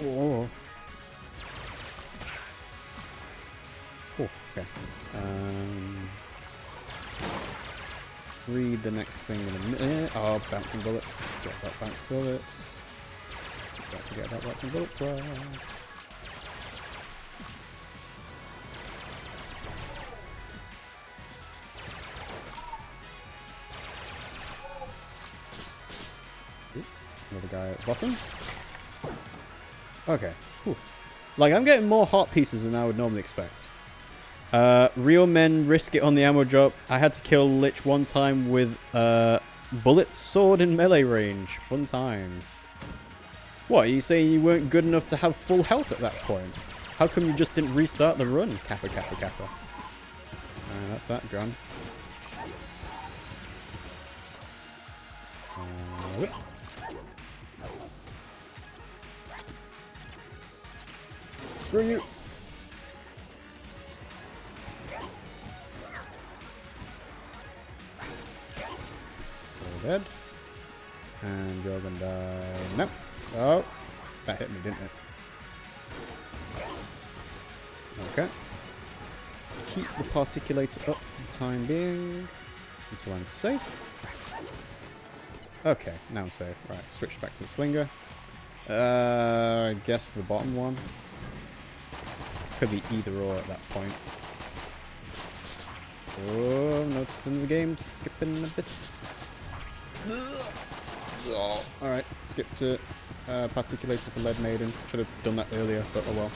Oh. Oh, okay. Read the next thing in a minute. Oh, bouncing bullets. Forget about bouncing bullets. Don't forget about bouncing bullets. Well. Another guy at the bottom. Okay. Whew. Like, I'm getting more heart pieces than I would normally expect. Real men risk it on the ammo drop. I had to kill Lich one time with bullets, sword in melee range. Fun times. What, are you saying you weren't good enough to have full health at that point? How come you just didn't restart the run? Kappa, kappa, kappa. That's that gone. Screw you. Dead. And you're gonna die. Nope. Oh, that hit me, didn't it? Okay. Keep the particulator up for the time being until I'm safe. Okay, now I'm safe. Right, switch back to the slinger. I guess the bottom one. Could be either or at that point. Oh, noticing the game skipping a bit. Oh, alright, skip to particulator for Lead Maiden. Should have done that earlier, but oh well.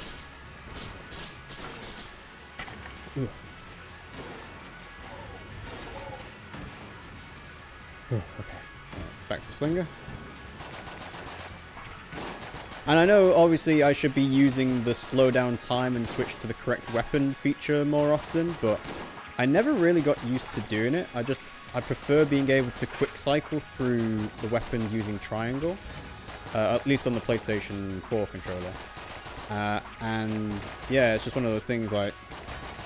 Okay. Back to Slinger. And I know, obviously, I should be using the slow down time and switch to the correct weapon feature more often, but I never really got used to doing it. I prefer being able to quick cycle through the weapons using triangle, at least on the PlayStation 4 controller. And yeah, it's just one of those things, like,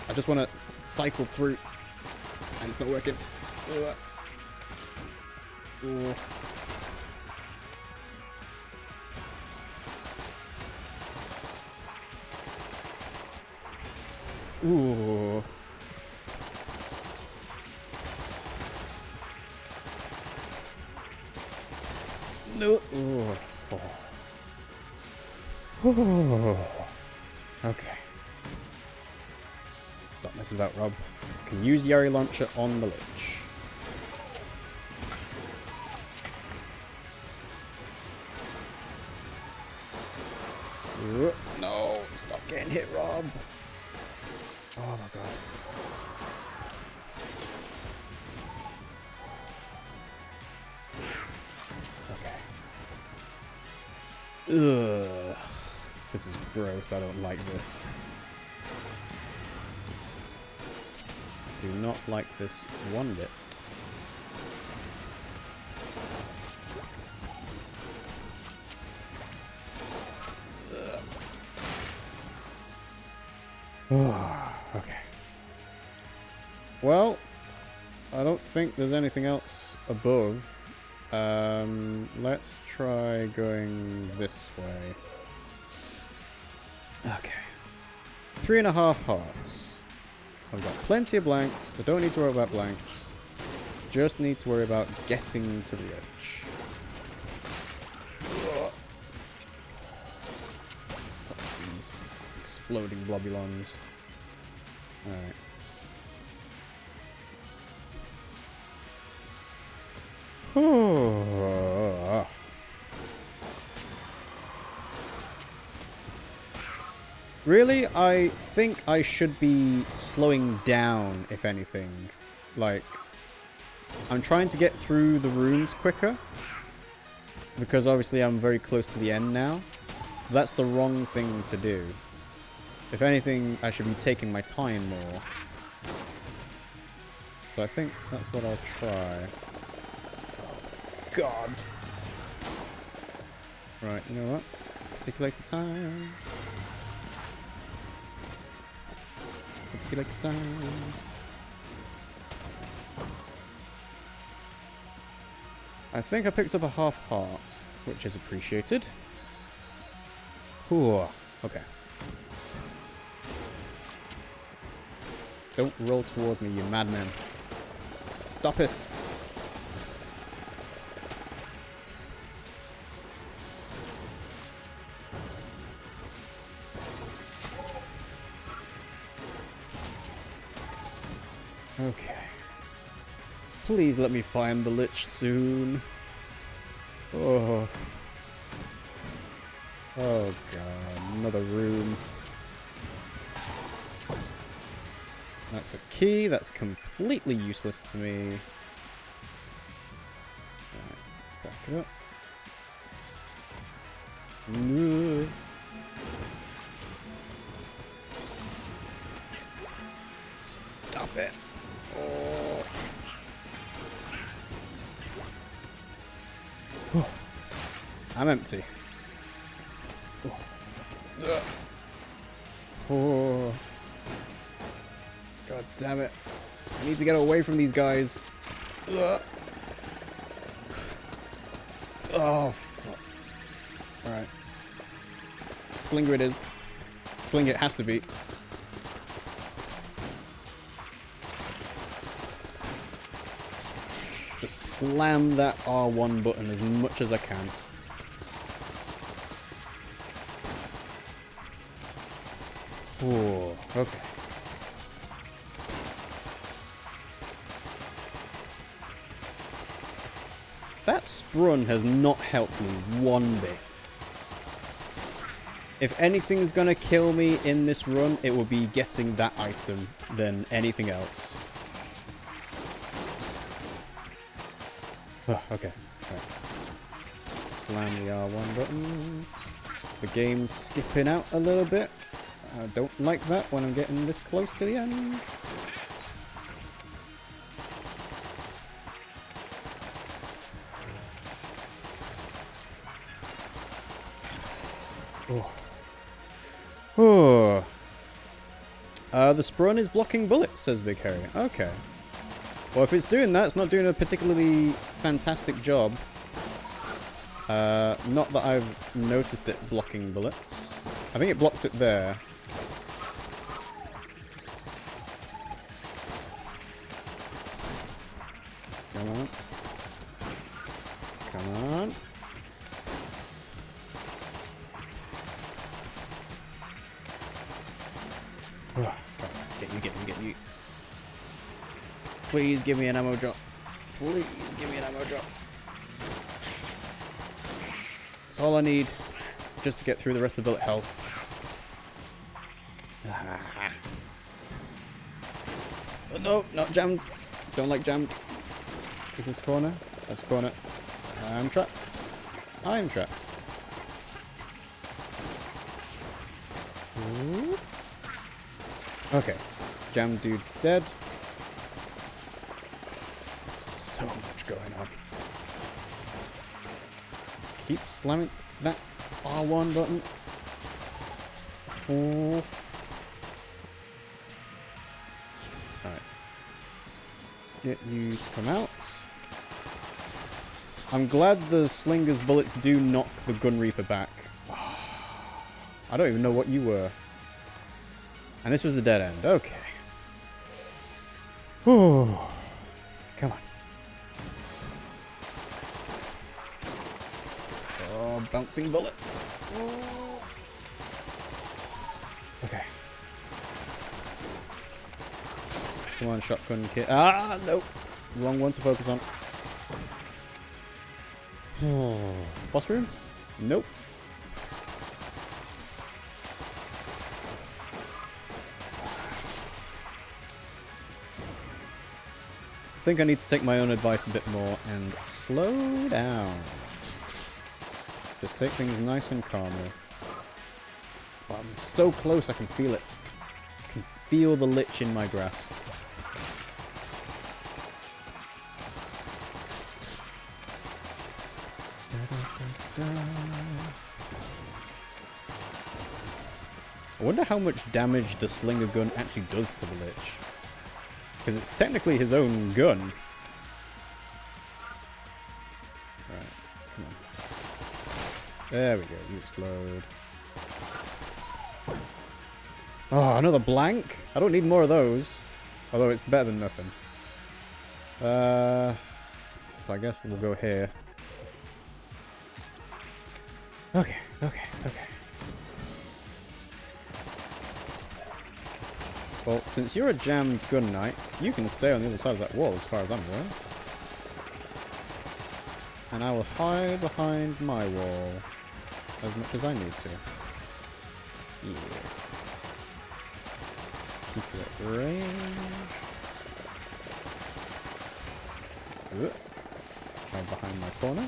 I just want to cycle through, and it's not working. Ooh. Ooh. No. Ooh. Oh. Ooh. Okay. Stop messing about, Rob. You can use Yari Launcher on the ledge. No, stop getting hit, Rob. Oh my god. Okay. Ugh. This is gross. I don't like this. Do not like this one bit. Okay. Well, I don't think there's anything else above. Let's try going this way. Okay. 3.5 hearts. I've got plenty of blanks. I don't need to worry about blanks. Just need to worry about getting to the edge. Fuck these exploding blobulons. Alright. Really, I think I should be slowing down, if anything. Like, I'm trying to get through the rooms quicker, because obviously I'm very close to the end now. That's the wrong thing to do. If anything, I should be taking my time more. So I think that's what I'll try. God. Right, you know what? Articulate the time. Articulate the time. I think I picked up a half heart, which is appreciated. Ooh, okay. Don't roll towards me, you madman. Stop it. Okay. Please let me find the Lich soon. Oh. Oh god, another room. That's a key, that's completely useless to me. Right, back it up. No. Stop it. Oh. Oh. I'm empty. Oh. Oh. God damn it. I need to get away from these guys. Ugh. Oh, fuck. Alright. Slinger it is. Sling it has to be. Just slam that R1 button as much as I can. Oh, okay. That sprun has not helped me one bit. If anything's gonna kill me in this run, it will be getting that item than anything else. Oh, okay. Right. Slam the R1 button. The game's skipping out a little bit. I don't like that when I'm getting this close to the end. Oh. Oh. The sprun is blocking bullets, says Big Harry. Okay. Well, if it's doing that, it's not doing a particularly fantastic job. Not that I've noticed it blocking bullets. I think it blocked it there. Come on. Come on. Get you. Please give me an ammo drop. Please give me an ammo drop. That's all I need just to get through the rest of bullet hell. Oh, no, not jammed. Don't like jammed. Is this corner? That's corner. I'm trapped. I'm trapped. Ooh. Okay. Jam dude's dead. So much going on. Keep slamming that R1 button. Oh. Alright. Get you to come out. I'm glad the Slinger's bullets do knock the Gun Reaper back. I don't even know what you were. And this was a dead end. Okay. Whew. Come on. Oh, bouncing bullets. Oh. Okay. Come on, shotgun kit. Ah, nope. Wrong one to focus on. Oh. Boss room? Nope. I think I need to take my own advice a bit more and slow down. Just take things nice and calmly. Oh, I'm so close, I can feel it. I can feel the lich in my grasp. I wonder how much damage the Slinger gun actually does to the lich. Because it's technically his own gun. Right, come on. There we go, you explode. Oh, another blank? I don't need more of those. Although it's better than nothing. I guess we'll go here. Okay. Well, since you're a jammed gun knight, you can stay on the other side of that wall as far as I'm aware. And I will hide behind my wall as much as I need to. Yeah. Keep it at range. Hide behind my corner.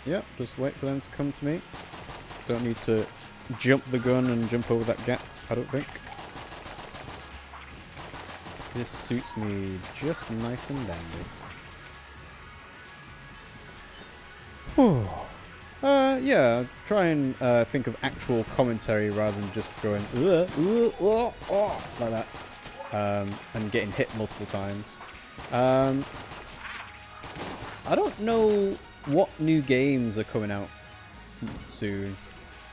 Yep, just wait for them to come to me. Don't need to jump the gun and jump over that gap, I don't think. This suits me just nice and dandy. Whew. Yeah, try and think of actual commentary rather than just going like that and getting hit multiple times. I don't know what new games are coming out soon.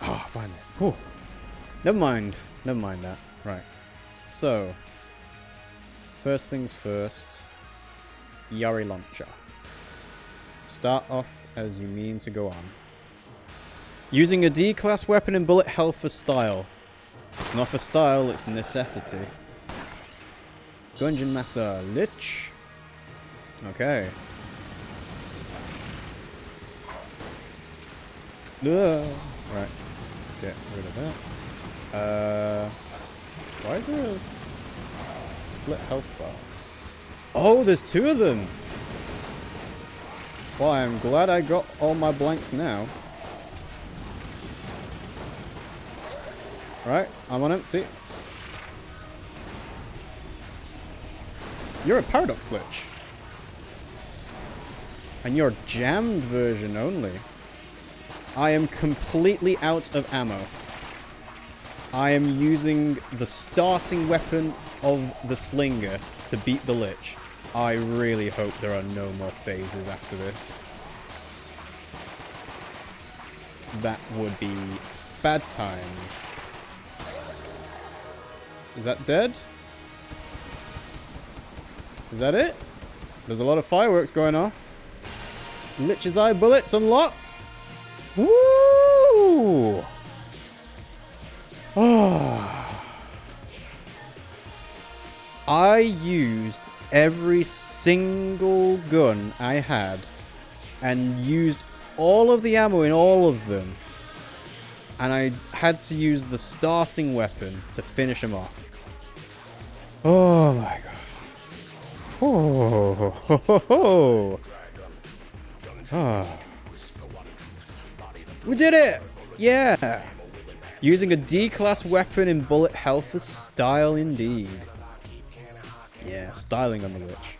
Oh, finally. Whew. Never mind that. Right. So, first things first. Yari Launcher. Start off as you mean to go on. Using a D-class weapon and bullet hell for style. It's not for style, it's necessity. Gungeon Master Lich. Okay. Right. Get rid of that. Why Why is there a split health bar? Oh, there's two of them! Well, I'm glad I got all my blanks now. Right, I'm on him, see? You're a paradox glitch. And you're jammed version only. I am completely out of ammo. I am using the starting weapon of the slinger to beat the lich. I really hope there are no more phases after this. That would be bad times. Is that dead? Is that it? There's a lot of fireworks going off. Lich's Eye bullets unlocked. Woo! Oh. I used every single gun I had and used all of the ammo in all of them. And I had to use the starting weapon to finish them off. Oh my god. Oh, ho, ho, ho, ho. Oh. We did it! Yeah! Using a D-class weapon in bullet hell for style indeed. Yeah, styling on the witch.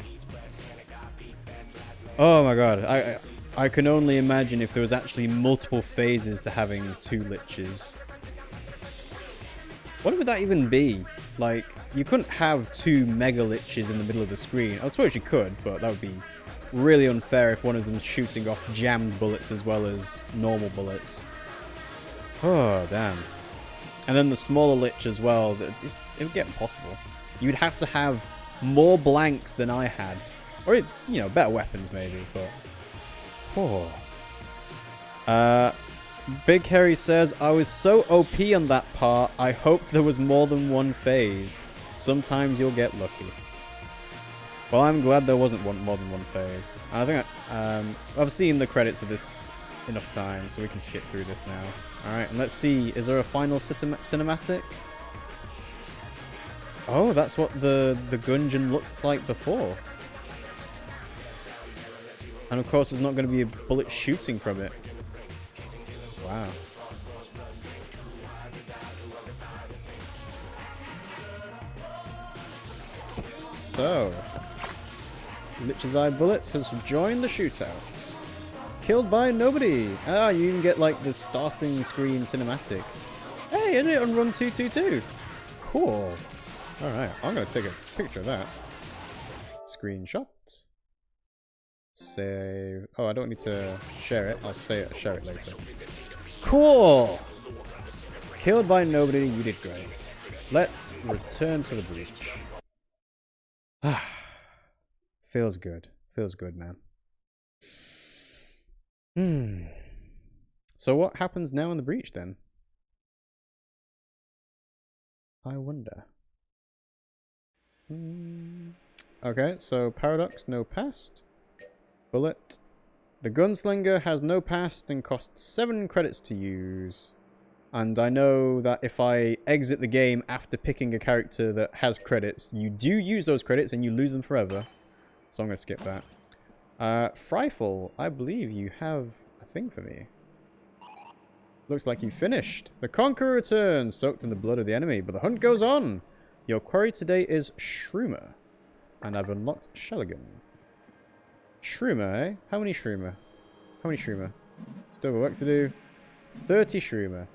Oh my god, I can only imagine if there was actually multiple phases to having two liches. What would that even be? Like, you couldn't have two mega liches in the middle of the screen. I suppose you could, but that would be really unfair if one of them's shooting off jammed bullets as well as normal bullets. Oh, damn. And then the smaller lich as well. It would get impossible. You'd have to have more blanks than I had. Or, you know, better weapons maybe, but... Oh. Big Harry says, I was so OP on that part, I hope there was more than one phase. Sometimes you'll get lucky. Well, I'm glad there wasn't more than one phase. I think I've seen the credits of this enough time, so we can skip through this now. Alright, and let's see, is there a final cinematic? Oh, that's what the Gungeon looked like before. And of course, there's not going to be a bullet shooting from it. Wow. So, Lich's Eye Bullets has joined the shootout. Killed by nobody. Ah, you can get like the starting screen cinematic. Hey, isn't it on run 222? Cool. Alright, I'm going to take a picture of that. Screenshot. Save. Oh, I don't need to share it. I'll share it later. Cool! Killed by nobody, you did great. Let's return to the breach. Ah. Feels good. Feels good, man. So what happens now in the breach, then? I wonder. Okay, so Paradox, no past. Bullet. The Gunslinger has no past and costs 7 credits to use. And I know that if I exit the game after picking a character that has credits, you do use those credits and you lose them forever. So I'm going to skip that. Frightful, I believe you have a thing for me. Looks like you finished. The Conqueror returns, soaked in the blood of the enemy, but the hunt goes on. Your quarry today is Shroomer. And I've unlocked Sheligan. Shroomer, eh? How many Shroomer? How many Shroomer? Still got work to do. 30 Shroomer.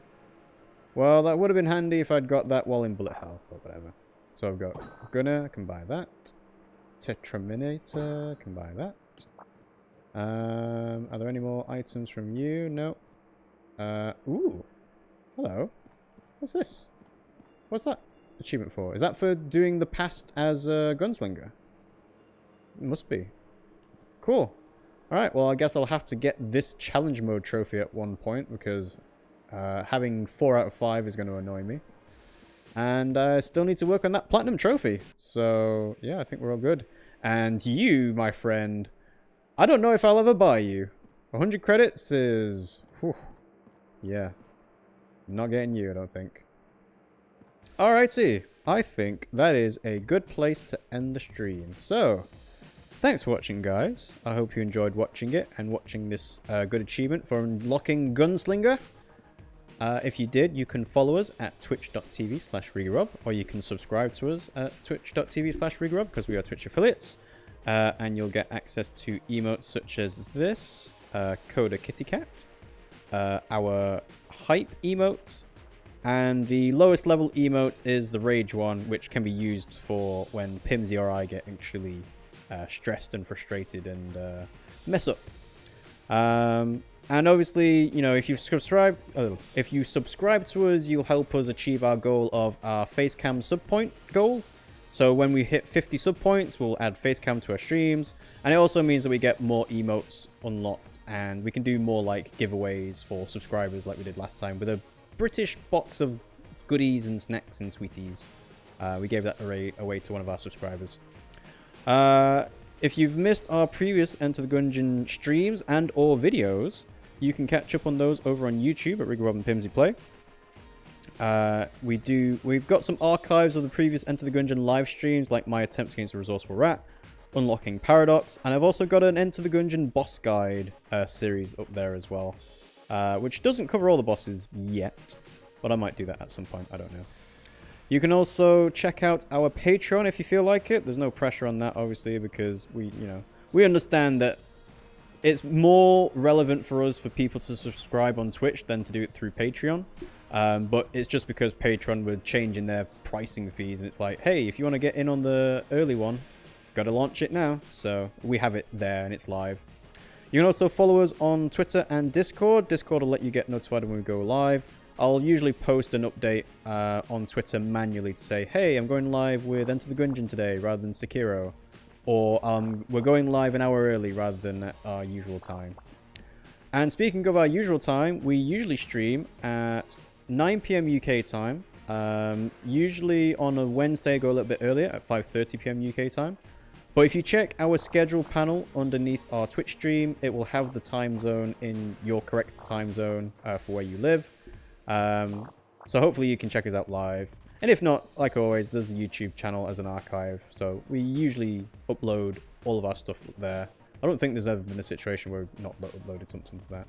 Well, that would have been handy if I'd got that while in bullet hell, but whatever. So I've got Gunner, can buy that. Tetraminator, can buy that. Are there any more items from you? No. Ooh. Hello. What's this? What's that achievement for? Is that for doing the past as a gunslinger? It must be. Cool. Alright, well I guess I'll have to get this challenge mode trophy at one point because having 4 out of 5 is going to annoy me. And I still need to work on that platinum trophy. So yeah, I think we're all good. And you, my friend, I don't know if I'll ever buy you. 100 credits is... Whew, yeah. I'm not getting you, I don't think. Alrighty. I think that is a good place to end the stream. So, thanks for watching, guys. I hope you enjoyed watching it and watching this good achievement for unlocking Gunslinger. If you did, you can follow us at twitch.tv/RiggyRob, or you can subscribe to us at twitch.tv/RiggyRob, because we are Twitch affiliates. And you'll get access to emotes such as this, Coda Kitty Cat, our hype emote, and the lowest level emote is the rage one, which can be used for when Pimmsy or I get actually stressed and frustrated and mess up. And obviously, you know, if you subscribe to us, you'll help us achieve our goal of our facecam sub point goal. So when we hit 50 sub points, we'll add facecam to our streams, and it also means that we get more emotes unlocked, and we can do more like giveaways for subscribers like we did last time with a British box of goodies and snacks and sweeties. We gave that away to one of our subscribers. If you've missed our previous Enter the Gungeon streams and or videos, you can catch up on those over on YouTube at RiggyRob and Pimmsy Play. We've got some archives of the previous Enter the Gungeon live streams, like my attempts against a resourceful rat, unlocking Paradox, and I've also got an Enter the Gungeon boss guide series up there as well, which doesn't cover all the bosses yet, but I might do that at some point. I don't know. You can also check out our Patreon if you feel like it. There's no pressure on that, obviously, because we understand that it's more relevant for us for people to subscribe on Twitch than to do it through Patreon. But it's just because Patreon were changing their pricing fees, and it's like, hey, if you want to get in on the early one, got to launch it now. So we have it there and it's live. You can also follow us on Twitter and Discord. Discord will let you get notified when we go live. I'll usually post an update on Twitter manually to say, hey, I'm going live with Enter the Gungeon today rather than Sekiro. Or we're going live an hour early rather than at our usual time. And speaking of our usual time, we usually stream at 9 PM UK time. Usually on a Wednesday, go a little bit earlier at 5:30 PM UK time. But if you check our schedule panel underneath our Twitch stream, it will have the time zone in your correct time zone for where you live. So hopefully you can check us out live. And if not, like always, there's the YouTube channel as an archive. So we usually upload all of our stuff there. I don't think there's ever been a situation where we've not uploaded something to that.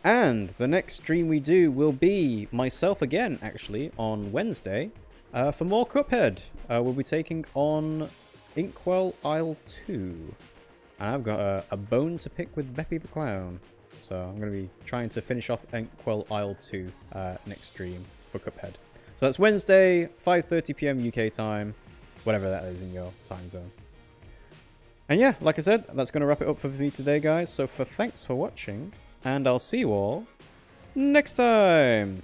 And the next stream we do will be myself again, actually, on Wednesday for more Cuphead. We'll be taking on Inkwell Isle 2. And I've got a bone to pick with Beppy the Clown. So I'm going to be trying to finish off Inkwell Isle 2 next stream for Cuphead. So that's Wednesday, 5:30 PM UK time, whatever that is in your time zone. And yeah, like I said, that's going to wrap it up for me today, guys. So thanks for watching, and I'll see you all next time.